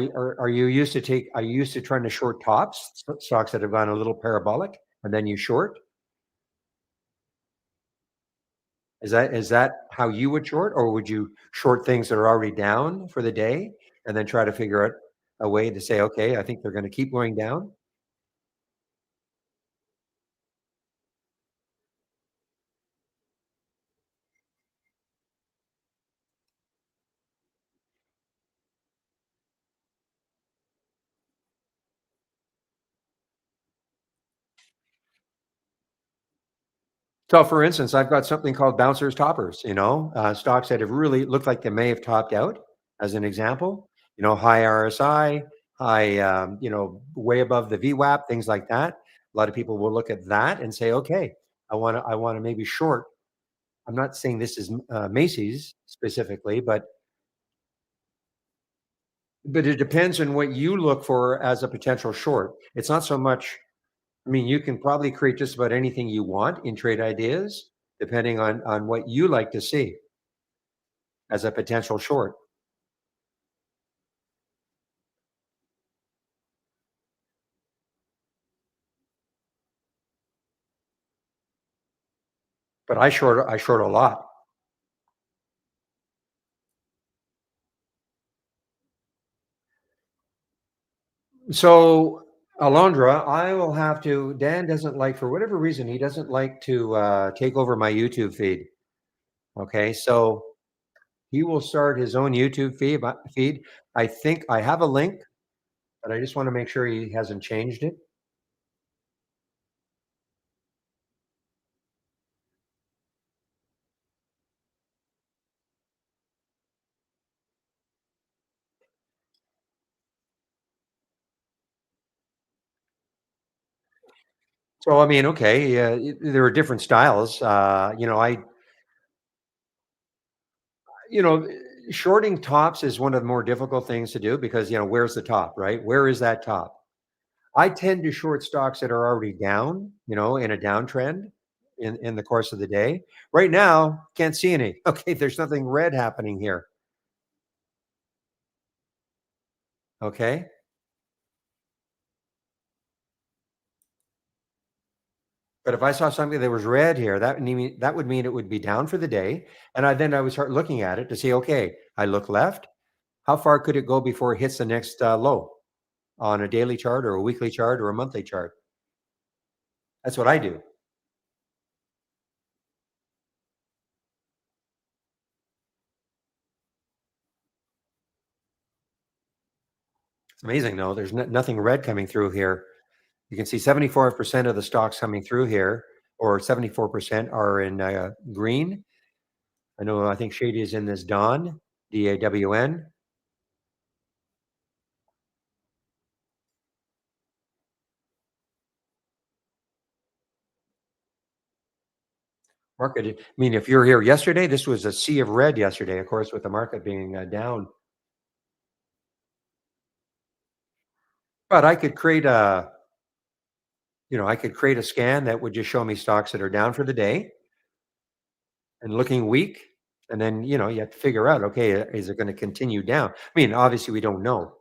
you used to are you used to trying to short tops, stocks that have gone a little parabolic, and then you short? Is that how you would short, or would you short things that are already down for the day and then try to figure out a way to say, okay, I think they're going to keep going down? So, for instance, I've got something called bouncers toppers, stocks that have really looked like they may have topped out, as an example, high RSI, high, way above the VWAP, things like that. A lot of people will look at that and say, okay, I want to maybe short. I'm not saying this is Macy's specifically, but it depends on what you look for as a potential short. It's not so much. I mean, you can probably create just about anything you want in trade ideas, depending on what you like to see as a potential short. But I short a lot. So Alondra, I will have to. Dan doesn't like, for whatever reason, he doesn't like to take over my YouTube feed. Okay, so he will start his own YouTube feed. I think I have a link, but I just want to make sure he hasn't changed it. So, I mean, okay, yeah, there are different styles. You know, shorting tops is one of the more difficult things to do because, where's the top, right? Where is that top? I tend to short stocks that are already down, in a downtrend in the course of the day. Right now, can't see any. Okay, there's nothing red happening here. Okay. But if I saw something that was red here, that would mean it would be down for the day. And I would start looking at it to see, okay, I look left. How far could it go before it hits the next low on a daily chart or a weekly chart or a monthly chart? That's what I do. It's amazing, though. There's nothing red coming through here. You can see 74% of the stocks coming through here, or 74% are in green. I think Shady is in this Dawn, DAWN. Market, I mean, if you're here yesterday, this was a sea of red yesterday, of course, with the market being down. But I could create a scan that would just show me stocks that are down for the day and looking weak. And then, you have to figure out, okay, is it going to continue down? I mean, obviously, we don't know.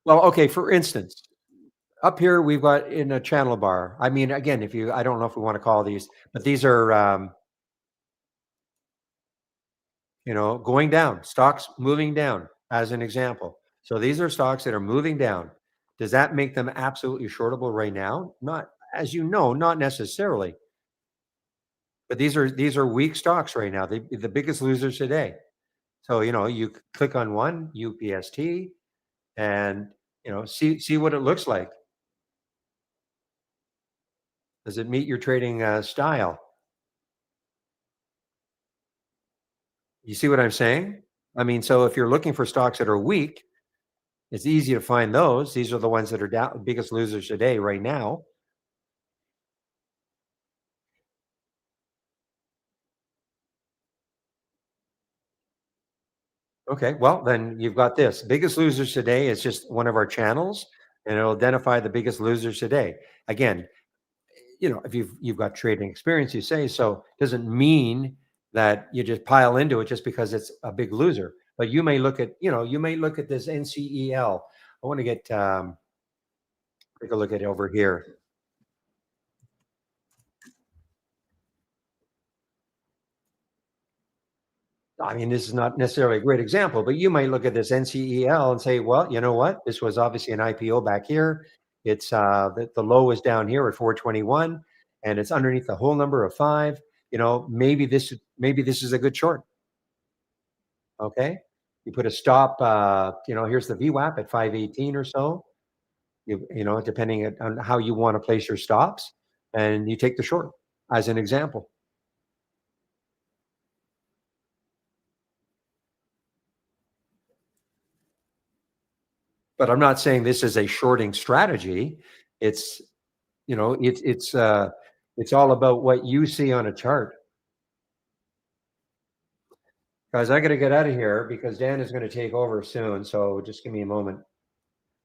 Well, okay, for instance, up here we've got in a channel bar. I mean, again, I don't know if we want to call these, but these are, going down, stocks moving down as an example. So these are stocks that are moving down. Does that make them absolutely shortable right now? Not, as you know, not necessarily. But these are weak stocks right now. The biggest losers today. So, you click on one, UPST, and see what it looks like. Does it meet your trading style? You see what I'm saying? I mean, so if you're looking for stocks that are weak, it's easy to find those. These are the ones that are down, biggest losers today, right now. Okay, well, then you've got this. Biggest losers today is just one of our channels, and it'll identify the biggest losers today. Again, if you've got trading experience, you say so, doesn't mean that you just pile into it just because it's a big loser. But you may look at this NCEL. I want to take a look at it over here. I mean, this is not necessarily a great example, but you might look at this NCEL and say, well, you know what? This was obviously an IPO back here. It's the low is down here at 421, and it's underneath the whole number of five. Maybe this is a good short. Okay, you put a stop. Here's the VWAP at 518 or so. Depending on how you want to place your stops, and you take the short as an example. But I'm not saying this is a shorting strategy. It's it's all about what you see on a chart. Guys, I got to get out of here because Dan is going to take over soon. So just give me a moment.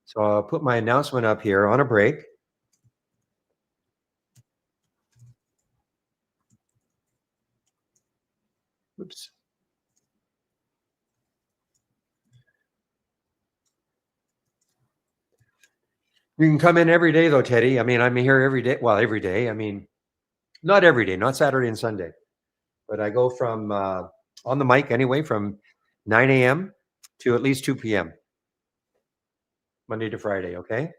So I'll put my announcement up here on a break. Oops. You can come in every day though, Teddy. I mean, I'm here every day. Well, every day. I mean, not every day, not Saturday and Sunday, but I go from on the mic anyway from 9 a.m. to at least 2 p.m. Monday to Friday. Okay.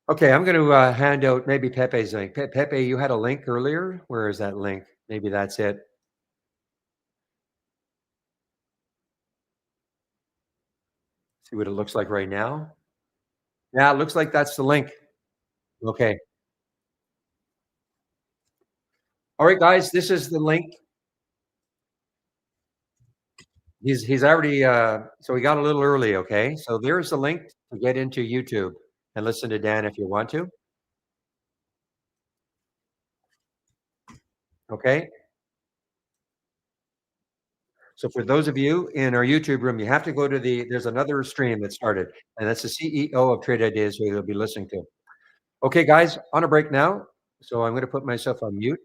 Okay, I'm going to hand out maybe Pepe's link. Pepe, you had a link earlier. Where is that link? Maybe that's it. See what it looks like right now? Yeah, it looks like that's the link. Okay. All right, guys, this is the link. He's already, so he got a little early, okay? So there's the link to get into YouTube and listen to Dan if you want to, okay? So for those of you in our YouTube room, you have to go to there's another stream that started, and that's the CEO of Trade Ideas who you'll be listening to. Okay, guys, on a break now. So I'm gonna put myself on mute.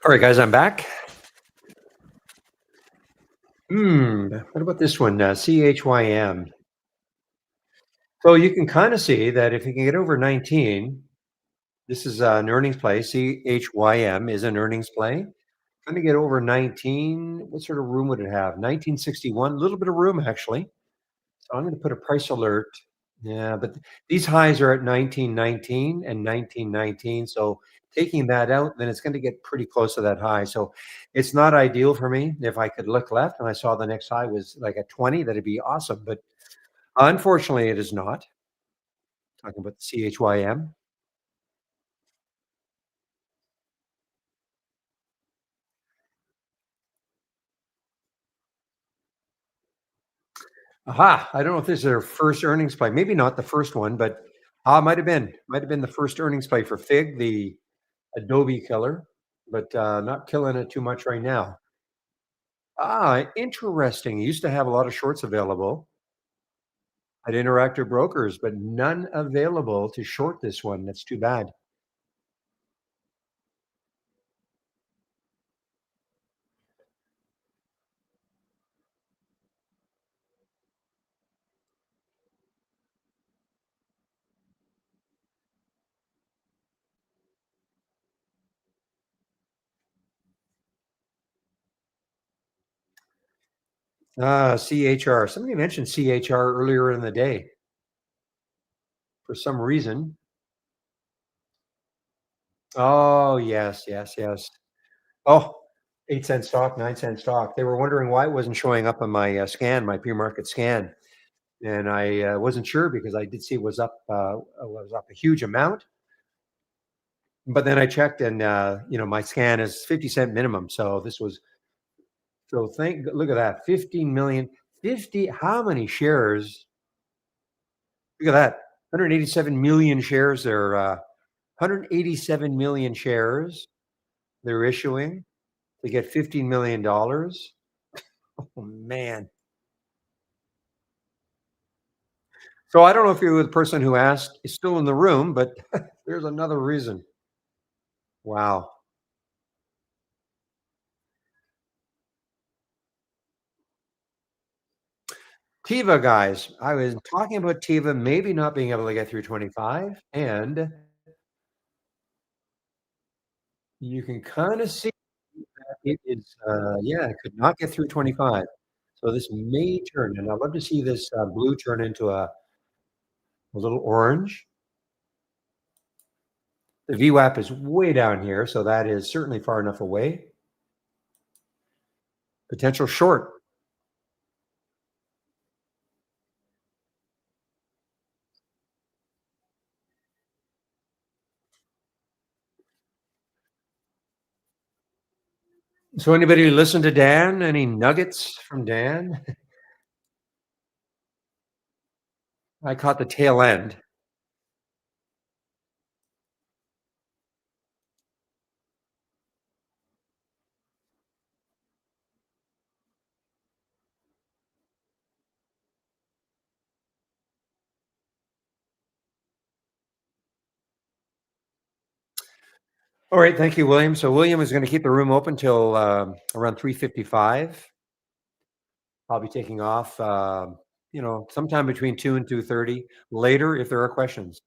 All right, guys, I'm back. What about this one? CHYM. So you can kind of see that if you can get over 19, this is an earnings play. CHYM is an earnings play. Trying to get over 19. What sort of room would it have? 1961, a little bit of room actually. So I'm going to put a price alert. Yeah, but these highs are at 1919 and 1919. So taking that out, then it's going to get pretty close to that high. So it's not ideal for me. If I could look left and I saw the next high was like at 20, that'd be awesome. But unfortunately, it is not. Talking about the CHYM. Aha! I don't know if this is their first earnings play. Maybe not the first one, but might have been. Might have been the first earnings play for Fig, the Adobe killer, but not killing it too much right now. Interesting. Used to have a lot of shorts available at Interactive Brokers, but none available to short this one. That's too bad. CHR. Somebody mentioned CHR earlier in the day for some reason. Oh, yes, yes, yes. Oh, 8 cent stock, 9 cent stock. They were wondering why it wasn't showing up on my scan, my pre-market scan. And I wasn't sure because I did see it was up a huge amount. But then I checked and, my scan is 50-cent minimum. So this was so think look at that, 15,000,000 50 how many shares? Look at that, 187,000,000 shares there, 187,000,000 shares they're issuing to get $15,000,000. Oh, man. So I don't know if you were the person who asked is still in the room, but there's another reason. Wow. Tiva, guys, I was talking about Tiva maybe not being able to get through 25, and you can kinda see that it is, yeah, it could not get through 25. So this may turn, and I'd love to see this, blue turn into a little orange. The VWAP is way down here, so that is certainly far enough away. Potential short. So anybody listen to Dan? Any nuggets from Dan? I caught the tail end. All right, thank you, William. So William is gonna keep the room open till, around 3:55. I'll be taking off, sometime between 2 and 2:30, later if there are questions.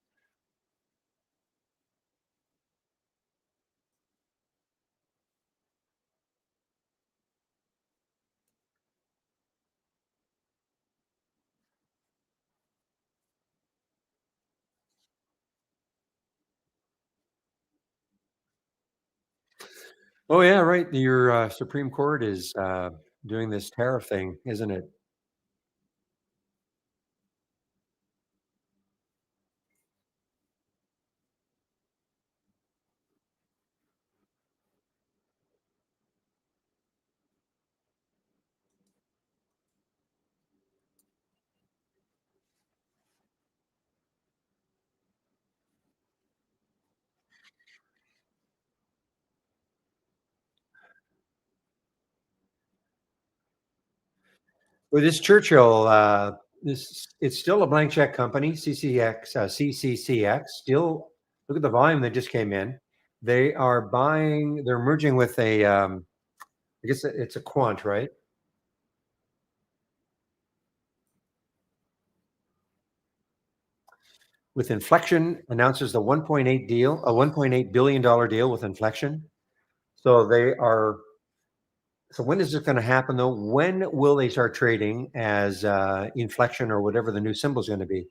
Oh, yeah, right, your, Supreme Court is, doing this tariff thing, isn't it? With this Churchill, this it's still a blank check company, CCX, CCCX, still look at the volume that just came in. They are buying. They're merging with a. I guess it's a quant, right? With Inflection announces the 1.8 deal, a 1.8 billion dollar deal with Inflection. So they are. So when is this going to happen, though? When will they start trading as Inflection or whatever the new symbol is going to be?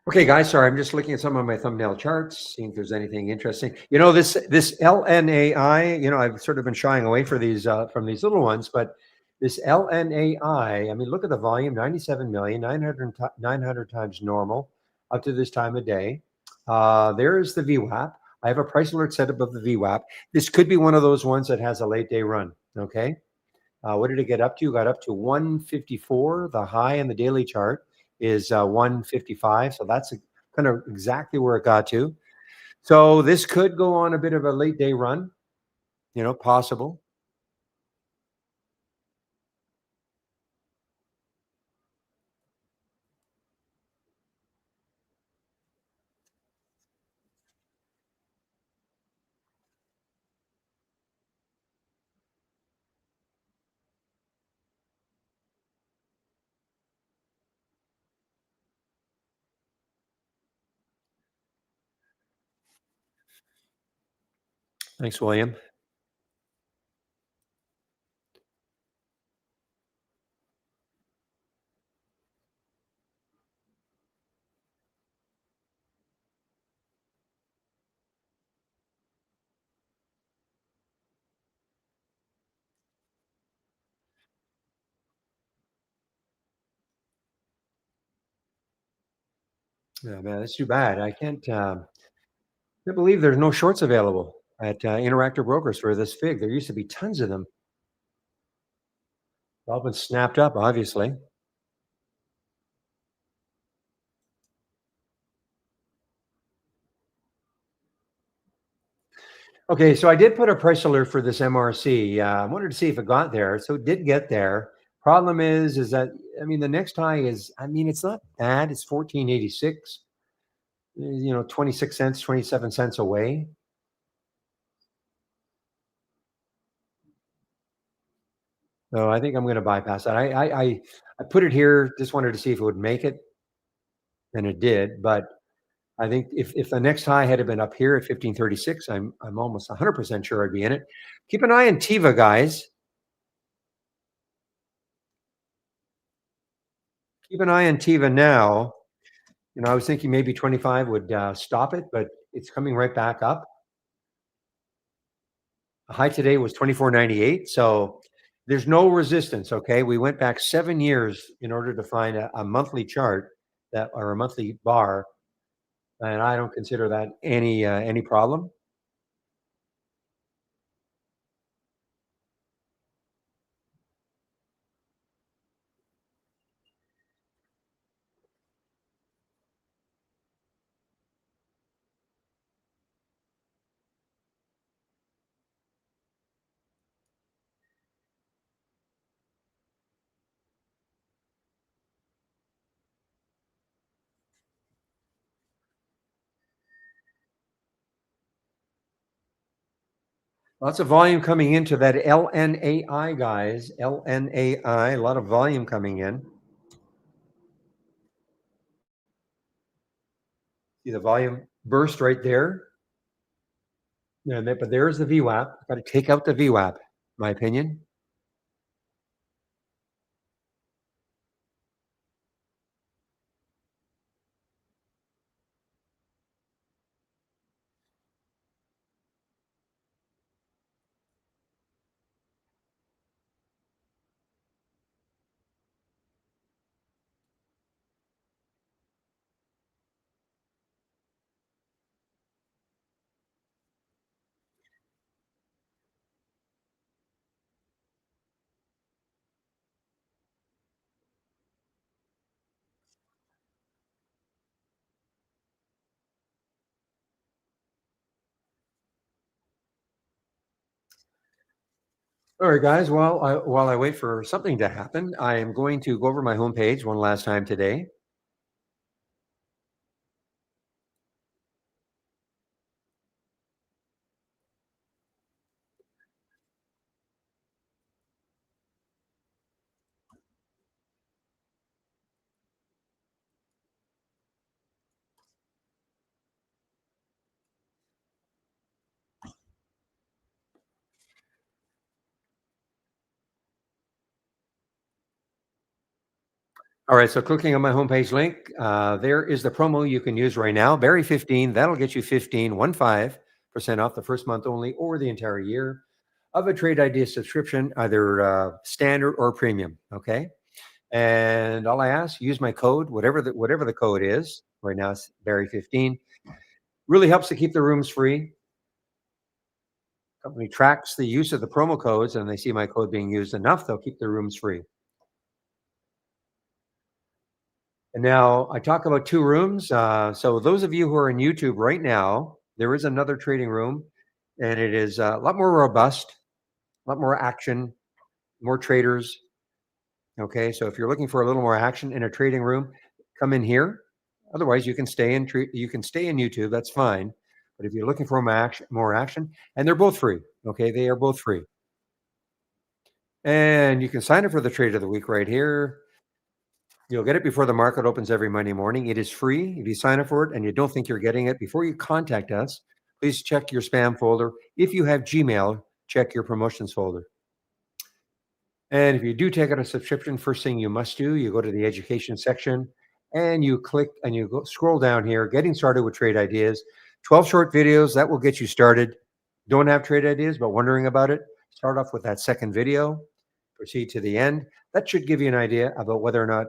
Okay, guys, sorry, I'm just looking at some of my thumbnail charts, seeing if there's anything interesting. This LNAI, I've sort of been shying away for these from these little ones, but this LNAI, I mean, look at the volume, 97 million, 900 times normal up to this time of day. There is the VWAP. I have a price alert set above the VWAP. This could be one of those ones that has a late day run. Okay. What did it get up to? Got up to 154. The high in the daily chart is 155. So that's kind of exactly where it got to. So this could go on a bit of a late day run, possible. Thanks, William. Yeah, man, that's too bad. Can't believe there's no shorts available at Interactive Brokers for this fig. There used to be tons of them. All been snapped up, obviously. Okay, so I did put a price alert for this MRC. I wanted to see if it got there. So it did get there. Problem is that I mean the next high is I mean it's not bad. It's 1486. 26 cents, 27 cents away. So I think I'm going to bypass that. I put it here. Just wanted to see if it would make it, and it did. But I think if the next high had been up here at 1536, I'm almost 100% sure I'd be in it. Keep an eye on Tiva, guys. Keep an eye on Tiva now. I was thinking maybe 25 would stop it, but it's coming right back up. The high today was 24.98. So there's no resistance. Okay. We went back 7 years in order to find a monthly chart that or a monthly bar. And I don't consider that any problem. Lots of volume coming into that LNAI, guys. LNAI, a lot of volume coming in. See the volume burst right there. But there's the VWAP. Got to take out the VWAP, my opinion. All right, guys. Well, while I wait for something to happen, I am going to go over my homepage one last time today. All right, so clicking on my homepage link, there is the promo you can use right now. Barry 15, that'll get you 15% off the first month only or the entire year of a Trade Idea subscription, either standard or premium. Okay. And all I ask, use my code, whatever the code is. Right now it's Barry 15. Really helps to keep the rooms free. Company tracks the use of the promo codes and they see my code being used enough, they'll keep the rooms free. And now I talk about two rooms. So those of you who are in YouTube right now, there is another trading room, and it is a lot more robust, a lot more action, more traders. Okay, so if you're looking for a little more action in a trading room, come in here. Otherwise, you can stay in YouTube. That's fine. But if you're looking for more action, and they're both free. Okay, they are both free, and you can sign up for the trade of the week right here. You'll get it before the market opens every Monday morning. It is free. If you sign up for it and you don't think you're getting it, before you contact us, please check your spam folder. If you have Gmail, check your promotions folder. And if you do take out a subscription, first thing you must do, you go to the education section and you click and you scroll down here, getting started with trade ideas. 12 short videos that will get you started. Don't have trade ideas, but wondering about it? Start off with that second video, proceed to the end. That should give you an idea about whether or not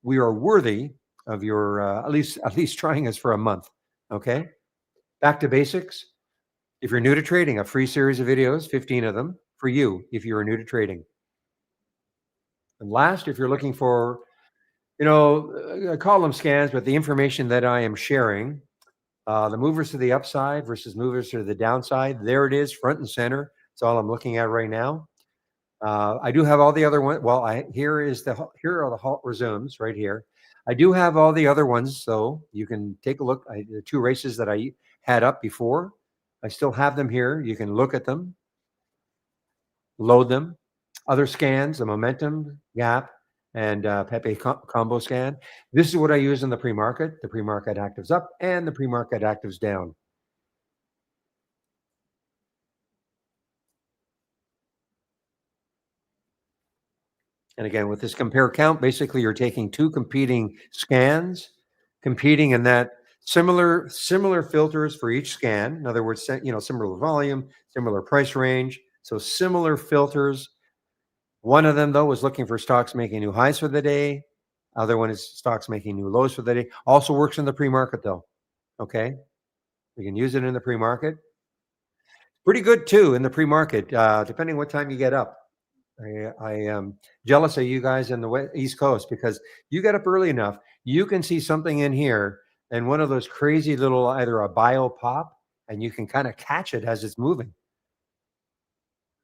we are worthy of your at least trying us for a month. Okay. Back to basics. If you're new to trading, a free series of videos, 15 of them for you if you are new to trading. And last, if you're looking for, I call them scans, but the information that I am sharing, the movers to the upside versus movers to the downside, there it is, front and center. It's all I'm looking at right now. I do have all the other ones. Well, here are the halt resumes right here. I do have all the other ones, so you can take a look. The two races that I had up before, I still have them here. You can look at them, load them. Other scans, the momentum gap and Pepe combo scan. This is what I use in the pre-market. The pre-market actives up and the pre-market actives down. And again, with this compare count, basically you're taking two competing scans, competing in that Similar filters for each scan. In other words, similar volume, similar price range. So similar filters. One of them though was looking for stocks making new highs for the day. Other one is stocks making new lows for the day. Also works in the pre-market though. Okay, you can use it in the pre-market. Pretty good too in the pre-market, depending what time you get up. I am jealous of you guys in the East Coast because you get up early enough, you can see something in here and one of those crazy little either a bio pop, and you can kind of catch it as it's moving.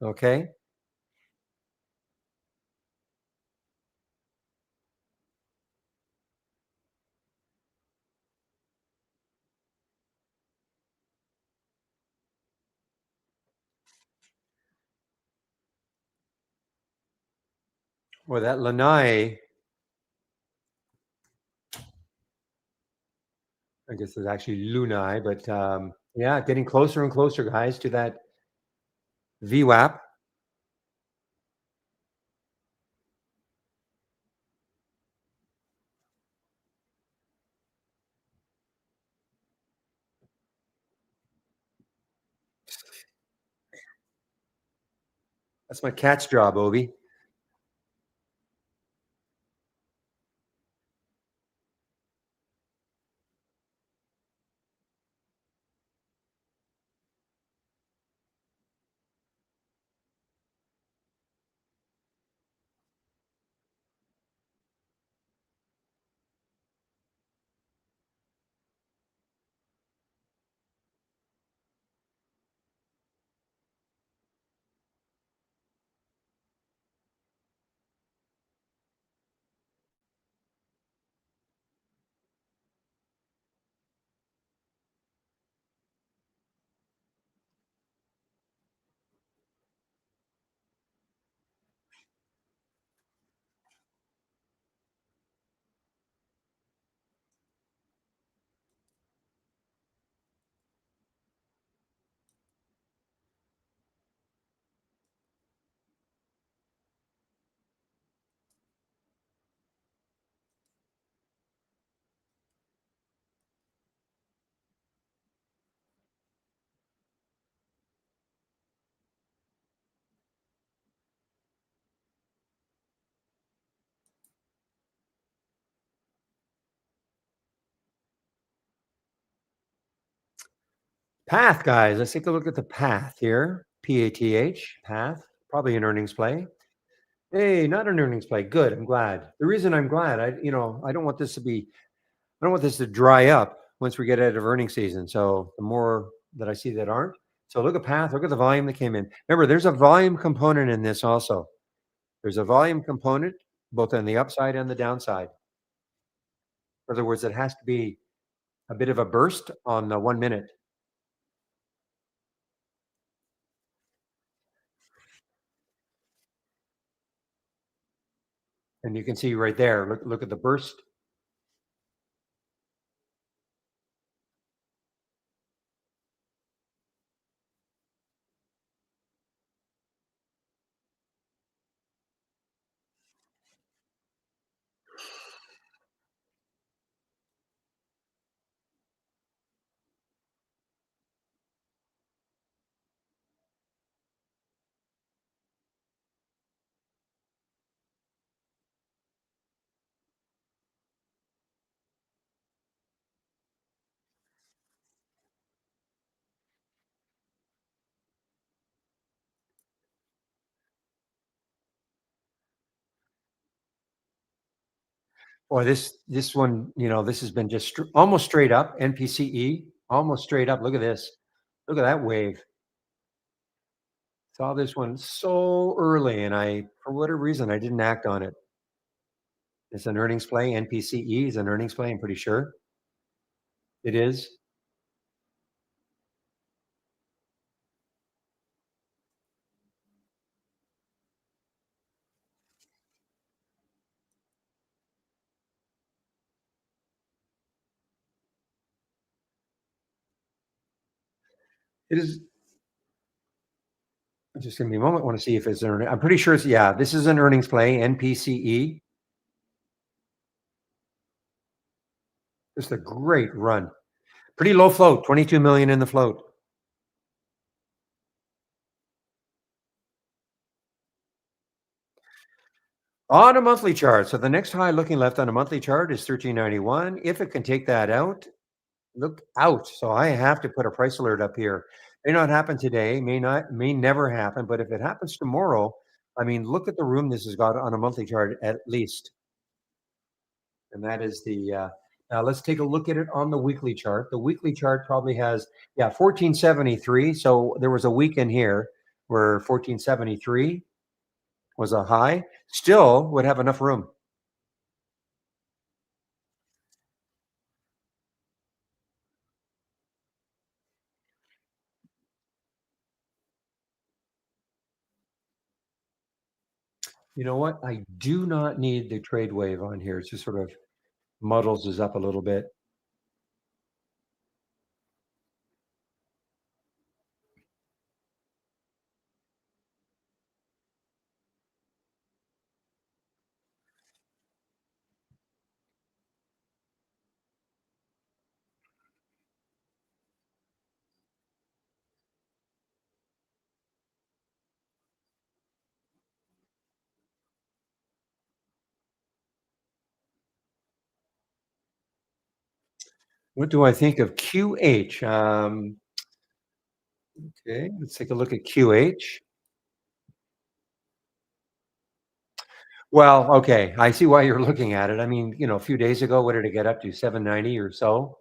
Okay. Well, that lanai, I guess it's actually lunai, but yeah, getting closer and closer, guys, to that VWAP. That's my cat's job, Obi. Path, guys. Let's take a look at the path here. PATH, path, probably an earnings play. Hey, not an earnings play. Good. I'm glad. The reason I'm glad, I don't want this to be, I don't want this to dry up once we get out of earnings season. So the more that I see that aren't. So look at path, look at the volume that came in. Remember, there's a volume component in this also. There's a volume component both on the upside and the downside. In other words, it has to be a bit of a burst on the 1 minute. And you can see right there, look at the burst. Boy, this one, this has been just almost straight up NPCE, almost straight up. Look at this. Look at that wave. Saw this one so early, and for whatever reason, I didn't act on it. It's an earnings play. NPCE is an earnings play. I'm pretty sure it is. It is. Just give me a moment. I want to see if it's an. I'm pretty sure it's yeah. This is an earnings play. NPCE. Just a great run. Pretty low float, 22 million in the float. On a monthly chart. So the next high looking left on a monthly chart is 1391. If it can take that out, look out. So I have to put a price alert up here. May not happen today, may never happen, but if it happens tomorrow, I mean, look at the room this has got on a monthly chart at least. And that is the now let's take a look at it on the weekly chart. The weekly chart probably has, yeah, 1473. So there was a week in here where 1473 was a high, still would have enough room. You know what? I do not need the trade wave on here. It's just sort of muddles us up a little bit. What do I think of QH? Okay, let's take a look at QH. Well, okay, I see why you're looking at it. I mean, a few days ago, what did it get up to? 790 or so.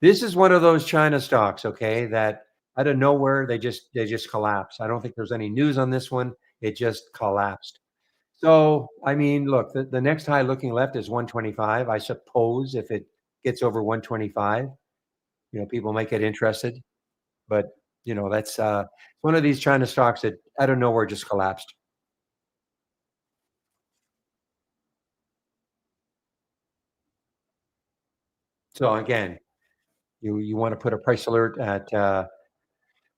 This is one of those China stocks, okay, that out of nowhere they just collapse. I don't think there's any news on this one. It just collapsed. So, I mean, look, the next high looking left is 125. I suppose if it gets over 125, people might get interested. But that's one of these China stocks that out of nowhere just collapsed. So again, you want to put a price alert at that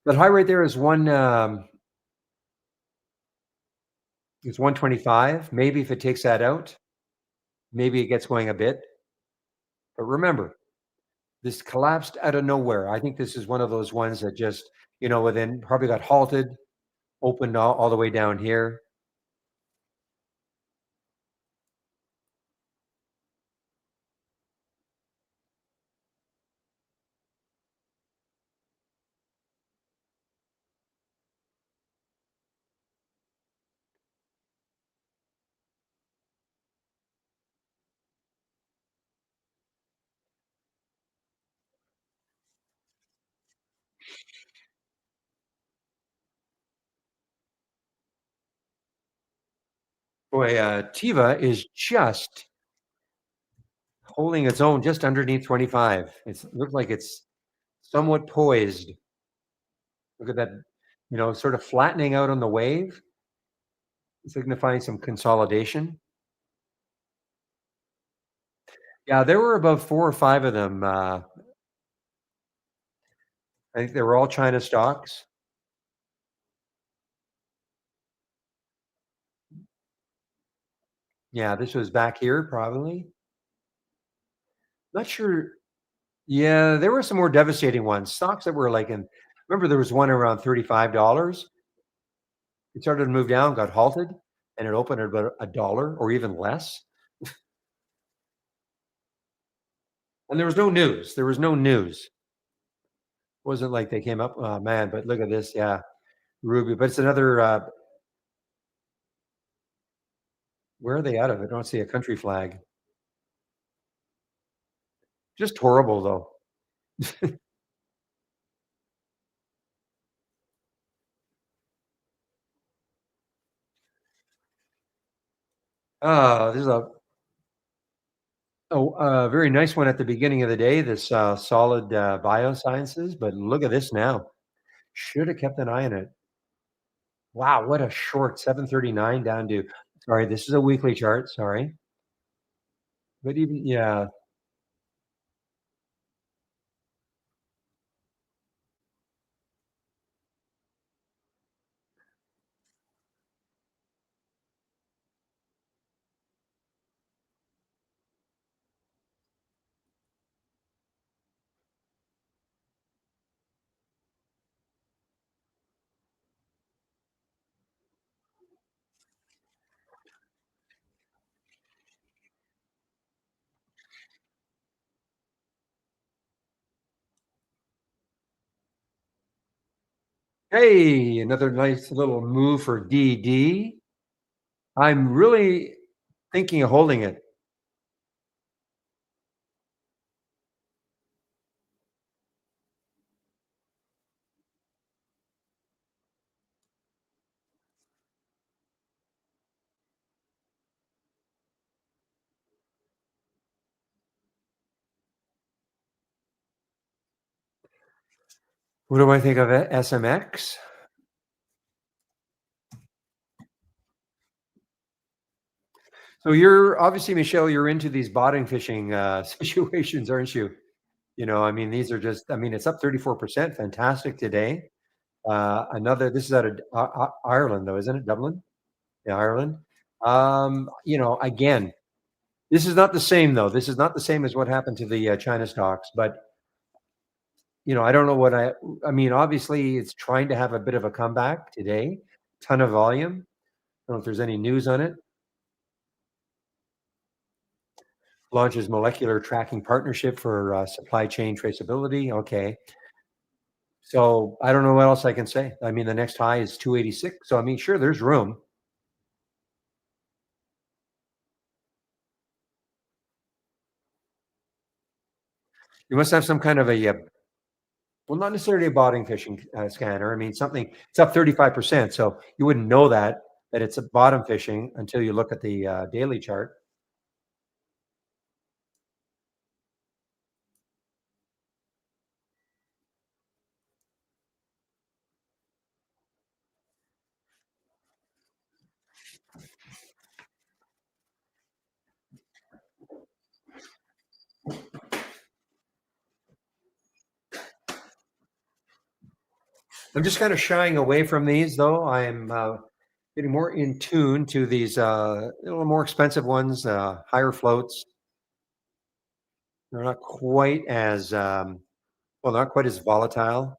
high right there is 125. Maybe if it takes that out, maybe it gets going a bit. But remember, this collapsed out of nowhere. I think this is one of those ones that just, within probably got halted, opened all the way down here. Boy, Tiva is just holding its own just underneath 25. It looks like it's somewhat poised. Look at that, sort of flattening out on the wave, signifying some consolidation. Yeah, there were about 4 or 5 of them. I think they were all China stocks. Yeah, this was back here probably. Not sure. Yeah, there were some more devastating ones. Stocks that were like in remember there was one around $35. It started to move down, got halted, and it opened at about a dollar or even less. And there was no news. There was no news. It wasn't like they came up, oh man, but look at this. Yeah, Ruby. But it's another where are they out of? I don't see a country flag. Just horrible though. There's a very nice one at the beginning of the day, this solid biosciences, but look at this now. Should have kept an eye on it. Wow, what a short 739 down to, sorry, this is a weekly chart, sorry. But even, yeah, Hey, another nice little move for DD. I'm really thinking of holding it. What do I think of SMX? So you're obviously, Michelle, you're into these bottom fishing situations, aren't you? I mean, these are just, I mean, it's up 34%. Fantastic today. This is out of Ireland, though, isn't it? Dublin? Yeah, Ireland. Again, this is not the same, though. This is not the same as what happened to the China stocks, but I don't know I mean, obviously, it's trying to have a bit of a comeback today. Ton of volume. I don't know if there's any news on it. Launches molecular tracking partnership for supply chain traceability. Okay. So I don't know what else I can say. I mean, the next high is 286. So I mean, sure, there's room. You must have some kind of well, not necessarily a bottom fishing scanner. I mean, something, it's up 35%. So you wouldn't know that it's a bottom fishing until you look at the daily chart. I'm just kind of shying away from these, though. I'm getting more in tune to these a little more expensive ones, higher floats. They're not quite as not quite as volatile.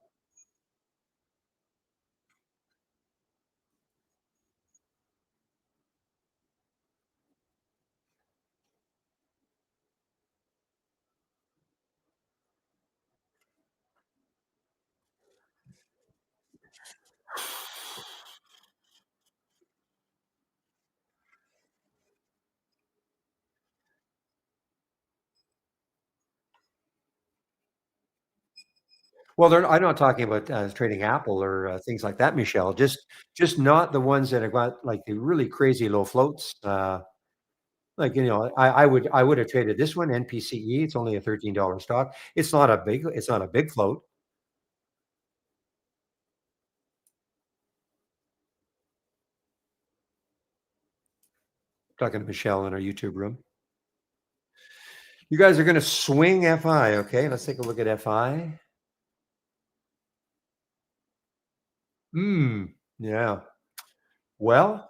Well, I'm not talking about trading Apple or things like that, Michelle. Just not the ones that have got like the really crazy low floats. Like I would have traded this one NPCE. It's only a $13 stock. It's not a big float. Talking to Michelle in our YouTube room. You guys are going to swing FI. Okay, let's take a look at FI. Hmm. Yeah. Well,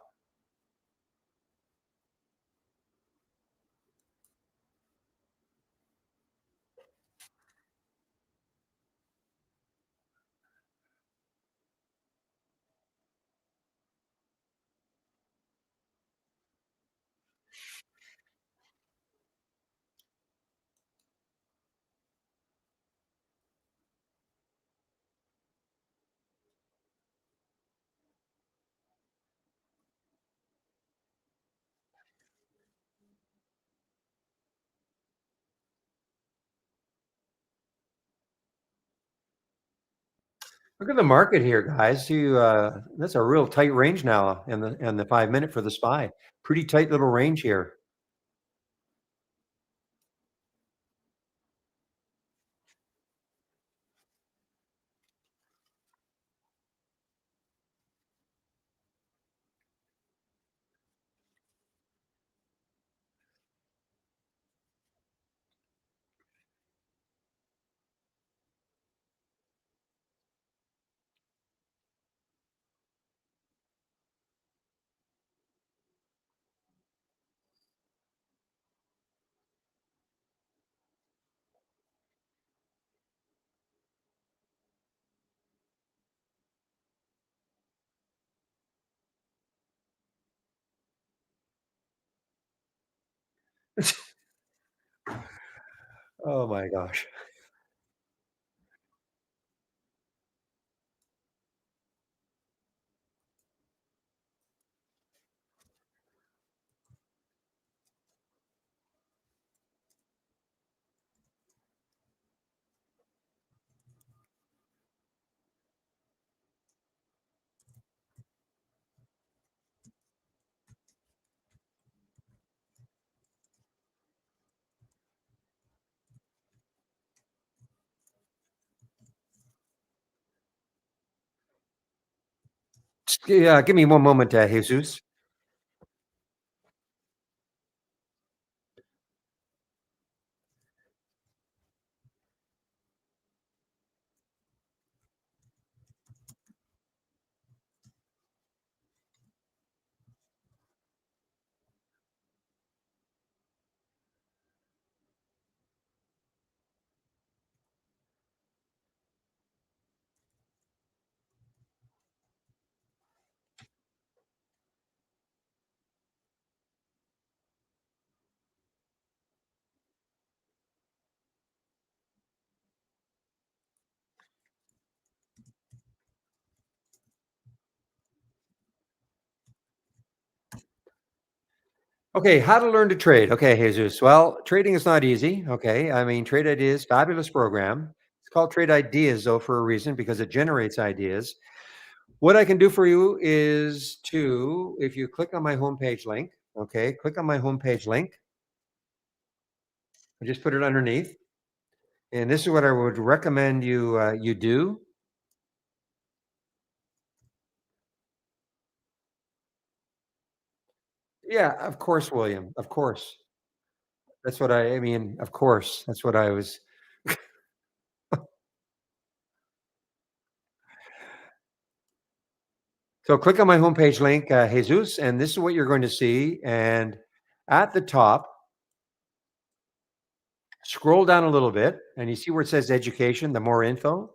look at the market here, guys. That's a real tight range now in the 5 minute for the SPY. Pretty tight little range here. Oh my gosh. Yeah, give me one moment, Jesus. Okay, how to learn to trade. Okay, Jesus. Well, trading is not easy. Okay, I mean, Trade Ideas, fabulous program. It's called Trade Ideas, though, for a reason because it generates ideas. What I can do for you is to, if you click on my homepage link, okay, click on my homepage link. I just put it underneath, and this is what I would recommend you do. Yeah, of course, William. Of course, that's what I mean. Of course, that's what I was. So click on my homepage link, Jesus, and this is what you're going to see. And at the top, scroll down a little bit, and you see where it says education, the more info.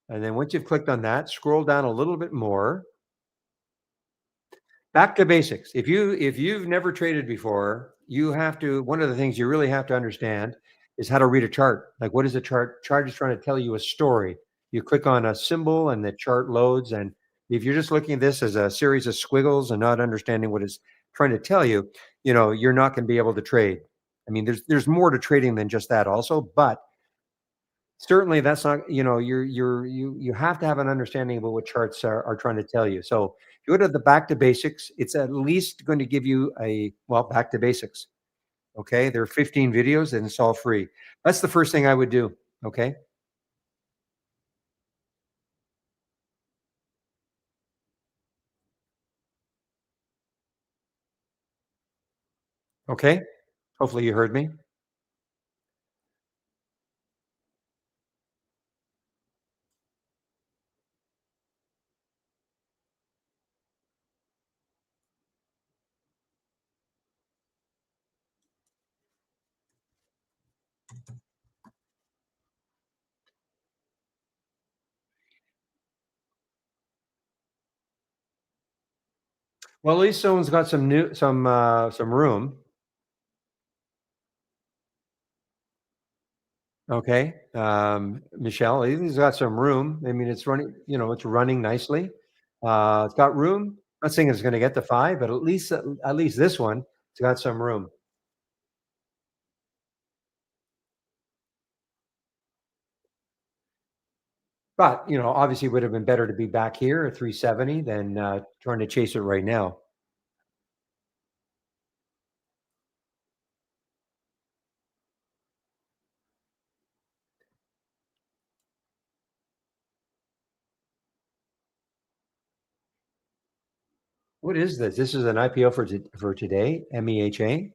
And then once you've clicked on that, scroll down a little bit more. Back to basics. If you've never traded before, you have to one of the things you really have to understand is how to read a chart. Like what is a chart? Chart is trying to tell you a story. You click on a symbol and the chart loads. And if you're just looking at this as a series of squiggles and not understanding what it's trying to tell you, you're not going to be able to trade. I mean, there's more to trading than just that also, but certainly, that's not you have to have an understanding about what charts are trying to tell you. So, if you go to the back to basics, it's at least going to give you back to basics. Okay, there are 15 videos and it's all free. That's the first thing I would do. Okay, okay. Hopefully, you heard me. Well, at least someone's got some room. Okay, Michelle, he's got some room. I mean, it's running. It's running nicely. It's got room. Not saying it's going to get to five, but at least this one, it's got some room. But obviously, it would have been better to be back here at 370 than trying to chase it right now. What is this? This is an IPO for today. MEHA.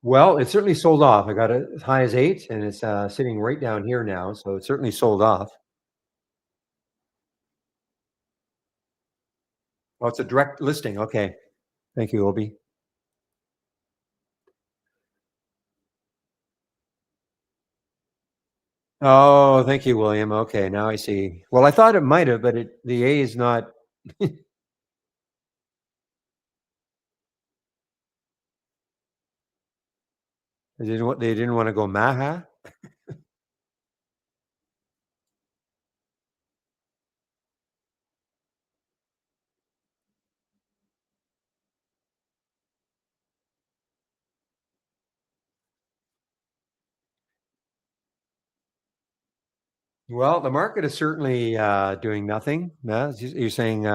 Well, it certainly sold off. I got it as high as 8, and it's sitting right down here now. So it certainly sold off. Oh, it's a direct listing. Okay. Thank you, Obi. Oh, thank you, William. Okay, now I see. Well, I thought it might have, but the A is not. They didn't want to go Maha. Well, the market is certainly doing nothing. You're saying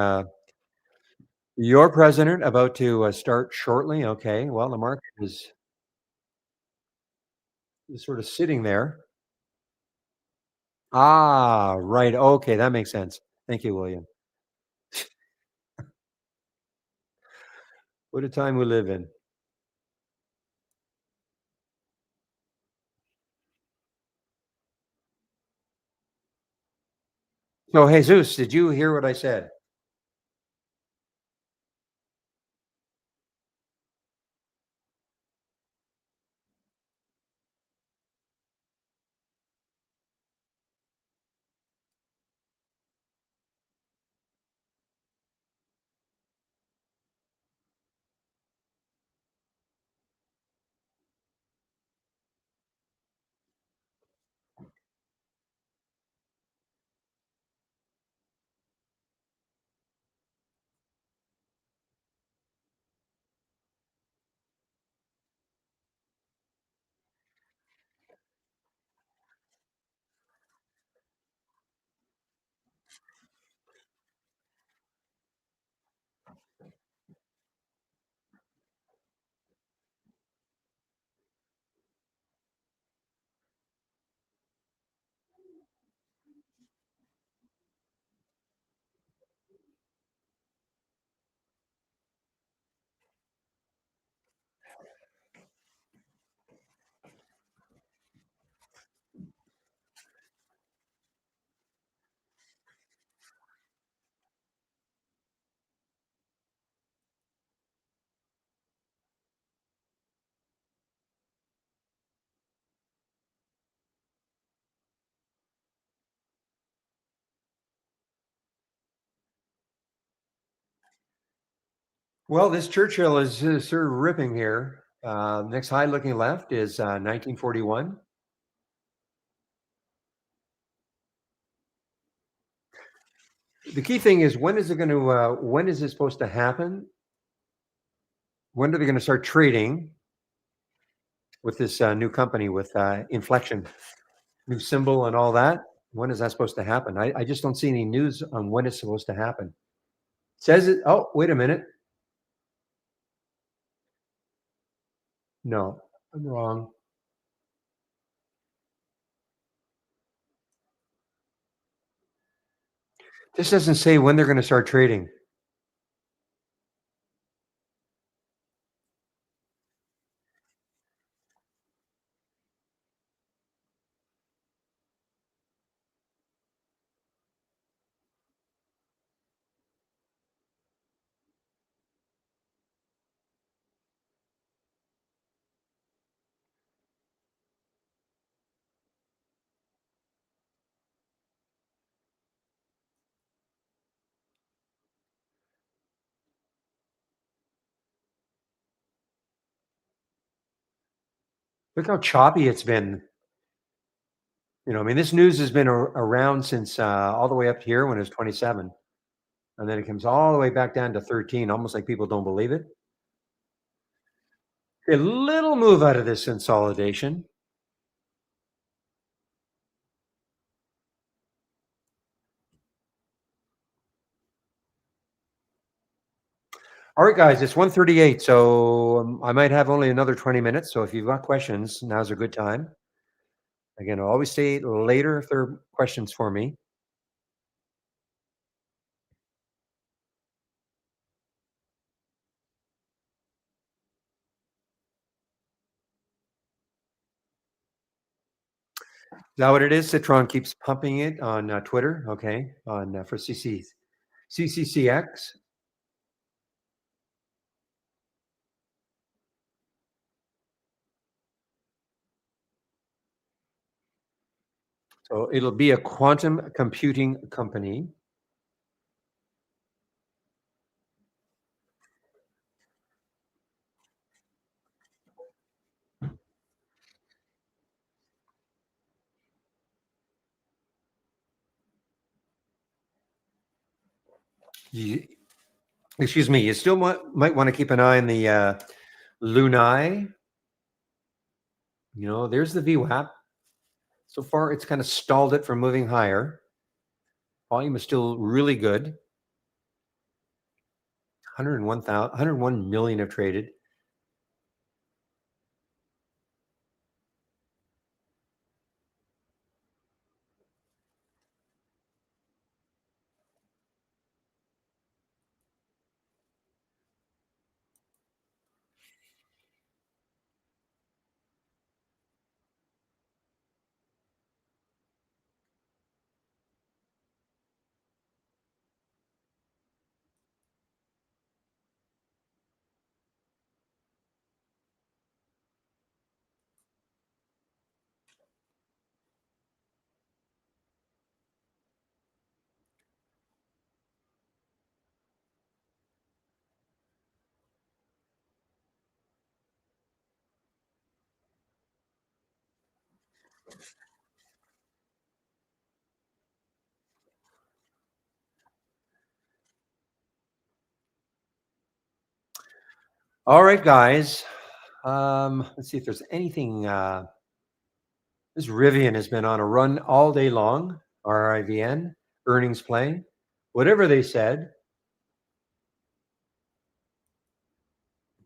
Your president about to, start shortly, okay, well, the market is sort of sitting there. Ah, right, okay, that makes sense. Thank you, William. What a time we live in. So, Jesus, did you hear what I said? Well, this Churchill is sort of ripping here. Next high looking left is 1941. The key thing is when is it going to? When is this supposed to happen? When are they going to start trading with this new company with inflection, new symbol, and all that? When is that supposed to happen? I just don't see any news on when it's supposed to happen. Says it. Oh, wait a minute. No, I'm wrong. This doesn't say when they're going to start trading. Look how choppy it's been. I mean, this news has been around since all the way up here when it was 27, and then it comes all the way back down to 13, almost like people don't believe it. A little move out of this consolidation. All right, guys, it's 1:38, so I might have only another 20 minutes. So if you've got questions, now's a good time. Again, I'll always stay later if there are questions for me. Is that what it is? Citron keeps pumping it on Twitter, okay, on for CCCX. So it'll be a quantum computing company. You, excuse me. You still might want to keep an eye on the Lunai. There's the VWAP. So far, it's kind of stalled it from moving higher. Volume is still really good. 101,000, 101,000,000 have traded. All right, guys. Let's see if there's anything. This Rivian has been on a run all day long. RIVN earnings play, whatever they said.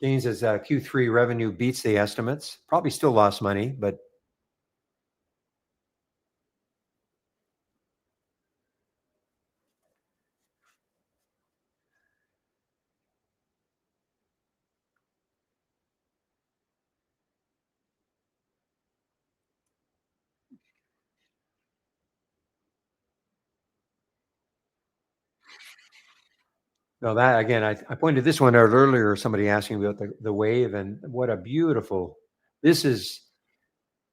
Gains as Q3 revenue beats the estimates. Probably still lost money, but no. That again, I pointed this one out earlier. Somebody asking about the wave and what a beautiful. This is.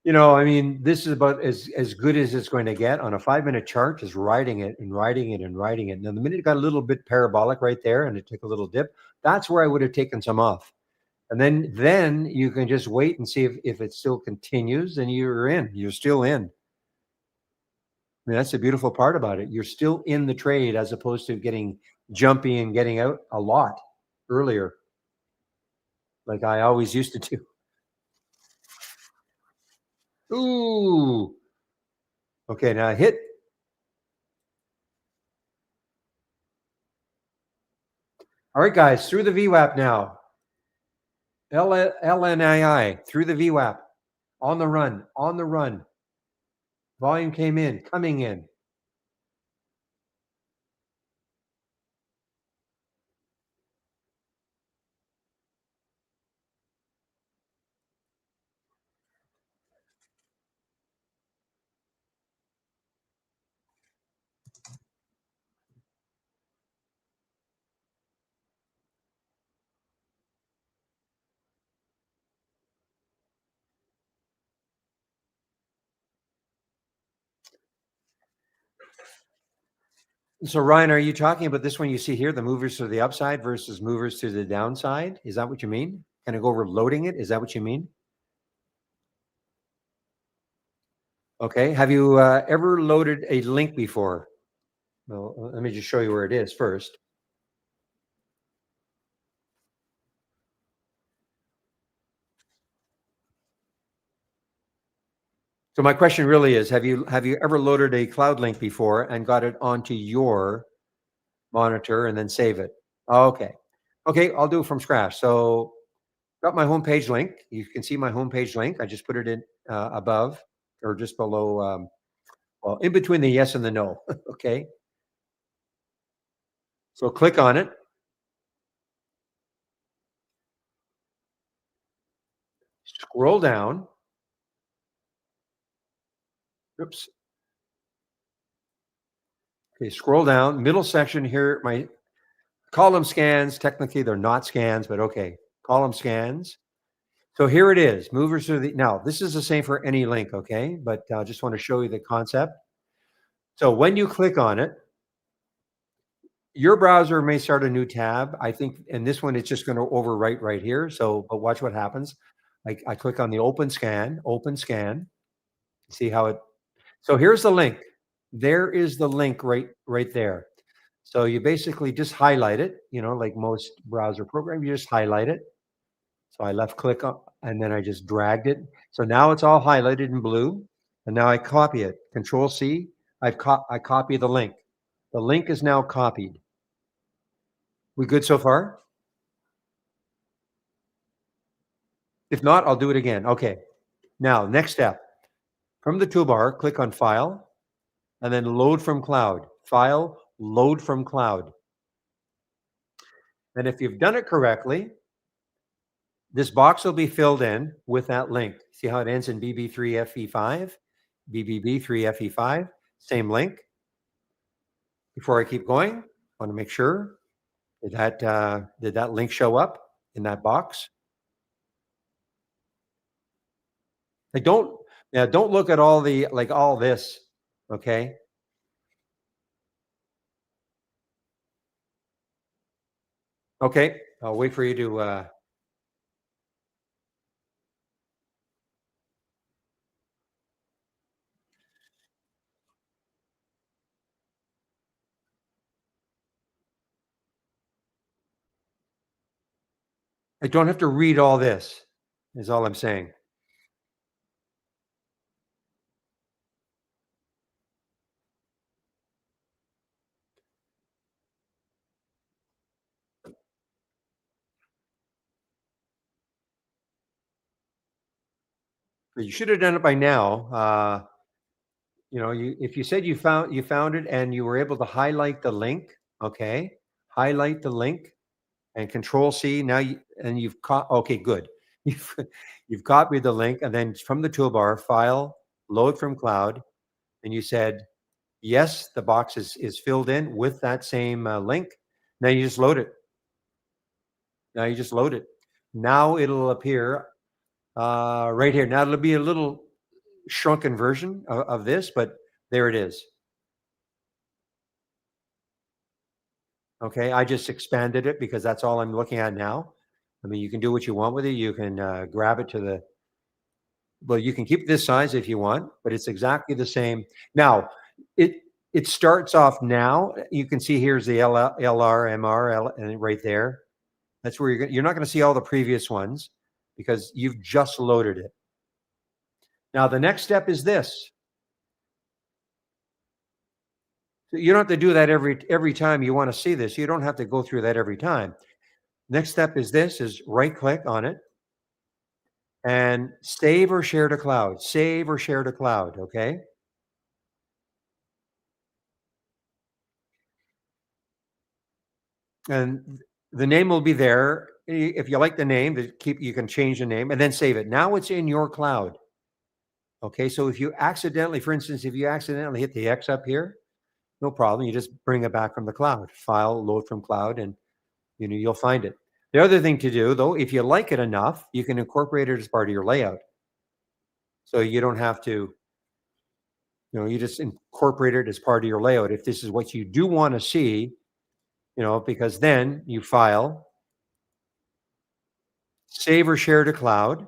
I mean, this is about as good as it's going to get on a 5-minute chart, just riding it and riding it and riding it. Now, the minute it got a little bit parabolic right there and it took a little dip, that's where I would have taken some off. And then you can just wait and see if it still continues, and you're in. You're still in. I mean, that's the beautiful part about it. You're still in the trade as opposed to getting jumpy and getting out a lot earlier, like I always used to do. Ooh. Okay, now hit. All right, guys, through the VWAP now. LNII through the VWAP. On the run, on the run. Volume came in, coming in. So, Ryan, are you talking about this one you see here, the movers to the upside versus movers to the downside? Is that what you mean? Kind of go over loading it? Is that what you mean? Okay. Have you ever loaded a link before? Well, let me just show you where it is first. So my question really is, have you ever loaded a cloud link before and got it onto your monitor and then save it? Okay. Okay, I'll do it from scratch. So got my homepage link. You can see my homepage link. I just put it in above or just below, well, in between the yes and the no. Okay. So click on it, scroll down. Oops. Okay, scroll down, middle section here. My column scans. Technically, they're not scans, but okay. Column scans. So here it is. Movers to the now. This is the same for any link, okay? But I just want to show you the concept. So when you click on it, your browser may start a new tab. I think, and this one it's just going to overwrite right here. So, but watch what happens. I click on the open scan. See how it. So here's the link. There is the link right there. So you basically just highlight it. Like most browser programs, you just highlight it. So I left click on, and then I just dragged it. So now it's all highlighted in blue. And now I copy it. Control C. I copy the link. The link is now copied. We good so far? If not, I'll do it again. Okay. Now, next step. From the toolbar, click on File and then Load from Cloud. File, Load from Cloud. And if you've done it correctly, this box will be filled in with that link. See how it ends in BB3FE5? BBB3FE5, same link. Before I keep going, I want to make sure did that link show up in that box? Like don't yeah, don't look at all the like all this. Okay. Okay. I'll wait for you to I don't have to read all this, is all I'm saying. But you should have done it by now. If you said you found it and you were able to highlight the link, okay, highlight the link and Control C. Now you've caught. Okay, good. You've you've copied the link and then from the toolbar, File, Load from Cloud, and you said yes. The box is filled in with that same link. Now you just load it. Now you just load it. Now it'll appear right here. Now it'll be a little shrunken version of this, but there it is. Okay, I just expanded it because that's all I'm looking at now. I mean, you can do what you want with it. You can grab it to the, well, you can keep this size if you want, but it's exactly the same. Now, it it starts off now. You can see here's the LR, and right there. That's where you're not going to see all the previous ones because you've just loaded it. Now, the next step is this. So you don't have to do that every time you want to see this. You don't have to go through that every time. Next step is this: is right click on it and save or share to cloud. Save or share to cloud. Okay. And the name will be there. If you like the name, you can change the name and then save it. Now it's in your cloud. Okay. So if you accidentally, for instance, if you accidentally hit the X up here, no problem. You just bring it back from the cloud. File, load from cloud, and you'll find it. The other thing to do, though, if you like it enough, you can incorporate it as part of your layout. So you don't have to, you just incorporate it as part of your layout. If this is what you do want to see, because then you file, save or share to cloud,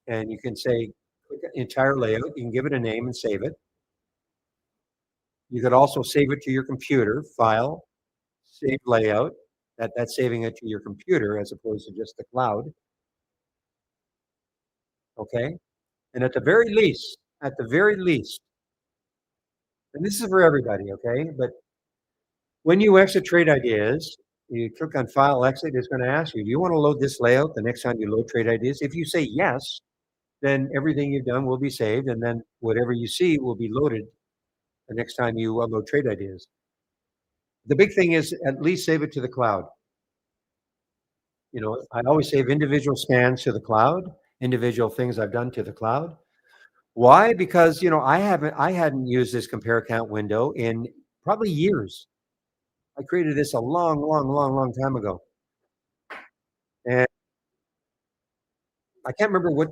and you can say click entire layout. You can give it a name and save it. You could also save it to your computer, file, save layout. That's saving it to your computer as opposed to just the cloud. Okay. And at the very least, and this is for everybody, okay? But when you exit Trade Ideas, you click on File Exit. It's going to ask you, do you want to load this layout the next time you load Trade Ideas? If you say yes, then everything you've done will be saved, and then whatever you see will be loaded the next time you upload Trade Ideas. The big thing is at least save it to the cloud. I always save individual scans to the cloud, individual things I've done to the cloud. Why? Because I hadn't used this compare count window in probably years. I created this a long, long, long, long time ago, and I can't remember what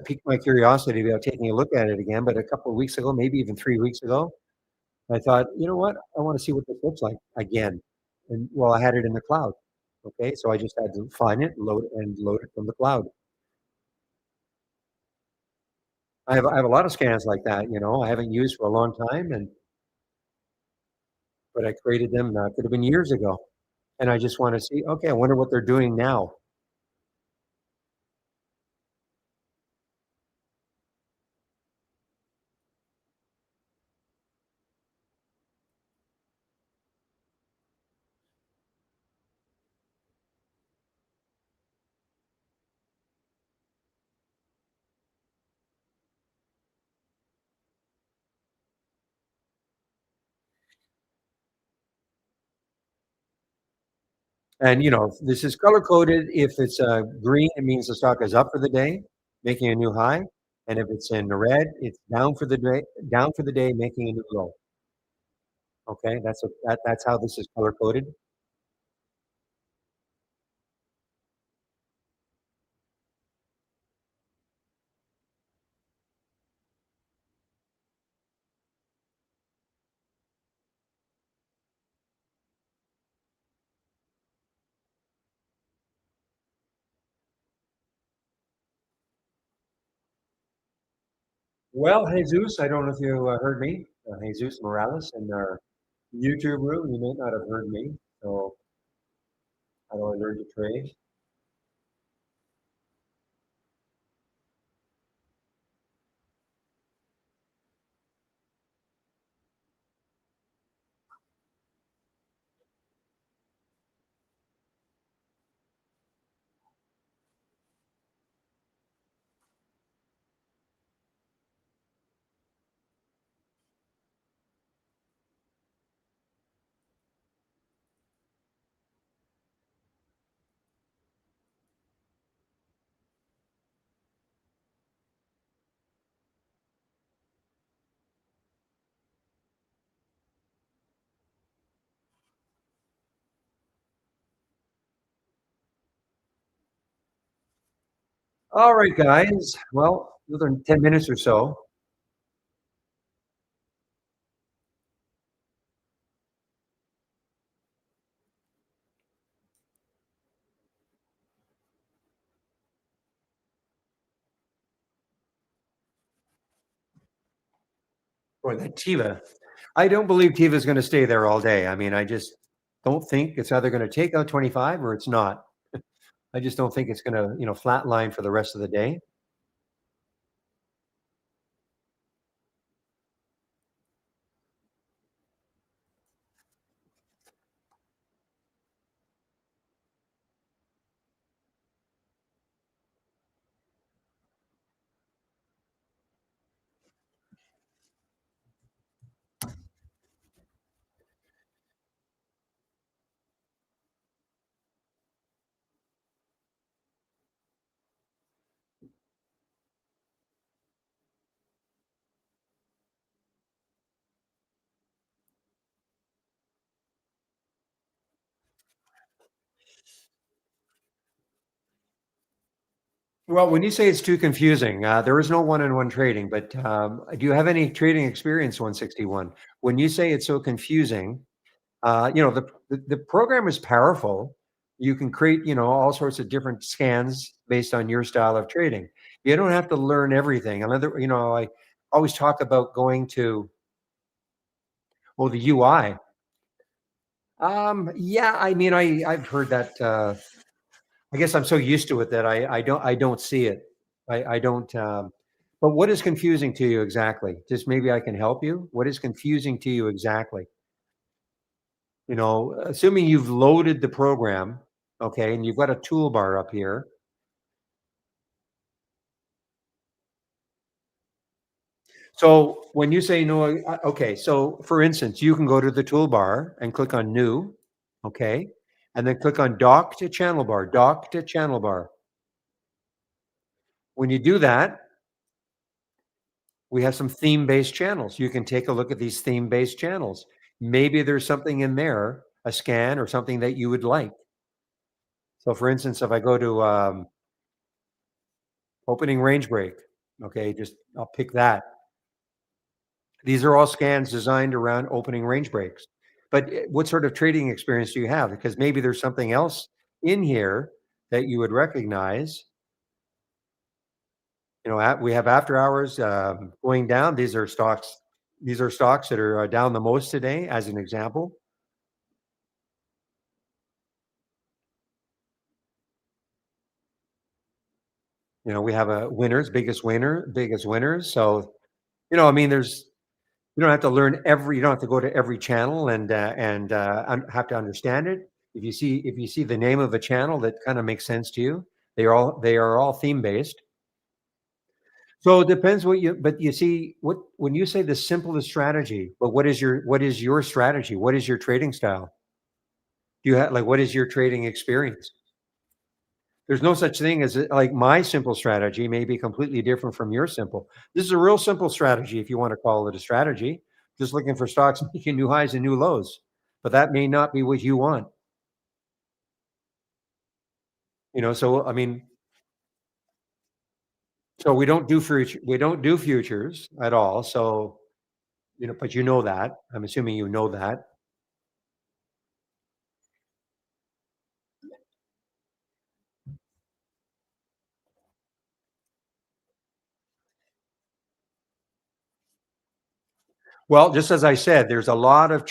piqued my curiosity about taking a look at it again. But a couple of weeks ago, maybe even 3 weeks ago, I thought, you know what? I want to see what this looks like again. And well, I had it in the cloud. Okay, so I just had to find it, load it from the cloud. I have a lot of scans like that. I haven't used for a long time, but I created them. Could have been years ago, and I just want to see. Okay, I wonder what they're doing now. And, this is color coded. If it's green, it means the stock is up for the day, making a new high. And if it's in the red, it's down for the day, making a new low. Okay, that's how this is color coded. Well, Jesus, I don't know if you heard me, Jesus Morales, in our YouTube room. You may not have heard me. So how do I learn to trade? All right, guys. Well, another 10 minutes or so. Or that Tiva. I don't believe Tiva is going to stay there all day. I mean, I just don't think it's either going to take out 25 or it's not. I just don't think it's going to, flatline for the rest of the day. Well, when you say it's too confusing, there is no one-on-one trading, but do you have any trading experience, 161? When you say it's so confusing, the program is powerful. You can create, all sorts of different scans based on your style of trading. You don't have to learn everything. I always talk about going to, oh, the UI. Yeah, I mean, I've heard that. I guess I'm so used to it that I don't see it. I don't. But what is confusing to you exactly? Just maybe I can help you. What is confusing to you exactly? Assuming you've loaded the program, okay, and you've got a toolbar up here. So when you say no, okay, so for instance, you can go to the toolbar and click on new, okay, and then click on dock to channel bar, dock to channel bar. When you do that, we have some theme-based channels. You can take a look at these theme-based channels. Maybe there's something in there, a scan or something that you would like. So for instance, if I go to opening range break, okay, just I'll pick that. These are all scans designed around opening range breaks. But what sort of trading experience do you have? Because maybe there's something else in here that you would recognize. We have after hours going down. These are stocks. These are stocks that are down the most today, as an example. We have a biggest winners. So, I mean, you don't have to learn you don't have to go to every channel and have to understand it. If you see the name of a channel that kind of makes sense to you, they are all theme based. So it depends but you see when you say the simplest strategy, but what is your strategy? What is your trading style? Do you have like, what is your trading experience? There's no such thing as like my simple strategy may be completely different from your simple. This is a real simple strategy if you want to call it a strategy. Just looking for stocks making new highs and new lows. But that may not be what you want. So I mean, so we don't do futures at all. So, but you know that. I'm assuming you know that. Well, just as I said, there's a lot of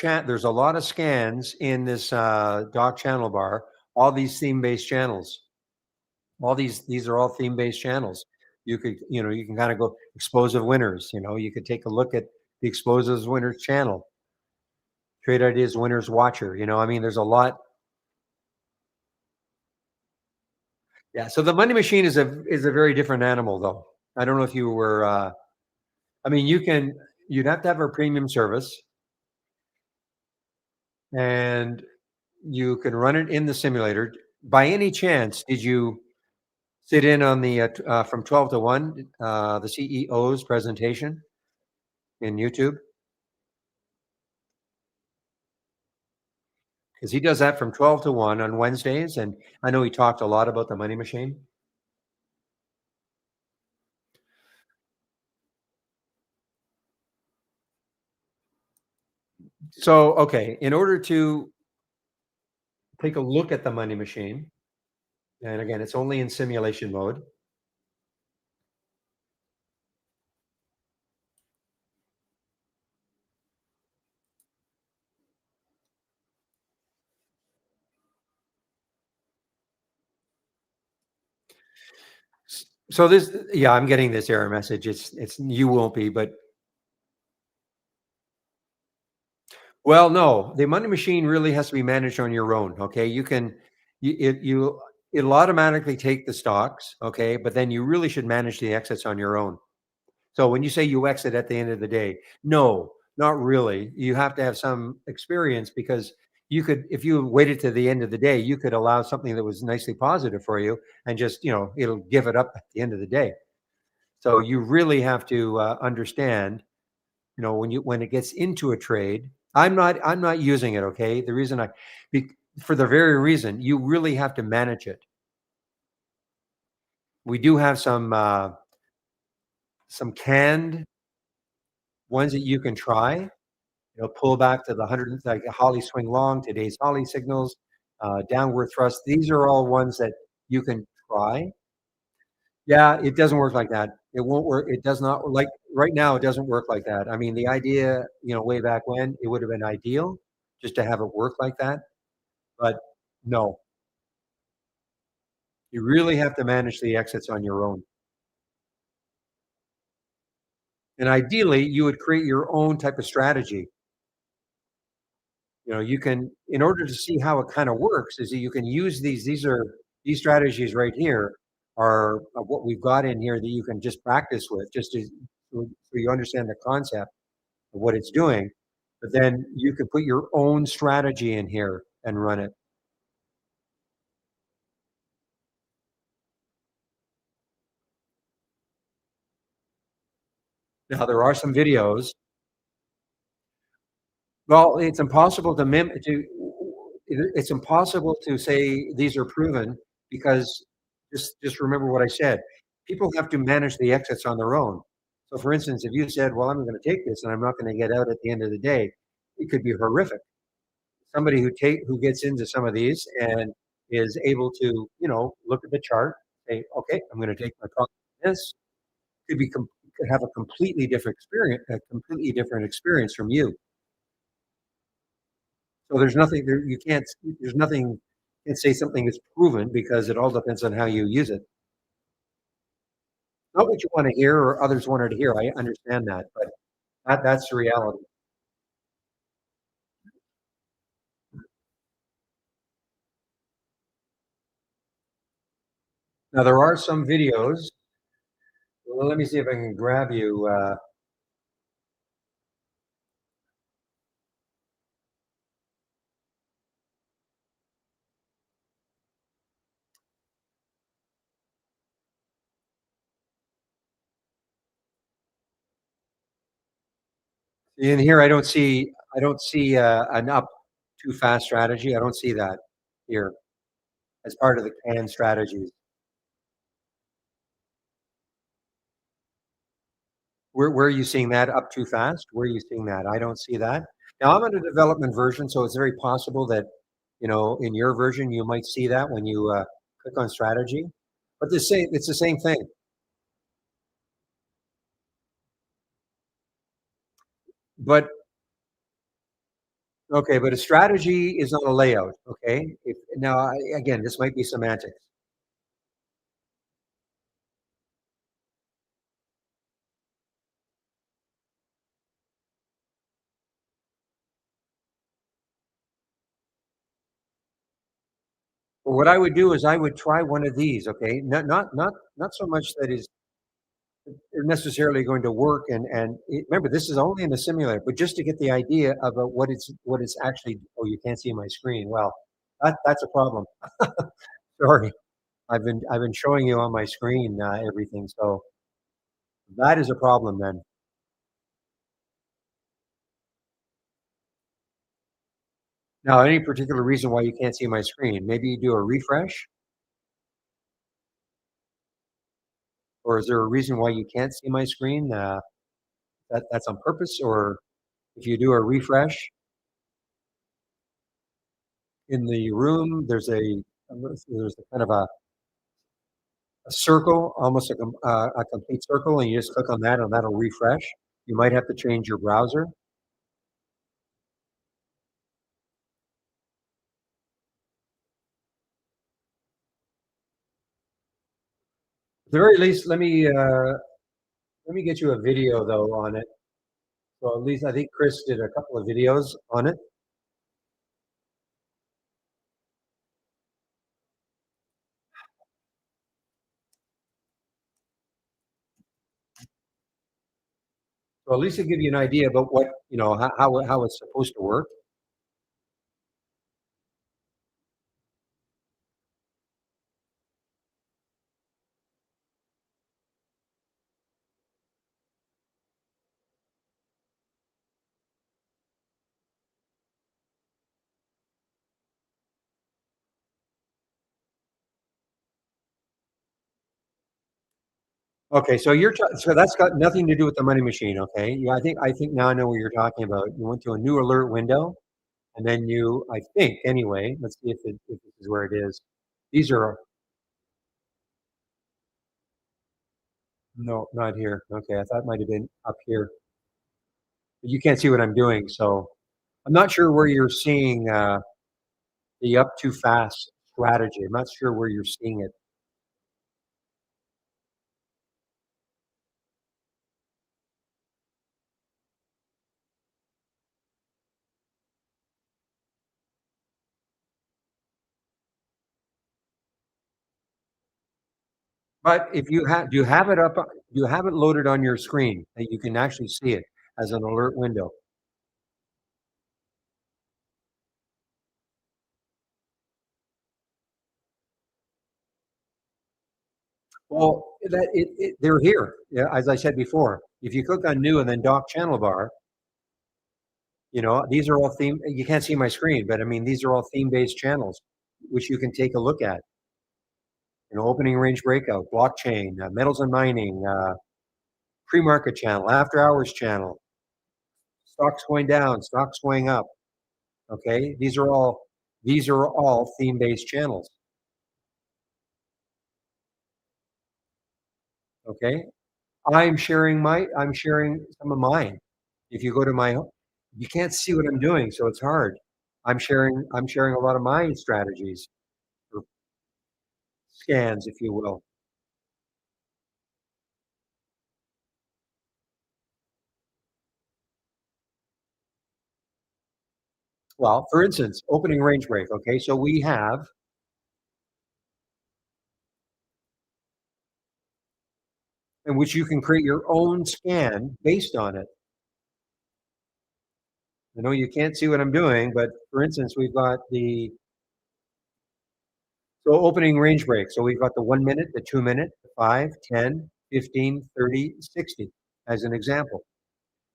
scans in this doc channel bar, all these theme-based channels. All these are all theme-based channels. You can kind of go explosive winners, you could take a look at the explosives winners channel, trade ideas winners watcher, I mean, there's a lot. Yeah. So the money machine is a very different animal though. I don't know if you were, I mean, you'd have to have a premium service and you can run it in the simulator. By any chance, did you sit in on the, from 12 to 1, the CEO's presentation in YouTube? Because he does that from 12 to 1 on Wednesdays, and I know he talked a lot about the money machine. So, okay, in order to take a look at the money machine, and again, it's only in simulation mode. So this yeah, I'm getting this error message. It's you won't be, but well, no, the money machine really has to be managed on your own, okay? You can you it you it'll automatically take the stocks, okay? But then you really should manage the exits on your own. So when you say you exit at the end of the day, no, not really. You have to have some experience because if you waited to the end of the day, you could allow something that was nicely positive for you and just, it'll give it up at the end of the day. So you really have to understand, when it gets into a trade, I'm not using it. Okay. Be, for the very reason you really have to manage it. We do have some canned ones that you can try. Pull back to the 100, like a Holly swing long, today's Holly signals, downward thrust. These are all ones that you can try. Yeah, it doesn't work like that. It won't work. It does not like right now. It doesn't work like that. I mean, the idea, way back when, it would have been ideal just to have it work like that. But no, you really have to manage the exits on your own. And ideally, you would create your own type of strategy. You can, in order to see how it kind of works, is that you can use these strategies right here are what we've got in here that you can just practice with, so you understand the concept of what it's doing. But then you can put your own strategy in here and run it. Now there are some videos. Well, it's impossible to it's impossible to say these are proven because just remember what I said. People have to manage the exits on their own. So for instance, if you said, "Well, I'm gonna take this and I'm not gonna get out at the end of the day," it could be horrific. Somebody who gets into some of these and is able to, look at the chart, say, "Okay, I'm gonna take my profit on this," could have a completely different experience from you. So there's nothing there you can't there's nothing you can't say something is proven because it all depends on how you use it. Not what you wanna hear or others wanted to hear, I understand that, but that's the reality. Now there are some videos. Well, let me see if I can grab you, In here, I don't see, an up too fast strategy. I don't see that here as part of the canned strategies. Where are you seeing that up too fast? Where are you seeing that? I don't see that. Now, I'm on a development version, so it's very possible that, in your version, you might see that when you, click on strategy, but it's the same thing. But okay, but a strategy is not a layout, okay? Now, again, this might be semantics. But what I would do is I would try one of these, okay? Not so much that is necessarily going to work, remember, this is only in a simulator, but just to get the idea about what it's actually. Oh, you can't see my screen. Well, that's a problem. Sorry, I've been showing you on my screen everything, so that is a problem then. Now, any particular reason why you can't see my screen? Maybe you do a refresh, or is there a reason why you can't see my screen? That's on purpose, or if you do a refresh in the room, there's a kind of a circle, almost a complete circle, and you just click on that, and that'll refresh. You might have to change your browser. At the very least, let me get you a video though on it. So at least I think Chris did a couple of videos on it. So at least to give you an idea about what how it's supposed to work. Okay, so that's got nothing to do with the money machine. Okay, yeah, I think now I know what you're talking about. You went to a new alert window, and then I think anyway. Let's see if this is where it is. These are no, not here. Okay, I thought it might have been up here. But you can't see what I'm doing, so I'm not sure where you're seeing the up too fast strategy. I'm not sure where you're seeing it. But if do you have it up? Do you have it loaded on your screen that you can actually see it as an alert window? Well, they're here. Yeah, as I said before, if you click on new and then dock channel bar, these are all theme. You can't see my screen, but I mean, these are all theme-based channels, which you can take a look at. Opening range breakout, blockchain, metals and mining, pre-market channel, after hours channel, stocks going down, stocks going up. Okay, these are all theme-based channels. Okay, I'm sharing some of mine. If you go to you can't see what I'm doing, so it's hard. I'm sharing a lot of my strategies or scans, if you will. Well, for instance, opening range break. Okay, so we have in which you can create your own scan based on it. I know you can't see what I'm doing, but for instance, we've got the so opening range break. So we've got the 1 minute, the 2 minute, the 5, 10, 15, 30, 60 as an example.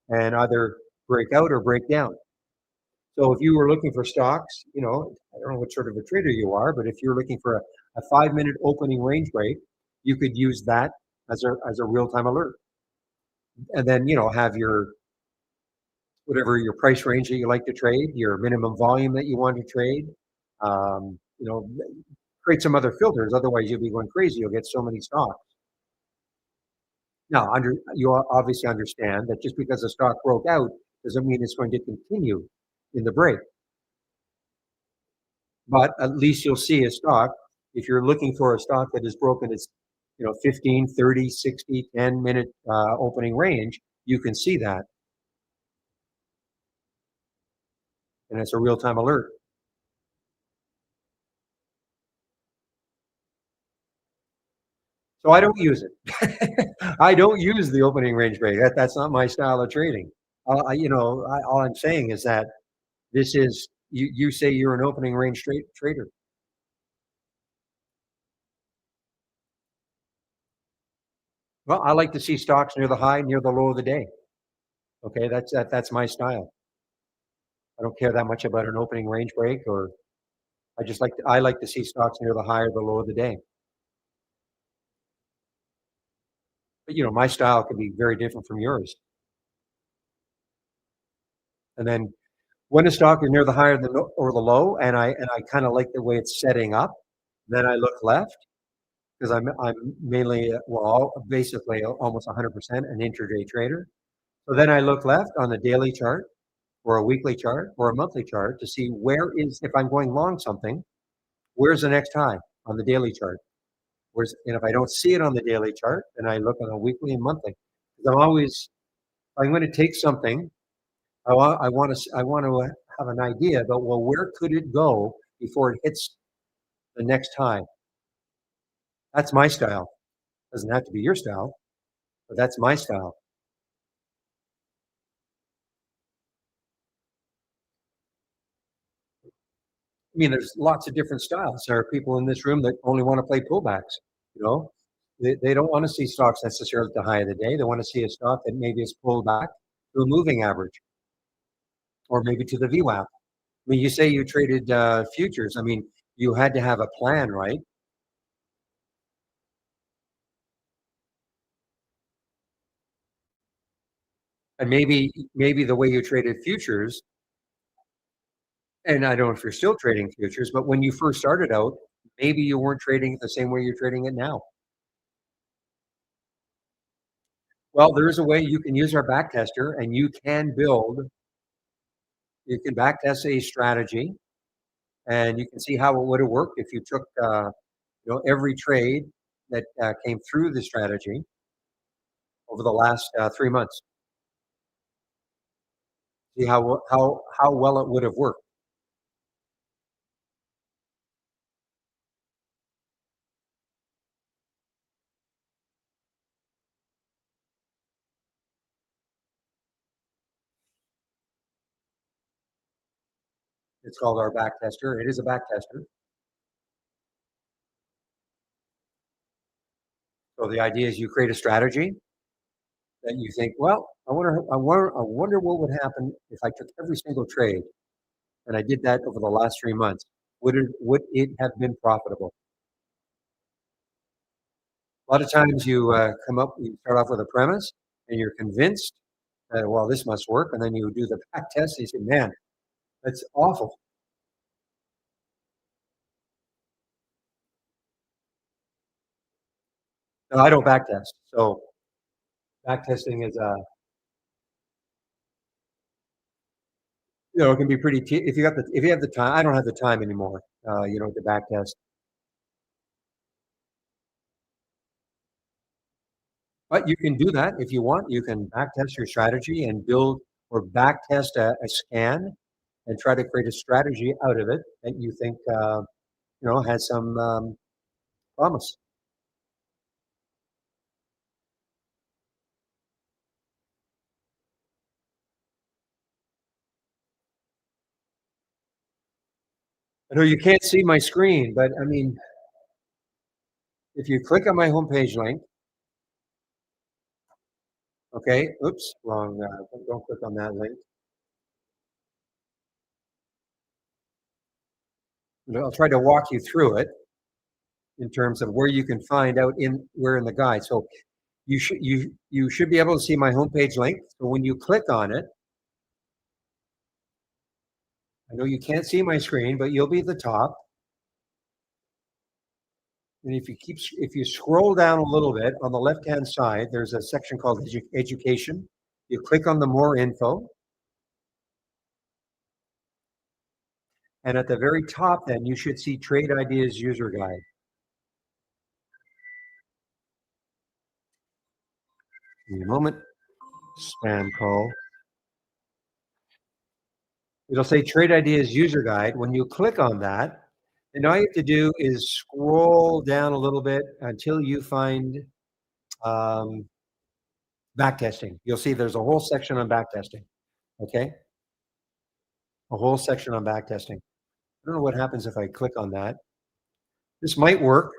And other. break out or break down. So if you were looking for stocks, I don't know what sort of a trader you are, but if you're looking for a 5 minute opening range break, you could use that as a real time alert. And then, have your whatever your price range that you like to trade, your minimum volume that you want to trade. Um, you know, create some other filters. Otherwise, you'll be going crazy. You'll get so many stocks. Now, you obviously understand that just because a stock broke out doesn't mean it's going to continue in the break. But at least you'll see a stock. If you're looking for a stock that has broken its 15, 30, 60, 10-minute opening range, you can see that. And it's a real-time alert. So I don't use it. I don't use the opening range break. That's not my style of trading. All I'm saying is that this is you say you're an opening range trader. Well, I like to see stocks near the high, near the low of the day. Okay, that's my style. I don't care that much about an opening range break, or I like to see stocks near the high or the low of the day. But my style can be very different from yours. And then when a stock is near the high or the low, and I kind of like the way it's setting up, then I look left because I'm mainly basically almost 100% an intraday trader. So then I look left on the daily chart or a weekly chart or a monthly chart to see if I'm going long something, where's the next high on the daily chart? And if I don't see it on the daily chart, then I look on a weekly and monthly. 'Cause I'm going to take something. I want to have an idea about, well, where could it go before it hits the next high? That's my style. Doesn't have to be your style, but that's my style. I mean, there's lots of different styles. There are people in this room that only want to play pullbacks. You know, they don't want to see stocks necessarily at the high of the day. They want to see a stock that maybe is pulled back to a moving average or maybe to the VWAP. I mean, you say you traded futures. I mean, you had to have a plan, right? And maybe the way you traded futures, and I don't know if you're still trading futures, but when you first started out, maybe you weren't trading it the same way you're trading it now. Well, there is a way you can use our back tester, and you can back test a strategy, and you can see how it would have worked if you took every trade that came through the strategy over the last 3 months. See how well it would have worked. It's called our back tester. It is a back tester. So the idea is you create a strategy that you think, well, I wonder what would happen if I took every single trade, and I did that over the last 3 months. Would it have been profitable? A lot of times you start off with a premise, and you're convinced that, well, this must work, and then you do the back test, and you say, man, that's awful. No, I don't back test. So back testing is, it can be if you have the time. I don't have the time anymore, to back test. But you can do that if you want. You can back test your strategy and build or back test a scan and try to create a strategy out of it that you think has some promise. I know you can't see my screen, but I mean, if you click on my homepage link, okay, oops, wrong. Don't click on that link. I'll try to walk you through it in terms of where you can find out in where in the guide. So you should be able to see my homepage link. So when you click on it, I know you can't see my screen, but you'll be at the top. And if you scroll down a little bit on the left-hand side, there's a section called education. You click on the more info, and at the very top, then you should see Trade Ideas User Guide. Give me a moment. Spam call. It'll say Trade Ideas User Guide. When you click on that, and all you have to do is scroll down a little bit until you find um, backtesting. You'll see there's a whole section on backtesting. Okay, a whole section on backtesting. I don't know what happens if I click on that. This might work.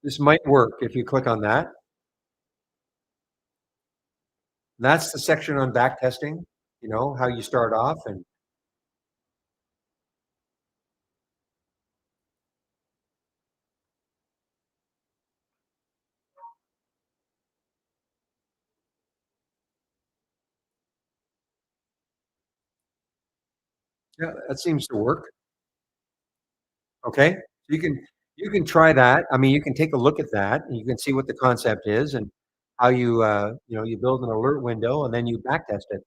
This might work if you click on that. That's the section on backtesting. You know how you start off, and yeah, that seems to work. Okay, so you can try that. I mean, you can take a look at that, and you can see what the concept is and how you build an alert window and then you backtest it.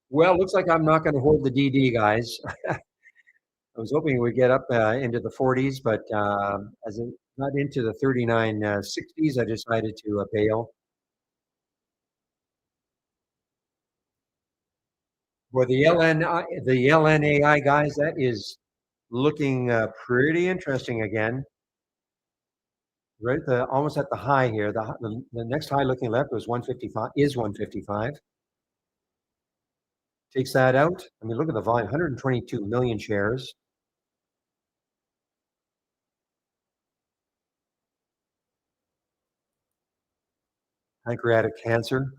Well, looks like I'm not going to hold the DD, guys. I was hoping we'd get up into the 40s, but as it got into the 39 60s, I decided to bail. For the LNAI guys, that is looking pretty interesting again. Right, almost at the high here. The next high looking left was 155. Is 155. Takes that out. I mean, look at the volume: 122 million shares. Pancreatic cancer.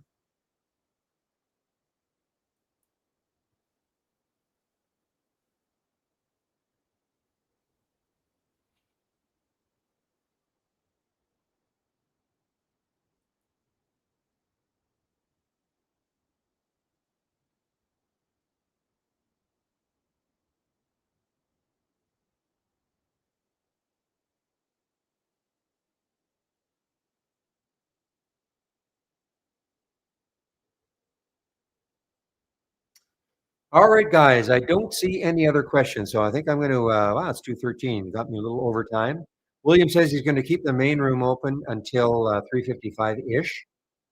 All right, guys. I don't see any other questions, so I think I'm going to. Wow, it's 2:13. Got me a little overtime. William says he's going to keep the main room open until 3:55 ish.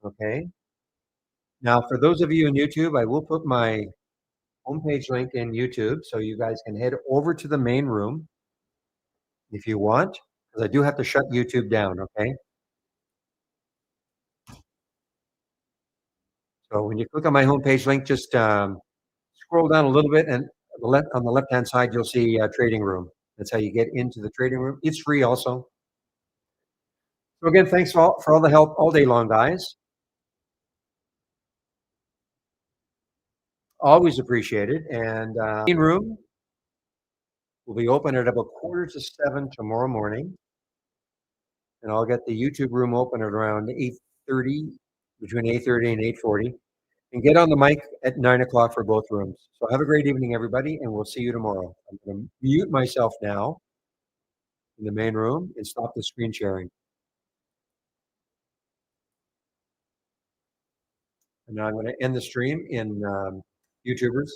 Okay. Now, for those of you in YouTube, I will put my homepage link in YouTube, so you guys can head over to the main room if you want, because I do have to shut YouTube down. Okay. So when you click on my homepage link, just scroll down a little bit, and on the left-hand side, you'll see trading room. That's how you get into the trading room. It's free also. So again, thanks for all the help all day long, guys. Always appreciated. And main room will be open at about 6:45 tomorrow morning, and I'll get the YouTube room open at around 8:30, between 8:30 and 8:40, and get on the mic at 9 o'clock for both rooms. So have a great evening, everybody, and we'll see you tomorrow. I'm going to mute myself now in the main room and stop the screen sharing. And now I'm going to end the stream in YouTubers.